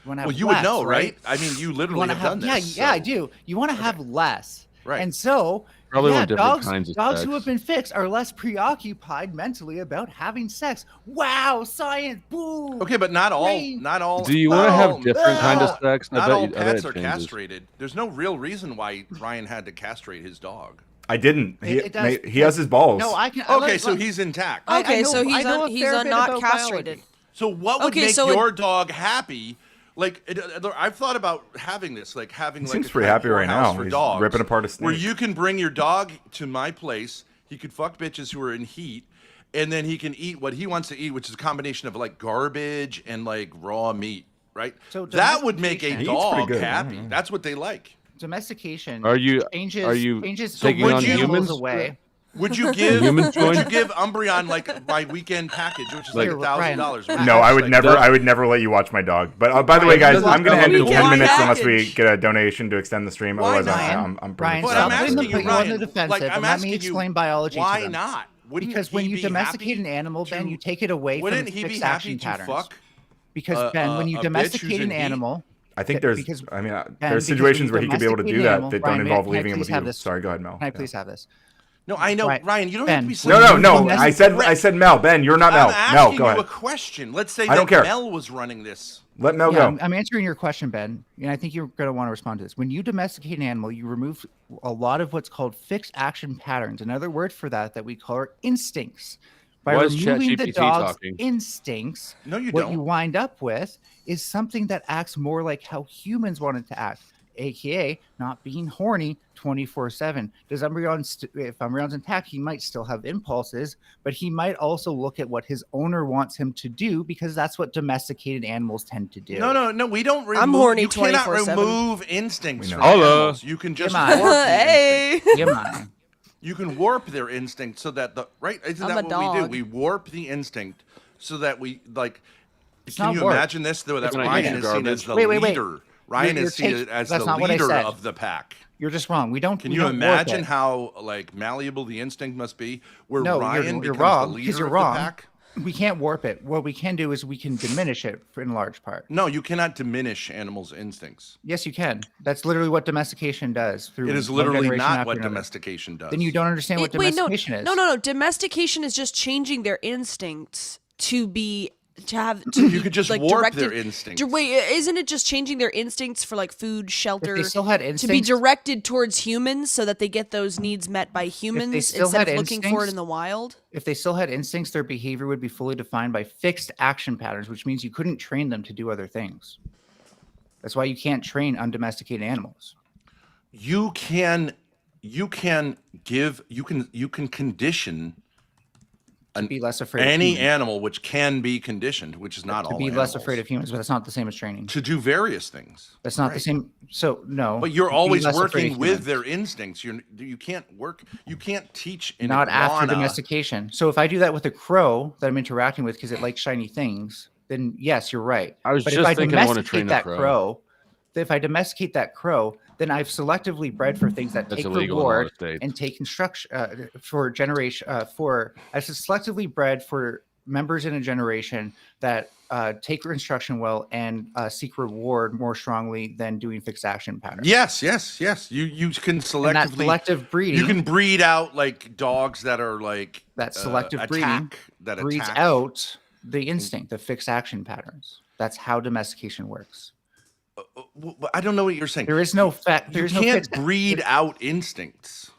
You want to have Well, you would less, know, right? I mean, you You literally want to have done have, this. yeah, I so- do. You want to have less, Right. And so, Probably yeah, want different dogs, kinds of dogs sex. who have been fixed are less preoccupied mentally about having sex. Wow, science! Boo. Okay, but not all. Brain. Not all. Do you want to have Oh, different kind of ah, sex? Not all I bet pets it are changes. castrated. There's no real reason why Ryan had to castrate his dog. I didn't. It does- He has his balls. No, I can. Okay, so he's intact. Okay, know- so I know a he's fair bit not about castrated. biology. So what would Okay, make so your dog happy? Like I've thought about having this, like having He like seems a pretty kind of happy right whorehouse now. for He's dogs, ripping apart a snake. where you can bring your dog to my place. He could fuck bitches who are in heat, and then he can eat what he wants to eat, which is a combination of like garbage and like raw meat. Right? So that would make a domestication- He eats pretty dog good, happy. yeah. That's what they like. Domestication. Are you changes taking on animals humans? away? Would you give Human would joint? you give Umbreon like my weekend package, which is like Here, $1,000? Ryan. No, I would Like, never. that- I would never let you watch my dog. But by the way, guys, doesn't I'm gonna end in sound 10 like minutes a unless we package. get a donation to extend the stream. Why Otherwise, not? I'm Brian, But pretty stop I'm putting asking the you, put you on Ryan, the defensive like, and I'm let asking me you, explain biology why to them. not? Wouldn't Because he when you be domesticate happy an animal, Ben, to- you take it away from Wouldn't he be fixed happy action to patterns. fuck? Because Ben, when you a bitch domesticate who's an in heat? animal, I think there's. because- I mean, because there's when situations you where he could be able to do domesticate an that animal- that Ryan, don't may- involve can I leaving him please with have you. this? Sorry, go ahead, Mel. Can I Yeah. please have this? No, I know, Right. Ryan. You don't Ben, have to be. when saying- No. you I said Mel. Ben, you're not Mel. I'm asking Mel, go you a ahead. question. Let's say I don't that care. Mel was running this. Let Mel Yeah, go. I'm answering your question, Ben, and I think you're going to want to respond to this. When you domesticate an animal, you remove a lot of what's called fixed action patterns. Another word for that we call are instincts. By Why is removing the ChatGPT dog's talking? instincts, No, you what don't. you wind up with is something that acts more like how humans want it to act. aka not being horny 24/7. Does Umbreon if Umbreon's intact, he might still have impulses, but he might also look at what his owner wants him to do because that's what domesticated animals tend to do. No. We don't remove. I'm horny You cannot 24/7. remove instincts from Holla. animals. You can just Am I? warp the Hey. instinct. Am I? You can warp their instinct so that isn't I'm that a what we do? dog. We warp the instinct so that we like. It's Can not you warped. imagine this though? That It's not Ryan eating is seen as garbage. the Wait. leader. Ryan You're is seen taking- as that's the not what I leader said. of the pack. You're just wrong. We don't. Can we you don't warp imagine it. how like malleable the instinct must be? Where No, Ryan you're becomes wrong the because leader you're of wrong. the pack? We can't warp it. What we can do is we can diminish it in large part. No, you cannot diminish animals' instincts. Yes, you can. That's literally what domestication does. Through It is one literally generation not after what another. domestication does. Then you don't understand what Wait, domestication is. no. Domestication is just changing their instincts to be to have. To You be, could just like, warp directed, their instincts. Wait, isn't it just changing their instincts for like food, shelter, If they still had to be instincts, directed towards humans so that they get those needs met by humans still instead had of looking for it instincts- in the wild? if they still had instincts, their behavior would be fully defined by fixed action patterns, which means you couldn't train them to do other things. That's why you can't train undomesticated animals. you can condition Be less afraid. of any humans. animal which can be conditioned, which is not to all be animals, less afraid of humans, but that's not the same as training. to do various things. That's not the Right. same. So no. But you're be always less afraid working of with humans. their instincts. You can't work. You can't teach an Not after iguana- domestication. So if I do that with a crow that I'm interacting with because it likes shiny things, then yes, you're right. I was but just if I thinking I wanna domesticate train a that crow. if I domesticate that crow, then I've selectively bred for things that That's take illegal in a lot reward of states. and take instruction for generation. I've selectively bred for members in a generation that take instruction well and seek reward more strongly than doing fixed action patterns. Yes. You can And that selectively. selective breeding. You can breed out like dogs that are like That selective breeding attack, that breeds attack. out the instinct, the fixed action patterns. That's how domestication works. I don't know what you're saying. There is no fact. You There's no can't fixed, breed out instincts.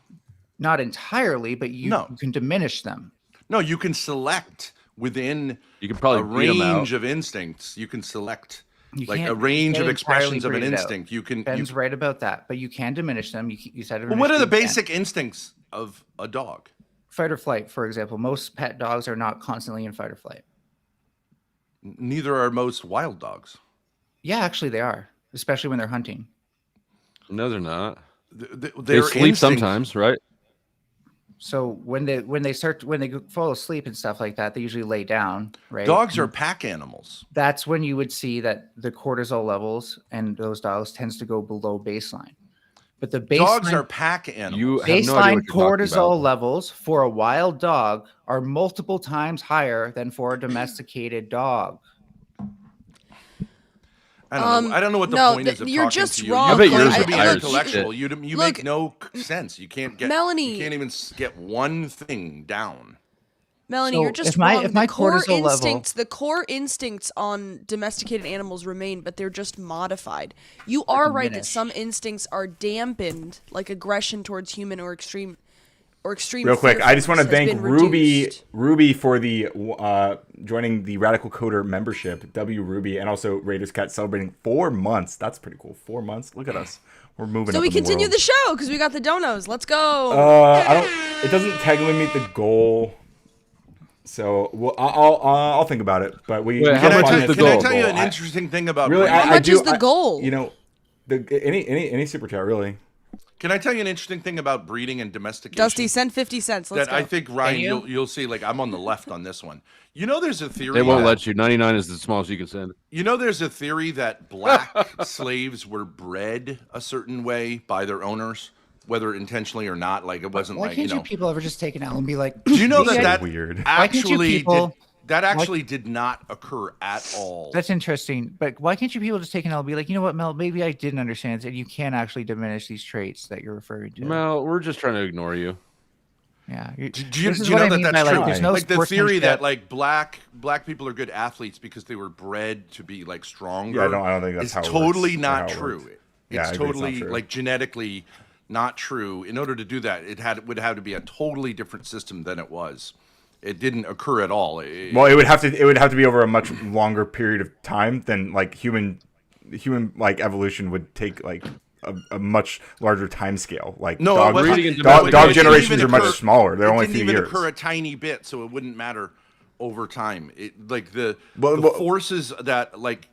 not entirely, but you No. can diminish them. No, you can select within You can probably a breed 'em out. range of instincts. You can select You like can't- a range you of can't entirely expressions of an breed it out. instinct. You can. Ben's You, right about that, but you can diminish them. You said it. well, what are the initially, you basic instincts of a dog? fight or flight? For example, most pet dogs are not constantly in fight or flight. Neither are most wild dogs. Yeah, actually, they are, especially when they're hunting. No, they're not. They They sleep sometimes, right? So when they fall asleep and stuff like that, they usually lay down. Right. Dogs are pack animals. That's when you would see that the cortisol levels and those dogs tends to go below baseline. But the baseline, Dogs are pack animals. You have no idea baseline what you're talking cortisol about. levels for a wild dog are multiple times higher than for a domesticated dog. I don't know what the no, point is of you're talking just to you. wrong. I bet You yours claim are to be tired as intellectual. shit. You Look, make no sense. You can't get. Melanie- You can't even get one thing down. Melanie, So you're just if my- wrong. if my the core cortisol level- instincts, the core instincts on domesticated animals remain, but they're just modified. You are right that diminished. some instincts are dampened, like aggression towards human or extreme. Real quick, I just want to fearfulness has thank been Ruby reduced. Ruby for the joining the Radical Coder membership. W Ruby, and also Raiders Cat celebrating 4 months. That's pretty cool. 4 months. Look at us. We're moving. So up we in the continue world. the show because we got the donos. Let's go. I don't. It doesn't technically meet the goal. So I'll think about it. But we. Wait, we how can much find is the it. Can I goal? tell you an I- interesting thing about Really, breeding? How much is the goal? You know, any super chat really. Can I tell you an interesting thing about breeding and domestication? Dusty, send 50 cents. Let's that go. I think Ryan, you? you'll see. Like I'm on the left on this one. You know, there's a theory. They won't that- let you. 99 is the smallest you can send. You know, there's a theory that black slaves were bred a certain way by their owners, whether intentionally or not. Like it wasn't Why like can't you know. people ever just take an L and be like, Do you know that So that weird. Why can't you actually people- did, that actually did not occur at all? that's interesting, but why can't you people just take an L and be like, you know what, Mel, maybe I didn't understand it. You can actually diminish these traits that you're referring to. Mel, we're just trying to ignore you. Yeah. Do you, this do is you what know I that mean that's by, true? like, there's no like the theory that sportsmanship. like black people are good athletes because they were bred to be like stronger. Yeah, I don't think that's is how it totally works, or not how it true. works. It's Yeah, I agree, it's not totally true. like genetically not true. In order to do that, would have to be a totally different system than it was. It didn't occur at all. Well, it would have to be over a much longer period of time than like human like evolution would take like a much larger time scale. Like No, dog, it wasn't. dog, It dog didn't generations even are much occur- smaller. They're only a It few didn't even years. occur a tiny bit, so it wouldn't matter over time. It like the Well, forces that like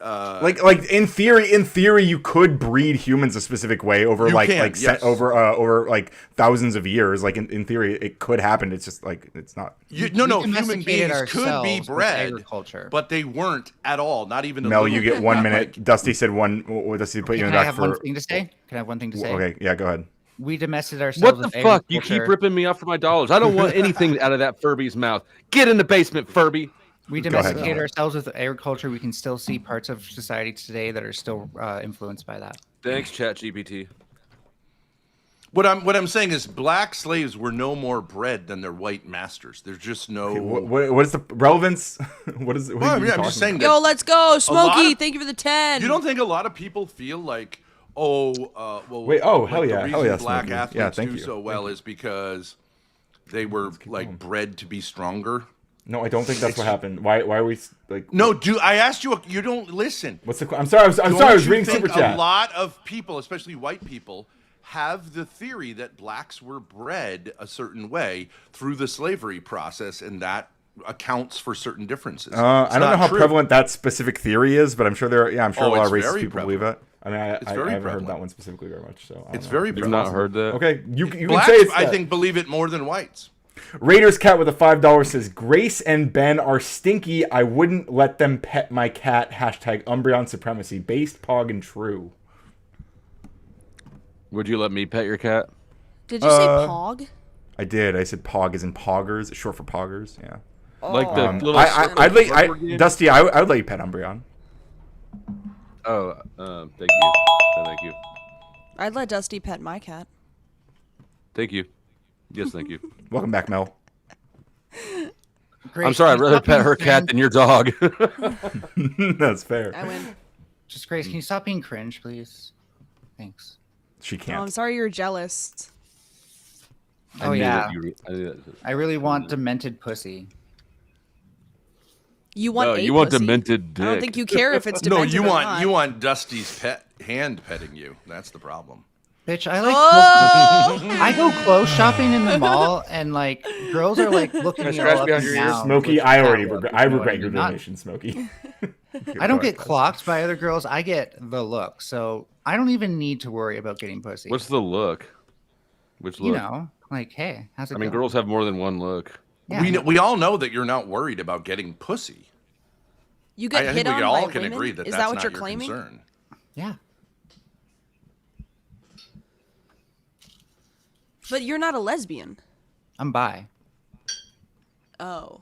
in theory you could breed humans a specific way over You like can, yes. over like thousands of years. Like in theory it could happen. It's just like it's not. human domesticated beings could be ourselves with bred, agriculture. but they weren't at all. Not even a Mel, little you get bit. 1 Not minute. like- Dusty said one. What Dusty put you in Can the I back have one for? thing to say? Can I have one thing to say? Okay, yeah, go ahead. We domesticated What ourselves. the with fuck? You keep agriculture. ripping me off for my dollars. I don't want anything out of that Furby's mouth. Get in the basement, Furby. We Go ahead. domesticated ourselves with agriculture. We can still see parts of society today that are still influenced by that. Thanks, ChatGPT. What I'm saying is, black slaves were no more bred than their white masters. There's just no. What is the relevance? What is? What Well, are I you mean, I'm talking just saying about? that Yo, let's go, Smokey. of- Thank you for the 10. You don't think a lot of people feel like, well, Wait, oh, hell like, yeah, the hell reason yeah, black Smokey. athletes Yeah, thank do you. so well is because they were like bred to be stronger. No, I don't think that's what happened. Why are we like? No, do I asked you? You don't listen. What's the? I'm sorry. I'm sorry. I Don't was you reading think super chat. A lot of people, especially white people, have the theory that blacks were bred a certain way through the slavery process, and that accounts for certain differences. I don't know how true. prevalent that specific theory is, but I'm sure there. Yeah, I'm sure Oh, a lot it's of racist very people believe it. I mean, I It's haven't very heard prevalent. that one specifically very much. So I don't It's know. very You've prevalent. not heard that? Okay. You can Blacks, say it's I that. think, believe it more than whites. Raiders Cat with a $5 says Grace and Ben are stinky. I wouldn't let them pet my cat. Hashtag Umbreon supremacy. Based, pog, and true. Would you let me pet your cat? Did you say Pog? I did. I said pog as in poggers, short for poggers. Yeah. Like the little. I'd let rubber game? Dusty. I would let you pet Umbreon. Oh, thank you. Thank you. I'd let Dusty pet my cat. Thank you. Yes, thank you. Welcome back, Mel. Grace, I'm sorry. I'd can you rather stop pet being her cat cringe? than your dog. That's fair. I win. Just Grace, can you stop being cringe, please? Thanks. She Oh, can't. I'm sorry you're jealous. Oh I knew yeah, that you- I knew that. I really want demented pussy. You want No, a you want pussy. demented I don't dick. think you care if it's No, demented you or want not. Dusty's hand petting you. That's the problem. Bitch, I like. Oh! I go clothes shopping in the mall, and like girls are like looking Can I me scratch all up behind and your ears? down. Smokey, with I cat already look, regret. if I you know what regret your mean. Not- donation, Smokey. I don't get clocked by other girls. I get the look, so I don't even need to worry about getting pussy. What's the look? Which look? you know, like, hey, how's it I mean, going? girls have more than one look. Yeah. We all know that you're not worried about getting pussy. You get I hit think we on all by can women? agree that Is that's that what not you're your claiming? concern. Yeah. But you're not a lesbian. I'm bi. Oh.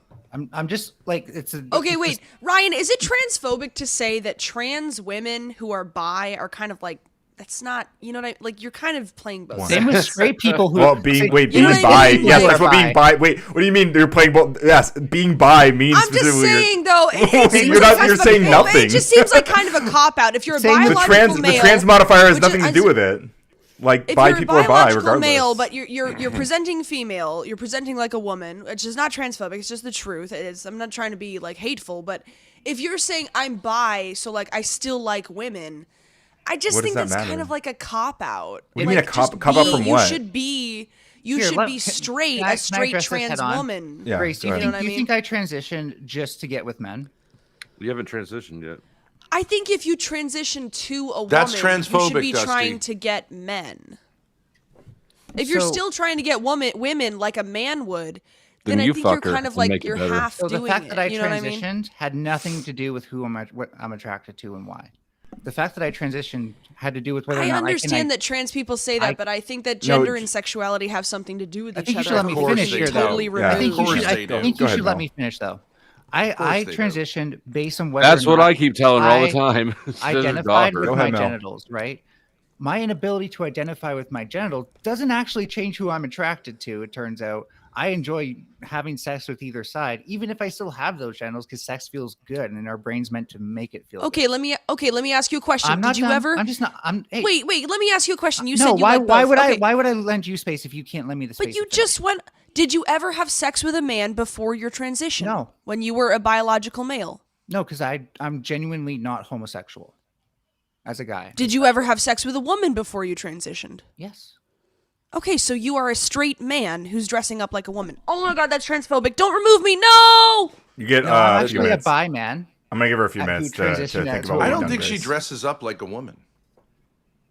I'm just like it's a. Okay, it's wait. just- Ryan, is it transphobic to say that trans women who are bi are kind of like that's not, you know what I like you're kind of playing both Same with straight people who. Well, being You know being what I bi. mean? Yes, Like- that's what being bi. Wait, what do you mean? You're playing both? Yes, being bi means I'm just specifically. saying though, it seems You're like not. You're that's saying the- nothing. It just seems like kind of a cop out. If you're a Same with biological the male, trans modifier has which nothing is- to do with it. Like If bi you're a people are bi biological regardless. male, but you're presenting female, you're presenting like a woman, which is not transphobic. It's just the truth. It is. I'm not trying to be like hateful, but if you're saying I'm bi, so like I still like women, I just What think does that that's kind matter? of like a cop out. What do you mean a just cop out be- from you what? should be you Here, should let- be can- straight, can I a straight address this trans head on? woman. Yeah, Grace, do go you ahead. think, know what I do you mean? think I transitioned just to get with men? You haven't transitioned yet. I think if you transition to a That's woman, you should transphobic, be Dusty. trying to get men. If you're So- still trying to get women like a man would, Then then I you think you're fuck her kind of and like make it you're better. half So doing the fact it. that I You know what I mean? transitioned had nothing to do with what I'm attracted to and why. The fact that I transitioned had to do with whether or I not understand I that trans people say that, I- but I think that No, gender j- and sexuality have something to do with I each think you other. should let me Of course finish they here, do. though. Totally Yeah. I think removed. you course should. they I do. think Go you ahead, should let Mel. me finish though. I they do. transitioned based on whether. That's or what not I keep telling her all the I time. Says her identified daughter. with Go my ahead, Mel. genitals, right? My inability to identify with my genitals doesn't actually change who I'm attracted to. It turns out I enjoy having sex with either side, even if I still have those genitals, because sex feels good, and our brain's meant to make it feel. Okay, let me ask you a question. I'm not Did you done. ever? I'm just not. I'm. Hey, Wait, let me ask you a question. You no. said you Why? like Why both. would Okay, I? Why would I lend you space if you can't lend me the space? But you to finish? just went. Did you ever have sex with a man before your transition? No. When you were a biological male. No, because I'm genuinely not homosexual. as a guy. Did you ever have sex with a woman before you transitioned? Yes. Okay, so you are a straight man who's dressing up like a woman. Oh my god, that's transphobic. Don't remove me. No! You get No, I'm a few actually a minutes. bi man. I'm gonna give her a few who minutes to transitioned think to about what I you've don't done, think she Grace. dresses up like a woman.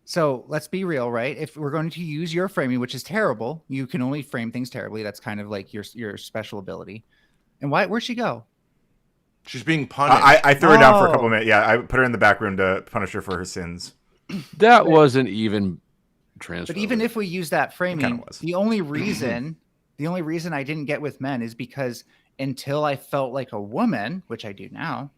So let's be real, right? If we're going to use your framing, which is terrible, you can only frame things terribly. That's kind of like your special ability. And where'd she go? She's being punished. I threw her down for a couple Oh. minutes. Yeah, I put her in the back room to punish her for her sins. That wasn't even transphobic. But even if we use that framing, was. the only reason I didn't get with men is because until I felt like a woman, which I do now,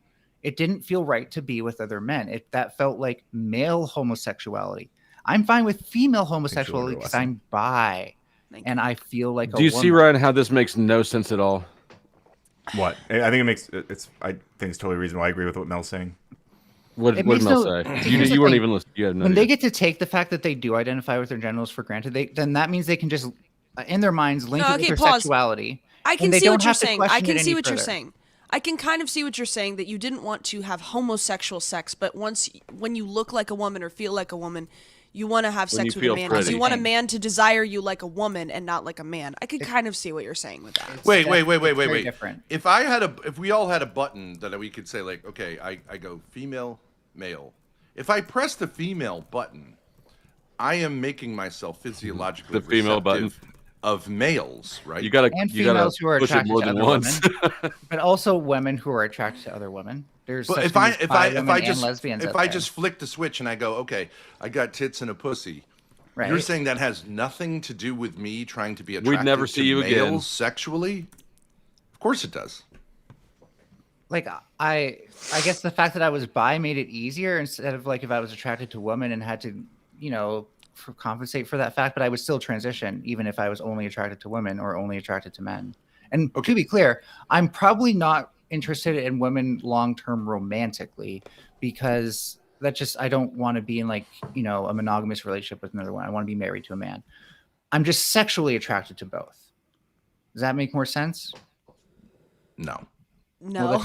it didn't feel right to be with other men. That felt like male homosexuality. I'm fine with female homosexuality because I'm bi, Thank and I feel like a do you woman. see, Ryan, how this makes no sense at all? What? I think it makes it's. I think it's totally reasonable. I agree with what Mel's saying. What It did makes Mel no- say? here's the You weren't thing. even listening. You had no When they idea. get to take the fact that they do identify with their genitals for granted, then that means they can just, in their minds, link No, it with okay, their pause. sexuality. I can and they see don't what you're have to saying. I question can it see any what you're further. saying. I can kind of see what you're saying, that you didn't want to have homosexual sex, but when you look like a woman or feel like a woman, you want to have When sex you with a feel man because pretty. you want a man to desire you like a woman and not like a man. I could kind of see what you're saying with that. Wait. very different. If we all had a button that we could say like, okay, I go female, male. If I press the female button, I am making myself physiologically The female button. receptive of males, right? You gotta And you gotta females who are push it attracted more to than other once. women, but also women who are attracted to other women. There's But such if I things as bi women and just lesbians if out I there. just flick the switch and I go, okay, I got tits and a pussy. Right. You're saying that has nothing to do with me trying to be We'd attracted never to see you again. males sexually? Of course it does. like I guess the fact that I was bi made it easier instead of like if I was attracted to women and had to, compensate for that fact, but I would still transition even if I was only attracted to women or only attracted to men. And to be clear, I'm probably not interested in women long-term romantically because I don't want to be in like, a monogamous relationship with another one. I want to be married to a man. I'm just sexually attracted to both. Does that make more sense? No. No.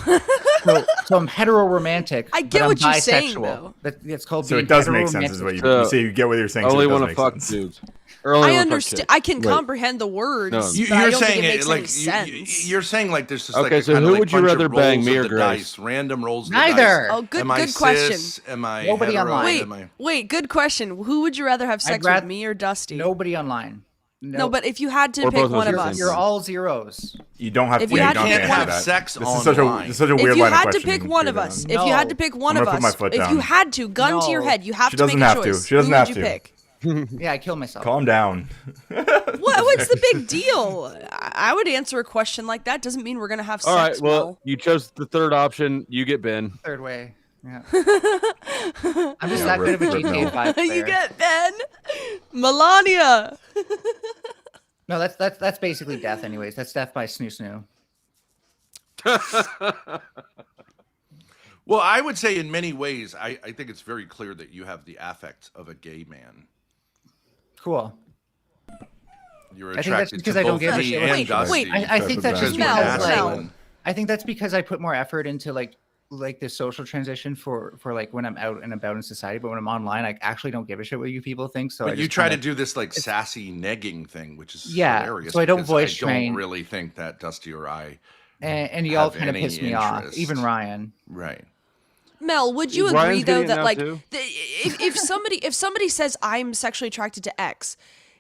So I'm hetero-romantic. I get but I'm what you're saying, bisexual. though. It's called So being it does make sense, is hetero-romantic. what you So, say. You get what you're saying. I only so it want does to make fuck sense. dudes. Or only I wanna fuck understand. chicks. I can Wait. comprehend the words. No. but I You're don't think saying it makes any like sense. you're saying like there's just Okay, like a so kind who of like would you bunch rather of bang, rolls me of or the Grace? dice, random rolls of the Neither. dice. Oh, good Am I question. cis? Am I Nobody hetero? online. Wait, Am I... wait, good question. Who would you rather have sex rath- with, me or Dusty? Nobody online. No, but if you had to Or pick both of one us of are us, You're all zeros. You don't have If to. you you had don't to have pick to one answer of- that. sex This is such a online. weird if you line of had to questioning pick one here, of us, Dylan. if you had to No. pick one I'm of gonna put my us, foot if down. you had to, gun to your No. head, you have She to make doesn't a have to. choice. She doesn't Who have would you to. pick? Yeah, I killed myself. Calm down. What's the big deal? I would answer a question like that. Doesn't mean we're gonna have All right, sex. well, Mel. you chose the third option. You get Ben. Third way. Yeah. I'm just Yeah, that good of a rip GTA Mel. 5 player. You get Ben, Melania. No, that's basically death anyways. That's death by snoo snoo. Well, I would say in many ways, I think it's very clear that you have the affect of a gay man. Cool. You're I think that's attracted because to I don't both give a me shit. and Wait, Dusty. wait. I think that's just because we're Mel, because Mel. masculine. I think that's because I put more effort into like the social transition for like when I'm out and about in society, but when I'm online, I actually don't give a shit what you people think. So I But you just try to kinda- do this like sassy negging thing, which is Yeah, hilarious. so I don't because voice I train. don't really think that Dusty or I. and y'all have kind of any piss me off. interest. Even Ryan. Right. Mel, would you Ryan's agree though getting it that now, like too? if somebody says I'm sexually attracted to X,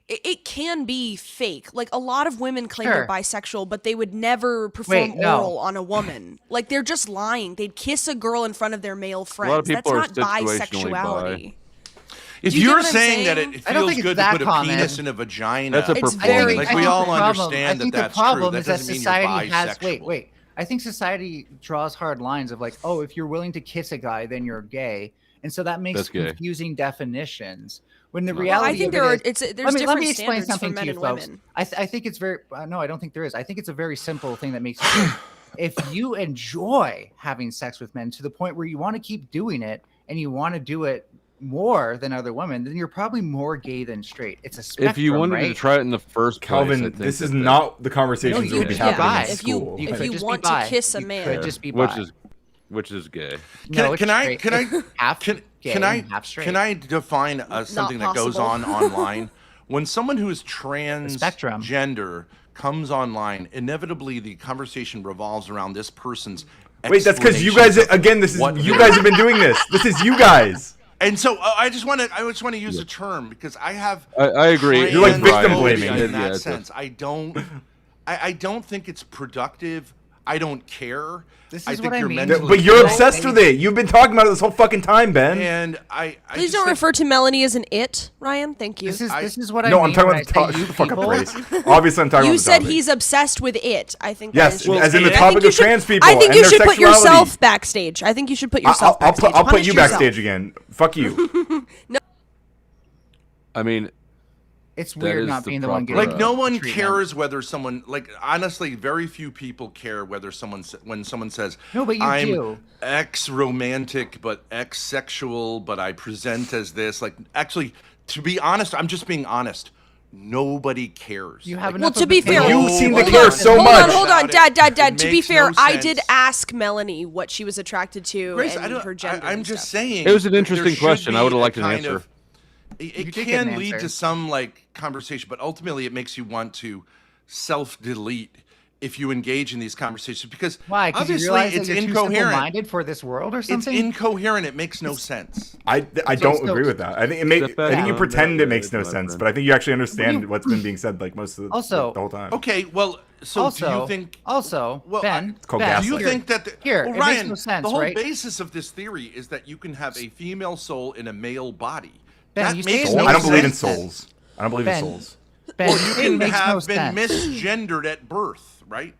it can be fake. Like a lot of women claim they're Sure. bisexual, but they would never perform Wait, no. oral on a woman. Like they're just lying. They'd kiss a girl in front of their male friends. lot of people That's are not situationally bisexuality. If Do you get you're what I'm saying that saying? it I don't feels think it's good to that put a common. penis in a vagina, That's a It's performance. very- like I we think all the problem- understand I think that's the problem true. is That that doesn't mean society you're has bisexual. wait. I think society draws hard lines of like, oh, if you're willing to kiss a guy, then you're gay, and so that makes That's gay. confusing definitions. When the Well, reality I think of there it are. is- There's let different me explain standards something for men to you, and folks. women. I think it's very no, I don't think there is. I think it's a very simple thing that makes it clear. If you enjoy having sex with men to the point where you want to keep doing it and you want to do it more than other women, then you're probably more gay than straight. It's a spectrum, If you wanted right? to try it in the first place, I Calvin, think this is that- not the conversations No, that you would be could be happening bi. in If you- school. if could you just be want to bi. kiss a You man. could just be which bi. is gay. No, it's straight. Can I Half gay Can I and half straight. can I define something that goes on possible. online? When someone who is spectrum. transgender comes online, inevitably the conversation revolves around this person's. Wait, that's because you guys explanations of again. This is what you they're- guys have been doing this. This is you guys. And so I just want to use a term because I have. I agree. You're like victim transphobia blaming. in Yeah, that it's a- sense. I don't think it's productive. I don't care. This I is think what I you're mean. mentally But you're ill, obsessed with it. You've been talking about it this whole fucking time, Ben. And I Please just don't think- refer to Melanie as an it, Ryan. Thank you. This is what I No, mean I'm talking when about the I say topic. you Fuck up, people. Grace. Obviously, I'm talking You about the said topic. he's obsessed with it. I think Yes, that is as in the I think topic you of should- trans people. I think and you their should put sexuality. yourself backstage. I think you should put yourself I'll backstage. put Punish you yourself. backstage again. Fuck you. I mean, It's That weird is not the being the one proper- getting Like no one treatment. cares whether someone like honestly, very few people care whether when someone says No, but you I'm do. ex romantic but ex sexual, but I present as this. Like actually, to be honest, I'm just being honest. Nobody cares. You have Like, enough to of be a fair- thing. You seem to Hold care on, so hold much. on, hold on, about it. Dad. It To be makes fair, no I did sense. ask Melanie what she was attracted to Grace, and her gender. I'm and just stuff. saying. It was an that interesting there should question. I be would've a liked an kind answer. of- It You did get can an lead answer. to some like conversation, but ultimately it makes you want to self-delete if you engage in these conversations because Why? Because you obviously realize it's that you're too incoherent. simple-minded for this world or It's something? incoherent. It makes no sense. I don't so- agree with that. I think Step back I think you on pretend that it makes no way, my sense, friend. but I think you actually understand you- what's been being said like most of the, Also- the whole time. Okay, well, so also, do you think? Also, Well, Ben, It's called Ben, Do you gaslighting. think that Here, well, it makes Ryan, no sense, the whole right? basis of this theory is that you can have a female soul in a male body. Ben, that you say makes it no I don't believe in sense. souls. I don't believe Ben, in souls. Ben, Well, you you say it can makes no have been sense. misgendered at birth, right?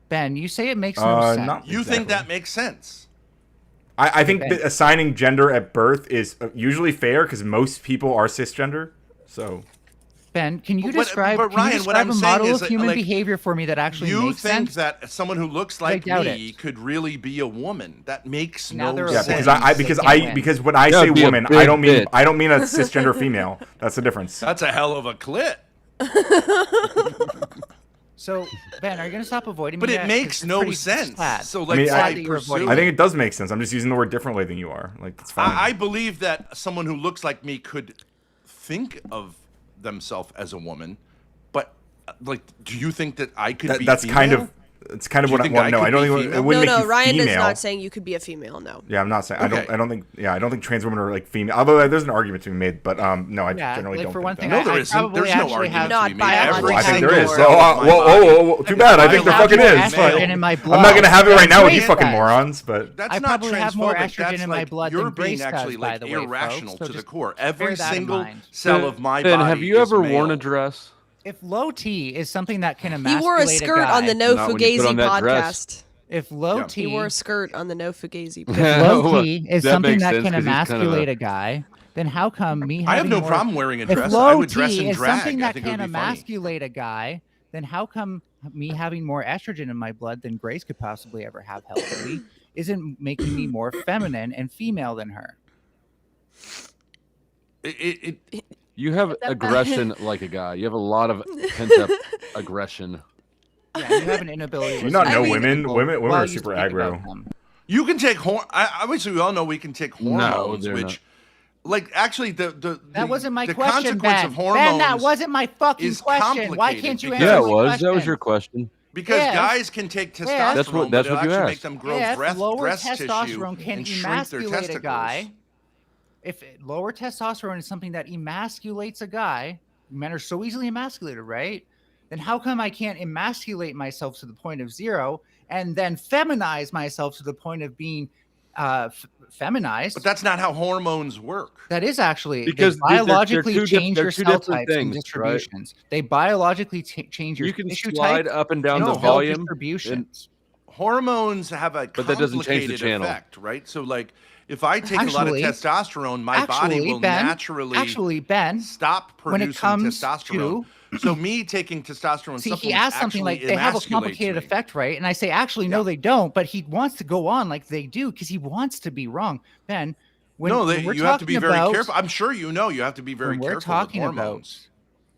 Ben, you say it makes no sense. Not You think exactly. that makes sense? I think Ben. that assigning gender at birth is usually fair because most people are cisgender. So Ben, can you But what- describe, but can Ryan, you what describe I'm a saying model is of that, human like, behavior for me that actually You makes think sense? that someone who looks I like doubt me it. could really be a woman? That makes Now no they're a yeah, sense. because They I can't win. because when I That say would be a woman, big I don't mean bitch. a cisgender female. That's the difference. That's a hell of a clit. So, Ben, are you going to stop avoiding But me? it yet? 'Cause makes it's no pretty sense. sad. So I like mean, why that you're pursue avoiding I it? think it does make sense. I'm just using the word differently than you are. Like it's fine. I believe that someone who looks like me could think of themselves as a woman, but like, do you think that I could be? That's kind female? of it's kind of Do you what I think want. I No, could I don't be think female? it wouldn't No, make you Ryan female. is not saying you could be a female. No. Yeah, I'm not saying. Okay. I don't think. Yeah, I don't think trans women are like female. Although there's an argument to be made, but no, I Yeah, generally like don't. for think one that. thing, No, I there isn't. probably There's no actually argument have to Not be made. biologically. Well, I think there is. single Oh, cell of my whoa, body. too bad. I think there have fucking more is. estrogen in my I'm blood not gonna have it than right now with you Grace fucking does. morons, but That's I not probably have more transphobic. estrogen That's in my like blood you're than being Grace actually does, by like the way, irrational folks. So to the just core. bear Every that in single mind. cell of my Ben, body. have you is ever male. worn a dress? If low T is something that can He emasculate wore a skirt on the No Not when you put Fugazi on that dress. podcast. If low Yeah. T, He wore a skirt on the No Fugazi. if podcast. low T is That something makes that sense, can 'cause he's kind of emasculate a- a guy, then how come me? I have having no more- problem wearing a If dress. I low would dress T in is drag. something I that think it can would be funny. emasculate a guy, then how come me having more estrogen in my blood than Grace could possibly ever have healthily isn't making me more feminine and female than her? It, You have aggression like a guy. You have a lot of pent up aggression. Yeah, you have an inability. Do you not to know listen to women? people Women while are you super speak about aggro. them. you can take obviously we all know we can take hormones, they're which, like, actually the That wasn't my the question, consequence Ben. of hormones Ben, that wasn't my fucking is question. Why complicated can't you because- answer Yeah, it my was. question? That was your question. because Yes. guys can take testosterone, Yes. That's what- but that's it'll what you actually make asked. them grow If lower breast tissue testosterone can and shrink their emasculate a testicles. guy, if lower testosterone is something that emasculates a guy, men are so easily emasculated, right? Then how come I can't emasculate myself to the point of 0 and then feminize myself to the point of being feminized? But that's not how hormones work. That is actually Because they they're biologically two change your they're two cell different types and things, right? distributions. They biologically change your You can tissue slide type up and down and the cell volume. distributions. Hormones have a But that doesn't change the complicated channel. effect, right? So, like, if I take a lot of Actually- testosterone, my body will naturally Actually, Ben, stop when producing it comes testosterone. So me taking testosterone see, he supplements asked something like actually they have a emasculates complicated me. effect, right? And I say, actually, no, Yeah. they don't. But he wants to go on like they do because he wants to be wrong. Ben, when, No, when we're you have to be talking very about- careful. I'm sure you know you have to be very when we're careful talking with about hormones.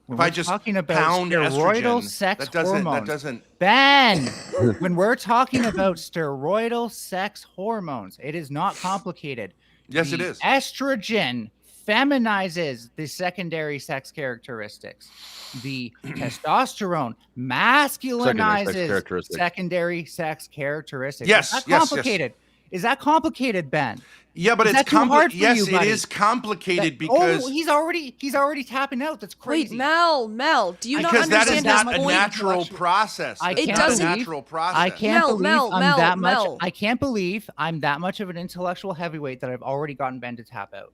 when If I we're just talking about pound steroidal estrogen, sex that doesn't hormones. Ben, when we're talking about steroidal sex hormones, it is not complicated. Yes, it The is. Estrogen feminizes the secondary sex characteristics. The testosterone masculinizes characteristics. secondary sex characteristics. Yes, Is that yes, yes. complicated? Is that complicated, Ben? Yeah, but Is it's that too hard for Yes, you, it buddy? is complicated That- because he's already tapping out. That's Wait, crazy. Mel, do you not because that understand is his not a point? natural process. I It's can't not a doesn't- natural process. I can't Mel, believe Mel, I'm Mel, that much. Mel. I can't believe I'm that much of an intellectual heavyweight that I've already gotten Ben to tap out.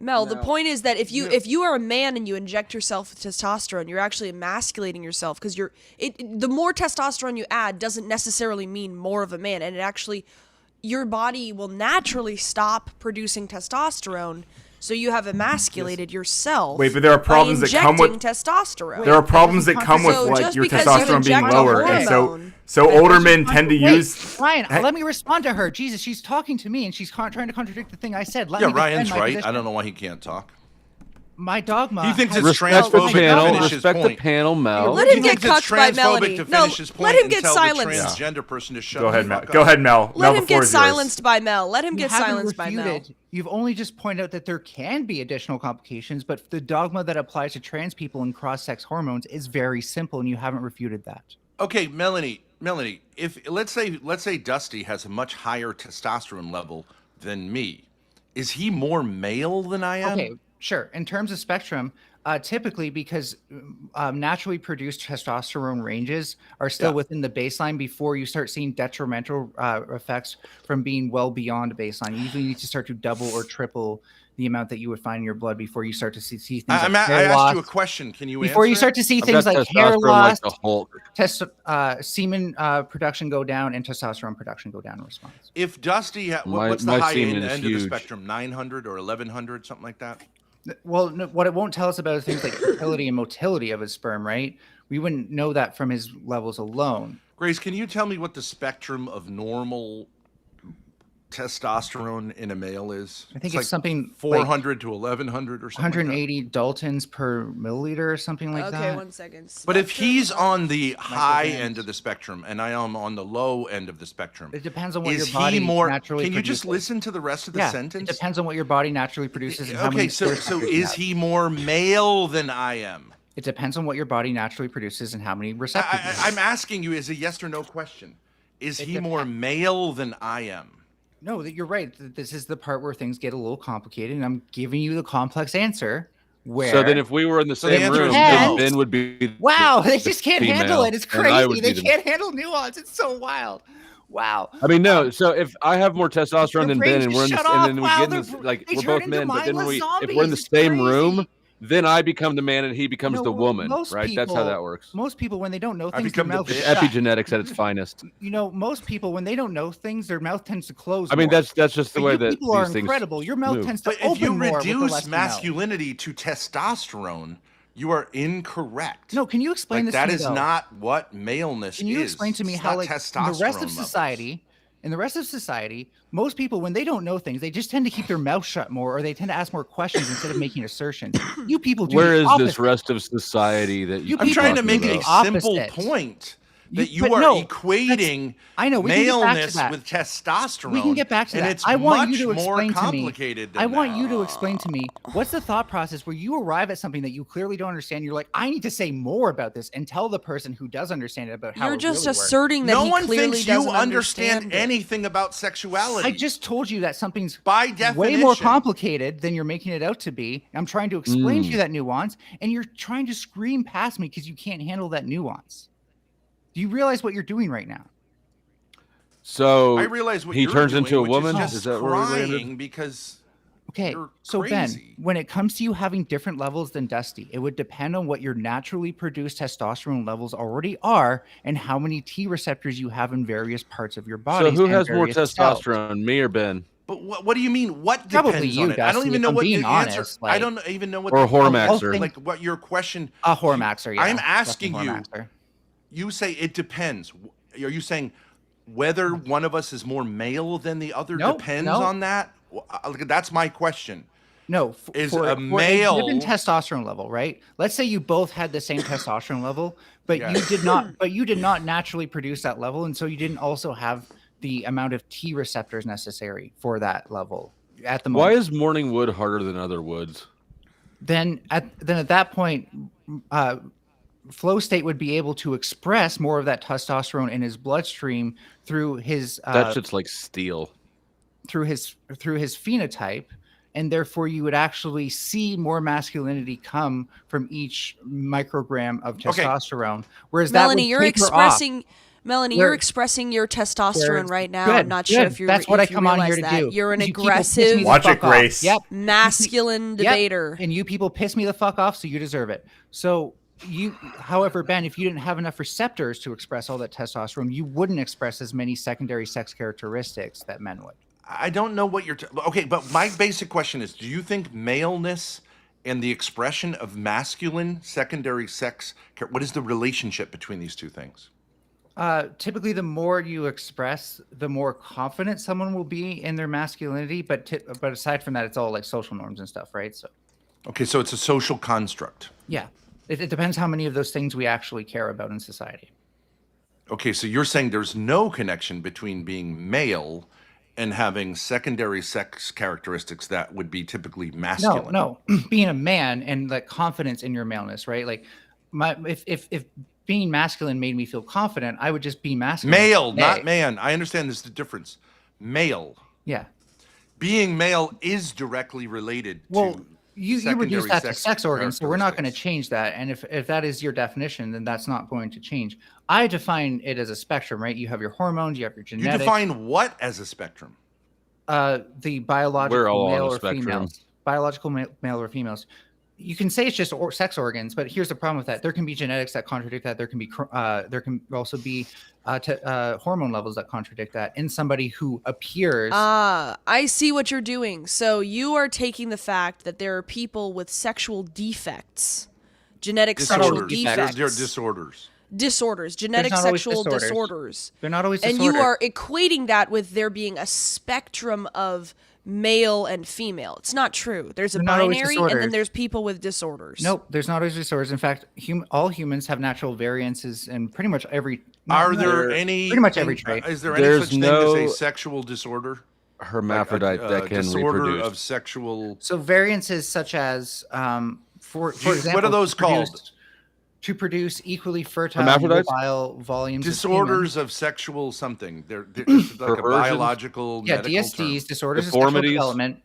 Mel, the point is that if you are a man and you inject yourself with testosterone, you're actually emasculating yourself because the more testosterone you add doesn't necessarily mean more of a man, and it actually your body will naturally stop producing testosterone, so you have emasculated yourself. Wait, but there are problems by that come with- injecting testosterone. There are problems that come with So like just your because you testosterone being inject a lower, and hormone- so older men tend to Wait, use. Ryan, let me respond to her. Jesus, she's talking to me and she's trying to contradict the thing I said. Let Yeah, me defend Ryan's my right. position. I don't know why he can't talk. My dogma. He thinks has- it's Respect the transphobic to panel. finish his Respect the point. panel, Mel. Let He him get thinks it's cucked by transphobic Melanie. to No, finish his let point him and get tell the silenced. transgender person to shut Go the ahead, Mel. fuck Go up. ahead, Mel. Let Mel, him the floor get is yours. silenced by Mel. Let him You get haven't silenced by Mel. refuted. You've only just pointed out that there can be additional complications, but the dogma that applies to trans people and cross-sex hormones is very simple, and you haven't refuted that. Okay, Melanie, if let's say Dusty has a much higher testosterone level than me, is he more male than I am? Okay, sure. In terms of spectrum, typically because naturally produced testosterone ranges are still within the baseline before you start seeing detrimental effects from being well beyond baseline. You usually need to start to double or triple the amount that you would find in your blood before you start to see things I like hair asked you a loss. question. Can you Before answer you it? start to see I've things got like hair testosterone loss, like the Hulk. semen production go down, and testosterone production go down in response. If Dusty, My- what's the my high semen end is of the huge. spectrum? 900 or 1100, something like that. Well, no, what it won't tell us about is things like fertility and motility of his sperm, right? We wouldn't know that from his levels alone. Grace, can you tell me what the spectrum of normal testosterone in a male is? I think it's something like 400 to 1100 or something. like that. 180 Daltons per milliliter or something like Okay, that. 1 second. But if he's on the high Micrograms. end of the spectrum and I am on the low end of the spectrum, It depends on what is your body he more? naturally Can you just produces. listen to the rest of the Yeah, sentence? it depends on what your body naturally produces. And how Okay, many so receptors you is have. he more male than I am? It depends on what your body naturally produces and how many receptors. you have. I'm asking you as a yes or no question. Is It he more male than I am? No, that you're right. This is the part where things get a little complicated, and I'm giving you the complex answer. Where So then, if we were in the So the same answer room, is then no. Ben would be. wow, they just can't handle female, it. It's and I crazy. would They be the- can't handle nuance. It's so wild. Wow. I mean, no. So if I have more testosterone Their than brains Ben, and we're in just the, shut off. and then we Wow, get in they're- this, like they we're turn both into men, but then when mindless if we're in the zombies. It's same room, crazy. then I become the man and he becomes No, the woman, most right? That's how people- that works. Most people, when they don't know I things, their become the mouth is bitch. shut. Epigenetics at its finest. You know, most people, when they don't know things, their mouth tends to close. I mean, more. that's just the But way you that people are these things. incredible. Your mouth move. tends to But open if you more with the less reduce you know. masculinity to testosterone, you are incorrect. No, can you explain Like this? that to me, is though? not what maleness Can you is. explain to me It's how, not like, in testosterone the rest of levels. society, most people, when they don't know things, they just tend to keep their mouth shut more, or they tend to ask more questions instead of making assertions. You people do Where the is opposite. this rest of society that you? You I'm keep trying to talking make a about? simple Opposite. point You- that you but are no, equating I know, we can get back to maleness that. with testosterone. We can get back to and that. it's I want much you to more explain to me. complicated than I want that. you to explain to me what's the thought process where you arrive at something that you clearly don't understand. You're like, I need to say more about this and tell the person who does understand it about how You're it just really works. asserting that No he one clearly thinks you doesn't understand understand it. anything about sexuality. I just told you that something's by way definition. more complicated than you're making it out to be. I'm trying to explain to Mm. you that nuance, and you're trying to scream past me because you can't handle that nuance. Do you realize what you're doing right now? So I realize what he you're turns doing, into a which woman? Is, just Is that where we landed? crying because Okay, You're so crazy. Ben, when it comes to you having different levels than Dusty, it would depend on what your naturally produced testosterone levels already are and how many T receptors you have in various parts of your body. So who has more testosterone, me or Ben, But what do you mean? What Probably depends you, on it? I don't Dusty, even if know I'm what being the answer. honest, I like- don't even know what or the Hormaxer? like what your question. A Hormaxer, yeah. I'm Definitely asking you. Hormaxer. You say it depends. Are you saying whether one of us is more male than the other No, depends no. on that? That's my question. No, Is for a given male- testosterone level, right? Let's say you both had the same testosterone level, but you Yes. did not. But you did not naturally produce that level, and so you didn't also have the amount of T receptors necessary for that level. at the Why moment. is morning wood harder than other woods? Then at that point, flow state would be able to express more of that testosterone in his bloodstream through his That shit's like steel. through his phenotype, and therefore you would actually see more masculinity come from each microgram of Okay. testosterone. Whereas Melanie, that would you're taper off. expressing. Melanie, you're Where- expressing your testosterone right now. Good, I'm not sure good. if you're. That's what if I you come on here realize to that. do. You're an You people piss me aggressive, the Watch fuck it, Grace. off. Yep. masculine Yep. debater. And you people piss me the fuck off, so you deserve it. So however, Ben, if you didn't have enough receptors to express all that testosterone, you wouldn't express as many secondary sex characteristics that men would. I don't know what you're. Okay, but my basic question is: do you think maleness and the expression of masculine secondary sex? What is the relationship between these two things? Typically, the more you express, the more confident someone will be in their masculinity. But aside from that, it's all like social norms and stuff, right? So Okay, so it's a social construct. yeah, it depends how many of those things we actually care about in society. Okay, so you're saying there's no connection between being male and having secondary sex characteristics that would be typically masculine. No, being a man and like confidence in your maleness, right? Like if being masculine made me feel confident, I would just be masculine. Male, today. not man. I understand there's the difference. Male. Yeah. Being male is directly related Well, to you reduce secondary that to sex organs, so we're not going to characteristics. change that. And if that is your definition, then that's not going to change. I define it as a spectrum, right? You have your hormones, you have your You genetics. define what as a spectrum? The biological We're all on male the or spectrum. females. Biological male or females. You can say it's just sex organs, but here's the problem with that. There can be genetics that contradict that. There can also be hormone levels that contradict that in somebody who appears. I see what you're doing. So you are taking the fact that there are people with sexual defects, genetic sexual Disorders. defects, They're disorders. genetic not always sexual disorders. disorders. They're not always And disordered. you are equating that with there being a spectrum of male and female. It's not true. There's a They're not always binary, and then disorders. there's people with disorders. Nope, there's not always disorders. In fact, all humans have natural variances in pretty much every. Are there any pretty much every trait? Is there any There's such thing no as a sexual disorder? hermaphrodite Like a that can disorder reproduce. of sexual. So variances such as, for Do you- example, what are those called? To produce equally fertile Hermaphrodites? mobile volumes. of Disorders of sexual something. They're like a Perversions? biological semen. medical Yeah, DSDs, term. disorders of sexual Deformities? development.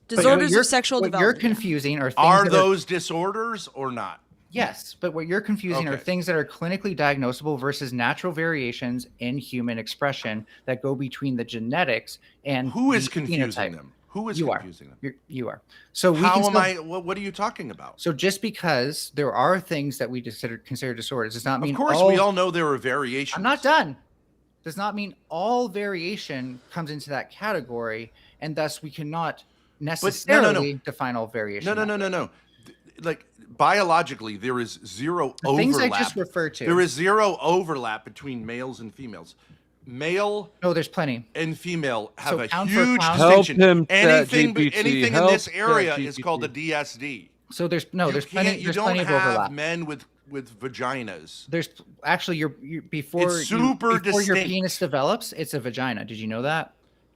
Disorders What of sexual what development. you're confusing are things Are that those disorders or not? yes, but what you're confusing are Okay. things that are clinically diagnosable versus natural variations in human expression that go between the genetics and Who is the confusing phenotype. them? Who is You are. confusing them? You are. So we How can am still- I? What are you talking about? So just because there are things that we consider disorders does not mean Of course, we all know there are variations. I'm not done. Does not mean all variation comes into that category, and thus we cannot necessarily define all variation. No. Like biologically, there is zero The overlap. things I just referred to. There is zero overlap between males and females. Male No, there's plenty. and female have So a pound for huge pound- Help distinction. him, anything ChatGPT. anything in Help, this area is ChatGPT. called a DSD. So there's You there's can't- plenty. You There's don't plenty of have overlap. men with vaginas. There's actually you're before It's super before your distinct. penis develops, it's a vagina. Did you know that?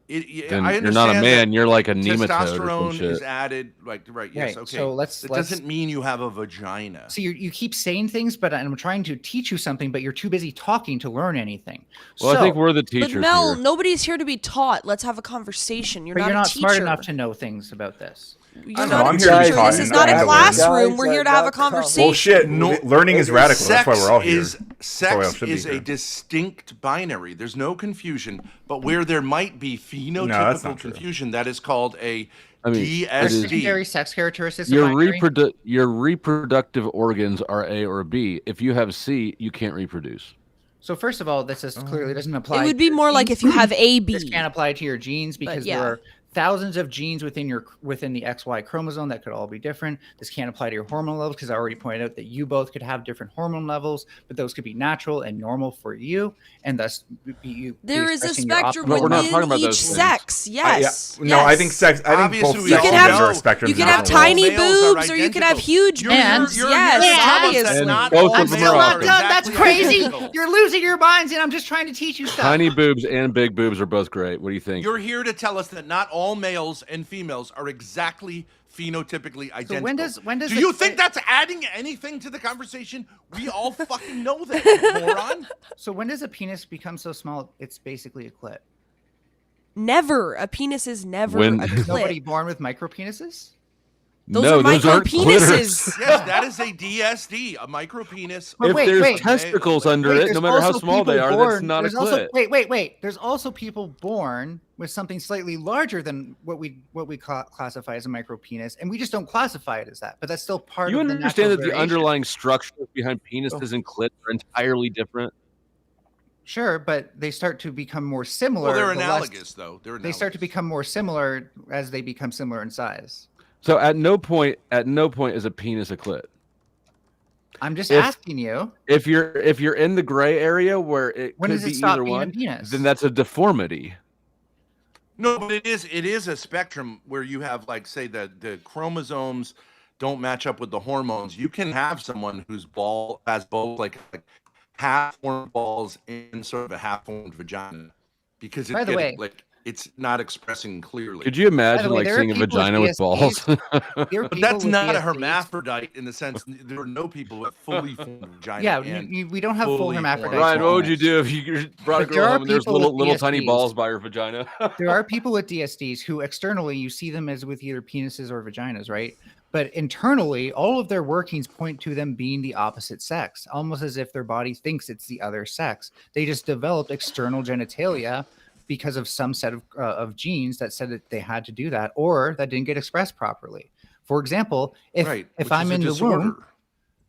Then I you're not a understand man. that You're like a nematode or some testosterone shit. is added. Right. Yes. Right, Okay. so let's- It let's- doesn't mean you have a vagina. So you keep saying things, but I'm trying to teach you something, but you're too busy talking to learn anything. Well, so, I think we're the But teachers Mel, here. nobody's here to be taught. Let's have a conversation. You're but not you're a not teacher. smart enough to know things about this. You're know, not I'm a here to be teacher. taught This is and not a guided. classroom. Guys, We're here to I have a got some- conversation. Bullshit. Learning is radical. That's why we're all here. Is That's why we all sex should be is a here. distinct binary. There's no confusion, but where there might be that's phenotypical not true. confusion, that is called a I mean, it is- Secondary DSD. sex characteristics. Your of binary? your reproductive organs are A or B. If you have C, you can't reproduce. So first of all, this is clearly doesn't apply. It would to be your more like genes. if you have This AB. can't apply to your genes because yeah. there are thousands of genes within the XY chromosome that could all be different. This can't apply to your hormone levels because I already pointed out that you both could have different hormone levels, but those could be natural and normal for you, and thus be you. There is a expressing your spectrum But we're not talking within about each those things. sex. Yes. No, I think sex. I think Obviously, both we sex all organs know. are a spectrum. You can not have all. tiny Males are boobs, or you can have identical. huge You're here- boobs. you're Yes, here to tell us that obviously. not both all of them males are are awesome. That's exactly crazy. identical. You're losing your minds, and I'm just trying to teach you stuff. Tiny boobs and big boobs are both great. What do you think? You're here to tell us that not all all males and females are exactly phenotypically identical. when does Do the you think clit- that's adding anything to the conversation? We all fucking know that, moron. So when does a penis become so small it's basically a clit? Never. A penis is never When- a clit. Nobody born with micro penises? Those no, are those micro aren't penises. clitoris. Yes, that is a DSD, a micro penis. But If wait, there's wait. testicles under Wait, it, there's no matter how also small they people are, that's born- not a there's also- clit. wait. There's also people born with something slightly larger than what we classify as a micro penis, and we just don't classify it as that. But that's still part You of the understand that natural the variation. underlying structure behind penises and clits are entirely different? Sure, but they start to become more similar. Well, they're the less- analogous, though. They start to become more similar as they become similar in size. So at no point is a penis a clit. I'm just If- asking you. If you're in the gray area where it When could does it be stop either being a one, penis? then that's a deformity. No, but it is a spectrum where you have, like, say that the chromosomes don't match up with the hormones. You can have someone whose ball has both like half formed balls and sort of a half formed vagina because By the way- it's not expressing clearly. Could you imagine way, like there are seeing a people with vagina with balls? There are But people that's with not a DSTs. hermaphrodite in the sense there are no people with fully formed vagina. Yeah, and we don't have full fully hermaphrodites. formed Ryan, what would you balls. do if you brought a But there girl are home and there's people with little tiny DSTs. balls by her vagina? There are people with DSDs who externally you see them as with either penises or vaginas, right? But internally, all of their workings point to them being the opposite sex, almost as if their body thinks it's the other sex. They just developed external genitalia because of some set of genes that said that they had to do that, or that didn't get expressed properly. For example, if Right, if which I'm is a in the disorder. womb,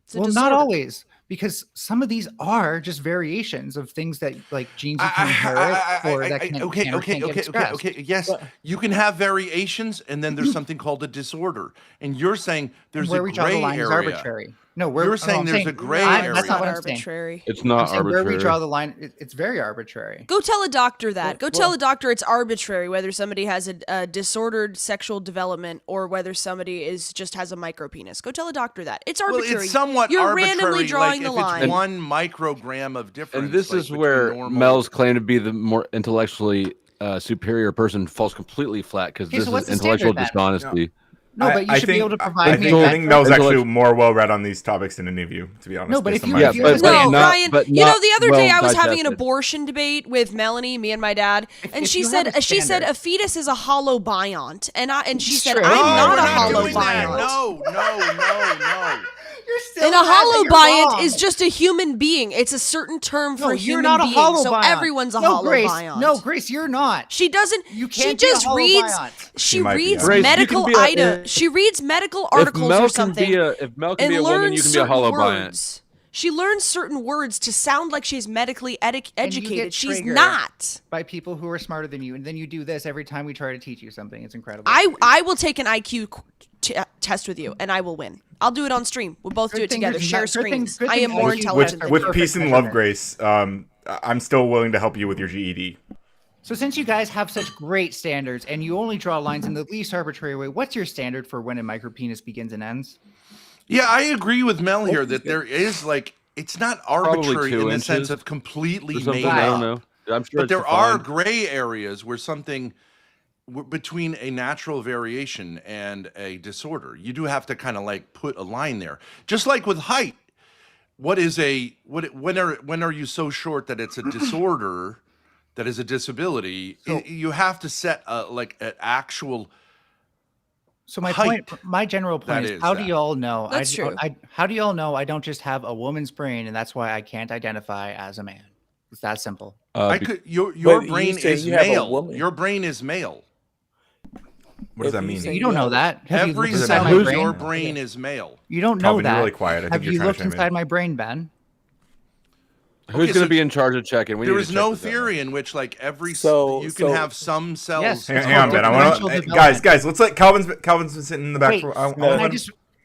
It's a well, disorder. not always, because some of these are just variations of things that like genes you can inherit or that can, okay, can or can't get expressed. okay. Yes, you can have variations, and then there's something called a disorder. And you're saying there's Where a we draw the gray line is area. arbitrary. No, You're saying there's a gray That's area. not what I'm saying. arbitrary. It's I'm not saying arbitrary. where we draw the line, it's very arbitrary. Go tell a doctor that. Go tell a doctor it's arbitrary whether somebody has a disordered sexual development or whether somebody just has a micro penis. Go tell a doctor that. It's Well, arbitrary. it's somewhat You're arbitrary. randomly drawing like the if line. It's 1 microgram of difference. And this like, is between where normal- Mel's claim to be the more intellectually superior person falls completely flat because Okay, this so what's is the intellectual standard then? dishonesty. No, but you should be able to provide me. I think Mel's Intellect- actually more well read on these topics than any of you, to be honest. No, but based if on you- my if you- experience. No, not- Ryan. but You know, not the other day I well was having an digested. abortion debate with Melanie, me and my dad, and if she you have said a she said standard- a fetus is a hollow biont, and she said True. I'm No, not we're a hollow doing that. biont. No. You're still And a mad that hollow you're biont wrong. is just a human being. It's a certain term for No, a you're human not a being. hollow So biont. everyone's a no, hollow Grace, biont. No, Grace, you're not. She doesn't. You She can't be a just hollow reads. biont. She might be, reads yeah. Grace, you medical can be a- items. She reads medical If articles Mel or can something. be if Mel can and be a woman, learns you can be a certain hollow biont. words. She learns certain words to sound like she's medically And you get educated. She's triggered not. By people who are smarter than you, and then you do this every time we try to teach you something. It's incredible. I will take an IQ test with you, and I will win. I'll do it on stream. We'll both do Good it thing together. you're Share not- good thing- screens. good I thing am more IQ intelligent than with you. perfect peace and love, measurement. Grace, I'm still willing to help you with your GED. So since you guys have such great standards and you only draw lines in the least arbitrary way, what's your standard for when a micropenis begins and ends? Yeah, I agree with Mel here that there is like it's not arbitrary 2 in the inches sense of completely or something. made I up. don't know. I'm sure But it's there are defined. gray areas where something between a natural variation and a disorder. You do have to kind of like put a line there. Just like with height. When are you so short that it's a disorder, that is a disability? You have to set like an actual So my Height. point, my general point That is, is how do that. y'all know? That's true. How do y'all know I don't just have a woman's brain and that's why I can't identify as a man? It's that simple. I Be- could your But you brain say is you have a male. woman. Your brain is male. What does If that you mean? say You don't know have- that. Have you Every looked does inside that cell my mean? of brain? your brain is male. You don't know Calvin, you're that. really quiet. I think have you're you trying to looked chime in. inside my brain, Ben? Who's Okay, going to so be in charge of checking? We There need is to no check this out. theory in which like every So- you can so- have some cells. Yes. Hang on, Ben. I want Differential to, development. guys. Let's let Calvin's been sitting in the back. Wait, for,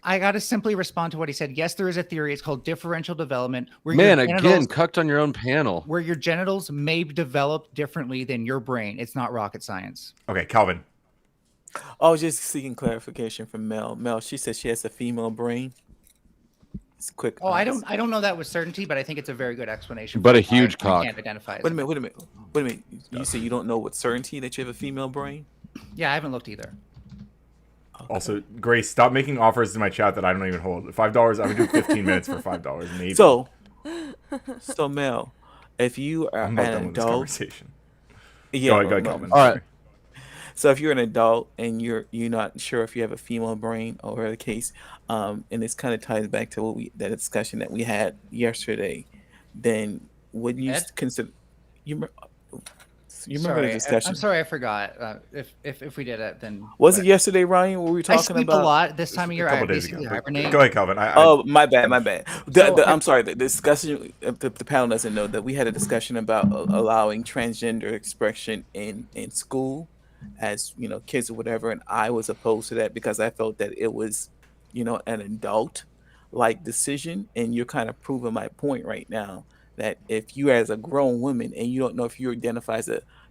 I got to simply respond to what he said. Yes, there is a theory. It's called differential development. Where Man, your again, genitals, cucked on your own panel. where your genitals may develop differently than your brain. It's not rocket science. Okay, Calvin. I was just seeking clarification from Mel. Mel, she said she has a female brain. It's quick. Oh, I don't know that with certainty, but I think it's a very good explanation. But for a huge why I cock. can't identify. As Wait a minute. You say you don't know with certainty that you have a female brain? Yeah, I haven't looked either. Also, Grace, stop making offers to my chat that I don't even hold. $5, I would do 15 minutes for $5, maybe. So Mel, if you are I'm not an done with this adult, conversation. yeah, Go ahead, well, Calvin. All right. Sorry. so if you're an adult and you're not sure if you have a female brain or whatever the case, and this kind of ties back to that discussion that we had yesterday, then would you Ed? consider you remember the Sorry, discussion? I'm sorry, I forgot. If we did it, then Was it yesterday, Ryan? Were we I talking sleep about a lot this time of year. A I couple days ago. basically but hibernate. Go ahead, Calvin. Oh, my bad. So I'm sorry. The discussion, the panel doesn't know that we had a discussion about allowing transgender expression in school, as kids or whatever, and I was opposed to that because I felt that it was, an adult like decision, and you're kind of proving my point right now that if you as a grown woman and you don't know if you identify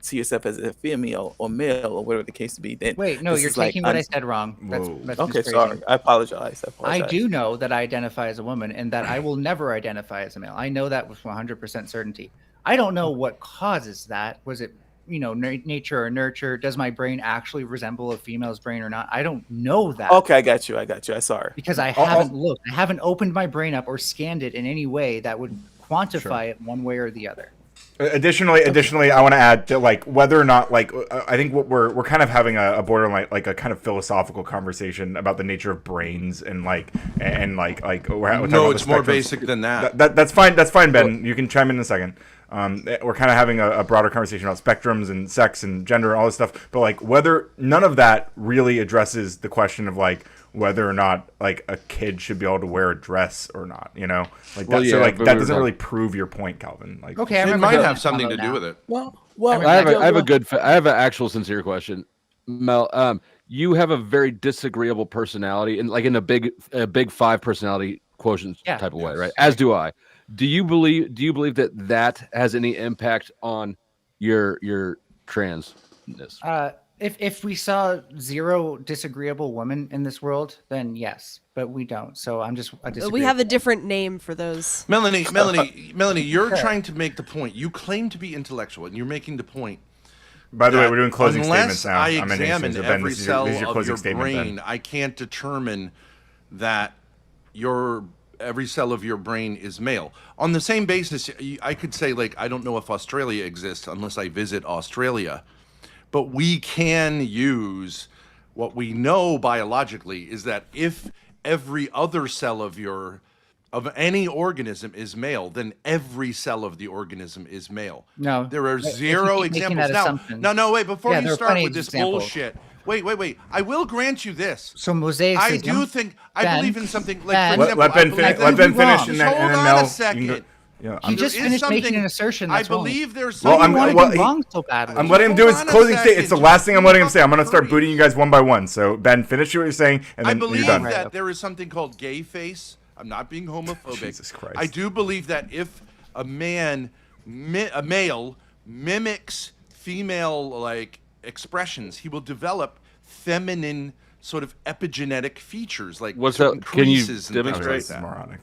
see yourself as a female or male or whatever the case to be, then Wait, no, this you're is like taking what I said wrong. Whoa. That's okay. just crazy. Sorry, I apologize. I do know that I identify as a woman and that I will never identify as a male. I know that with 100% certainty. I don't know what causes that. Was it, nature or nurture? Does my brain actually resemble a female's brain or not? I don't know that. Okay, I got you. I'm sorry. Because I haven't looked. I haven't opened my brain up or scanned it in any way that would quantify it one way or the other. Additionally, I want to add that, like, whether or not, like, I think what we're kind of having a borderline, like a kind of philosophical conversation about the nature of brains and like we're talking No, about it's the more spectrums. basic than that. That's fine. That's fine, Ben. You can chime in a second. We're kind of having a broader conversation about spectrums and sex and gender and all this stuff, but like whether none of that really addresses the question of like whether or not like a kid should be able to wear a dress or not, like Well, that. So yeah, like but that we were doesn't talking- really prove your point, Calvin. Like, Okay, I It remember might that have something to combo do now. with it. Well, I have an actual sincere question, Mel. You have a very disagreeable personality, and like in a big 5 personality quotient Yeah. type of way, right? As do I. Do you believe that has any impact on your transness? If we saw zero disagreeable women in this world, then yes, but we don't. So I disagree. We have a different name for those. Melanie, you're trying to make the point. You claim to be intellectual, and you're making the point. by the way, that we're doing closing unless statements now. I I'm ending examine soon, so Ben, every this is cell your of closing your statement, Ben. brain, I can't determine that every cell of your brain is male. On the same basis, I could say, like, I don't know if Australia exists unless I visit Australia. But we can use what we know biologically is that if every other cell of any organism is male, then every cell of the organism is male. No. There are If you zero keep making examples. that Now, assumption- no, wait, before Yeah, you there are start plenty with of this examples. bullshit. Wait. I will grant you this. So mosaics. I do think I believe in something like, Ben, for example, Let Ben I finish. believe Let Ben in- finish, wrong. and then Hold on Mel. a you can second. go- yeah, He just There is finished making something- an assertion. I That's wrong. believe there's Well, something. You I'm- want to well, be wrong so badly. I'm letting him do Hold his on a closing second. statement. It's the last thing I'm letting him say. I'm going to start Fucking booting you guys one by one. So, Ben, finish what you're saying, and I then believe you're done. that there is something called gay face. I'm not being homophobic. Jesus Christ. I do believe that if a male mimics female like expressions, he will develop feminine sort of epigenetic features like What's certain that? Can you creases and things demonstrate like This is that. moronic.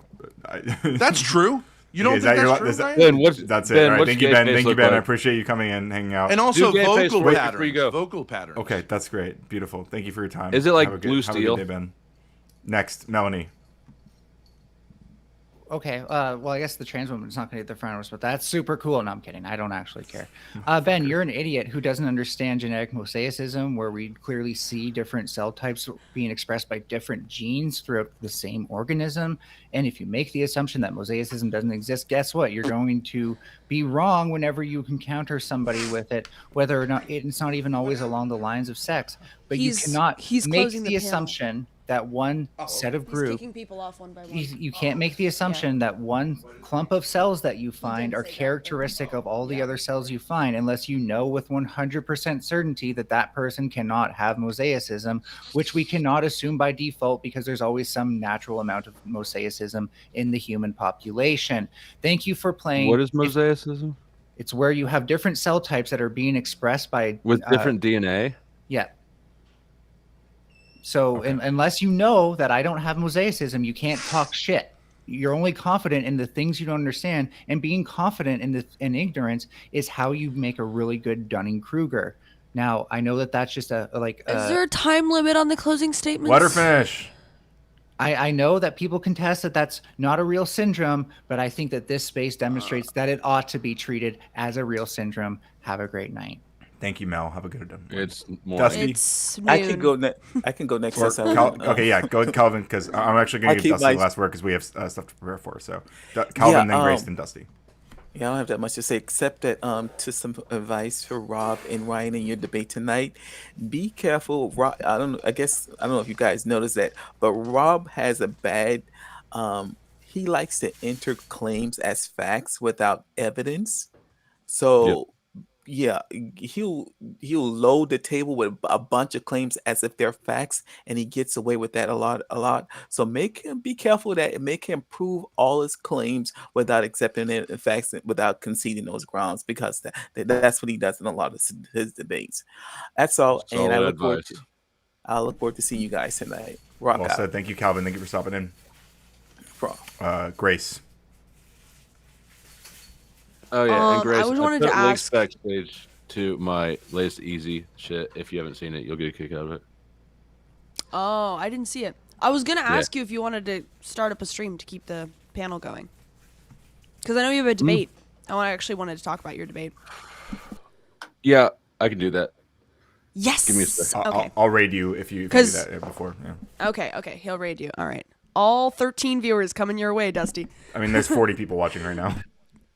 But That's true. You don't Is think that your that's la- true, is that- Ryan? Ben, what's That's it. Ben, All right. what's Thank you, gay Ben. face Thank you, look Ben. I like? appreciate you coming in, hanging out. And also Do gay face vocal right patterns. before you go. Vocal patterns. Okay, that's great. Beautiful. Thank you for your time. Is it like Have a good- Blue have a good Steel? day, Ben. Next, Melanie. Okay, well, I guess the trans woman's not going to get the finals, but that's super cool. No, I'm kidding. I don't actually care. Ben, you're an idiot who doesn't understand genetic mosaicism, where we clearly see different cell types being expressed by different genes throughout the same organism. And if you make the assumption that mosaicism doesn't exist, guess what? You're going to be wrong whenever you encounter somebody with it, whether or not it's not even always along the lines of sex. But He's- you cannot he's make closing the the panel. assumption that one set of group kicking people off one by one. you can't make the assumption that one clump of cells that you find are characteristic of all the other cells you find unless you know with 100% certainty that that person cannot have mosaicism, which we cannot assume by default because there's always some natural amount of mosaicism in the human population. Thank you for playing. What is mosaicism? It's where you have different cell types that are being expressed by With different DNA? yeah. So unless you know that I don't have mosaicism, you can't talk shit. You're only confident in the things you don't understand, and being confident in ignorance is how you make a really good Dunning-Kruger. Now, I know that that's just Is there a time limit on the closing statements? Let her finish. I know that people contest that that's not a real syndrome, but I think that this space demonstrates that it ought to be treated as a real syndrome. Have a great night. Thank you, Mel. Have a good one. It's more. Dusty. It's noon. I can go next. Or since I- okay, yeah, go ahead, Calvin, because I'm actually going I'll to keep give Dusty my- the last word because we have stuff to prepare for. So, Calvin, then Grace, then Dusty. Yeah, I don't have that much to say except that to some advice for Rob and Ryan in your debate tonight. Be careful, Rob. I don't know if you guys noticed that, but Rob has a bad he likes to enter claims as facts without evidence. So yeah, he'll load the table with a bunch of claims as if they're facts, and he gets away with that a lot. So make him be careful that make him prove all his claims without accepting it in facts and without conceding those grounds, because that's what he does in a lot of his debates. That's all, and Solid advice. I look forward to seeing you guys tonight. Rock Well out. said. Thank you, Calvin. Thank you for stopping in. Grace. Oh yeah, and Grace, I was wanted put to links ask. backstage to my latest Easy shit. If you haven't seen it, you'll get a kick out of it. Oh, I didn't see it. I was gonna ask you if you wanted to start up a stream to keep the panel going, because I know you have a debate. I wanted to talk about your debate. Yeah, I can do that. Yes. Give me a second. Okay. I'll raid you if you do 'Cause- that before. Yeah. Okay. He'll raid you. All right. All 13 viewers coming your way, Dusty. I mean, there's 40 people watching right now.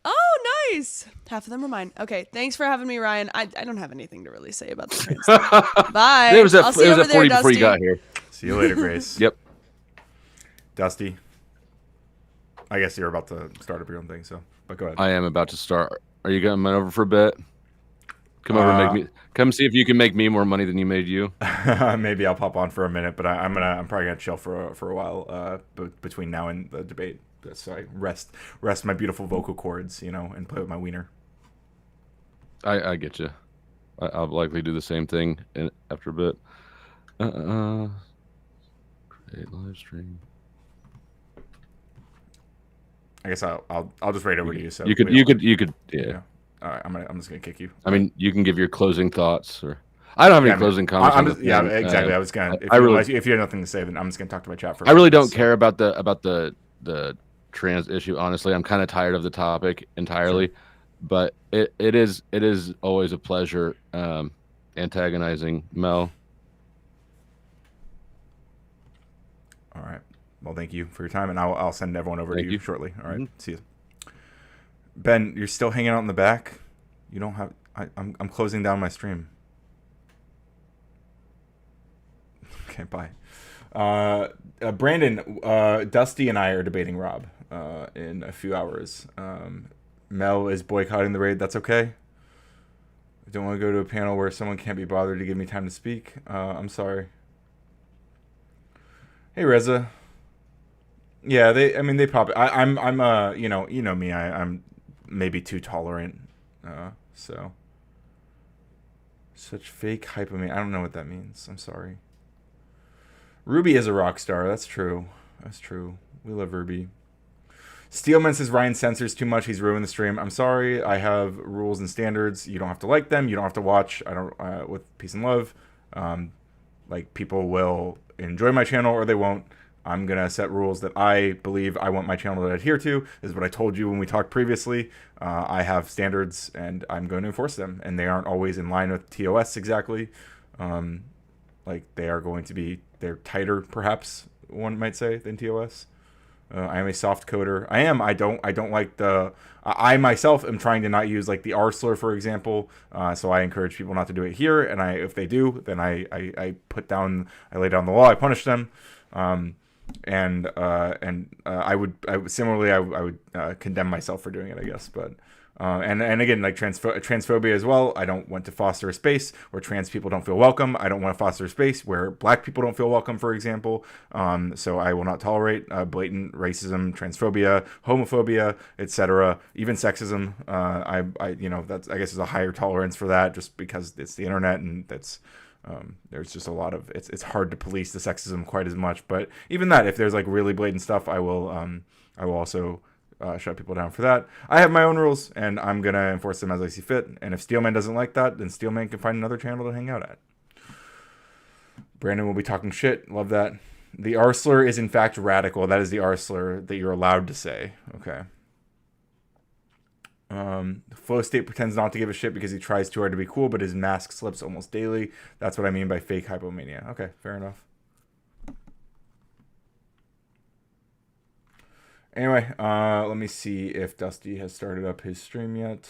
Oh, nice. Half of them are mine. Okay. Thanks for having me, Ryan. I don't have anything to really say about the trans stuff. Bye. It was I'll see you over at 40 there, before you Dusty. got here. See you later, Grace. Yep. Dusty. I guess you're about to start up your own thing, but go ahead. I am about to start. Are you coming over for a bit? Come over and make me. Come see if you can make me more money than you made you. Maybe I'll pop on for a minute, but I'm probably gonna chill for a while between now and the debate, so I rest my beautiful vocal cords, and play with my wiener. I get you. I'll likely do the same thing after a bit. Create live stream. I guess I'll just raid over to you. So You could. Yeah. All right, I'm just gonna kick you. I mean, you can give your closing thoughts, or I don't have any closing comments. on the thing. Exactly. I was gonna. If you have nothing to say, then I'm just gonna talk to my chat for. I really don't care about the trans issue. Honestly, I'm kind of tired of the topic entirely. Sure. But it is always a pleasure antagonizing Mel. All right. Well, thank you for your time, and I'll send everyone over to you shortly. All right. Mm-hmm. See you. Ben, you're still hanging out in the back. You don't have. I'm closing down my stream. Okay, bye. Brandon, Dusty, and I are debating Rob in a few hours. Mel is boycotting the raid. That's okay. I don't want to go to a panel where someone can't be bothered to give me time to speak. I'm sorry. Hey, Reza. Yeah, they probably. I'm you know me. I'm maybe too tolerant. So. Such fake hype of me. I don't know what that means. I'm sorry. Ruby is a rock star. That's true. That's true. We love Ruby. Steelman says Ryan censors too much. He's ruined the stream. I'm sorry. I have rules and standards. You don't have to like them. You don't have to watch. I don't. With peace and love. Like, people will enjoy my channel or they won't. I'm going to set rules that I believe I want my channel to adhere to. This is what I told you when we talked previously. I have standards and I'm going to enforce them. And they aren't always in line with TOS exactly. Like, they are going to be, they're tighter, perhaps, one might say, than TOS. I am a soft coder. I don't like I myself am trying to not use like the R slur, for example. So I encourage people not to do it here. And if they do, then I lay down the law. I punish them. I would condemn myself for doing it, I guess. But and again, like transphobia as well. I don't want to foster a space where trans people don't feel welcome. I don't want to foster a space where black people don't feel welcome, for example. So I will not tolerate blatant racism, transphobia, homophobia, etc., even sexism. That's, I guess, is a higher tolerance for that, just because it's the internet and that's. There's just a lot of it's hard to police the sexism quite as much, but even that, if there's like really blatant stuff, I will also shut people down for that. I have my own rules, and I'm going to enforce them as I see fit. And if Steelman doesn't like that, then Steelman can find another channel to hang out at. Brandon will be talking shit. Love that. The Arsler is in fact radical. That is the Arsler that you're allowed to say. Okay. Flow State pretends not to give a shit because he tries too hard to be cool, but his mask slips almost daily. That's what I mean by fake hypomania. Okay, fair enough. Anyway, let me see if Dusty has started up his stream yet.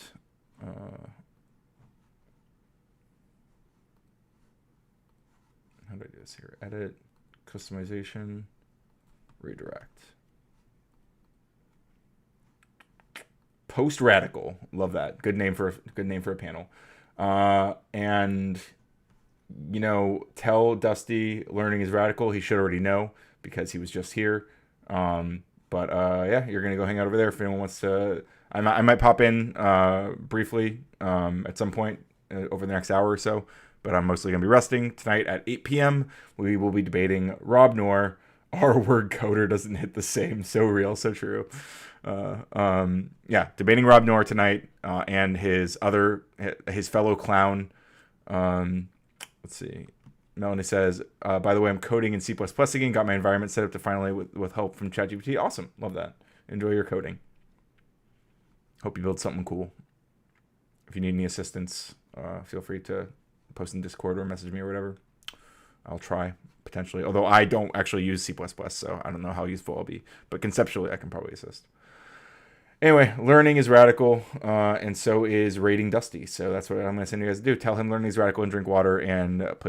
How do I do this here? Edit, customization, redirect. Post Radical, love that. Good name for a panel. And you know, tell Dusty learning is radical. He should already know because he was just here. But yeah, you're gonna go hang out over there if anyone wants to. I might pop in briefly at some point over the next hour or so. But I'm mostly gonna be resting tonight at 8 p.m. We will be debating Rob Noor. Our word coder doesn't hit the same. So real, so true. Yeah, debating Rob Noor tonight and his fellow clown. Let's see. Melanie says, by the way, I'm coding in C++ again. Got my environment set up to finally with help from ChatGPT. Awesome. Love that. Enjoy your coding. Hope you build something cool. If you need any assistance, feel free to post in Discord or message me or whatever. I'll try, potentially. Although I don't actually use C++, so I don't know how useful I'll be. But conceptually, I can probably assist. Anyway, learning is radical, and so is raiding Dusty. So that's what I'm going to send you guys to do. Tell him learning is radical and drink water and play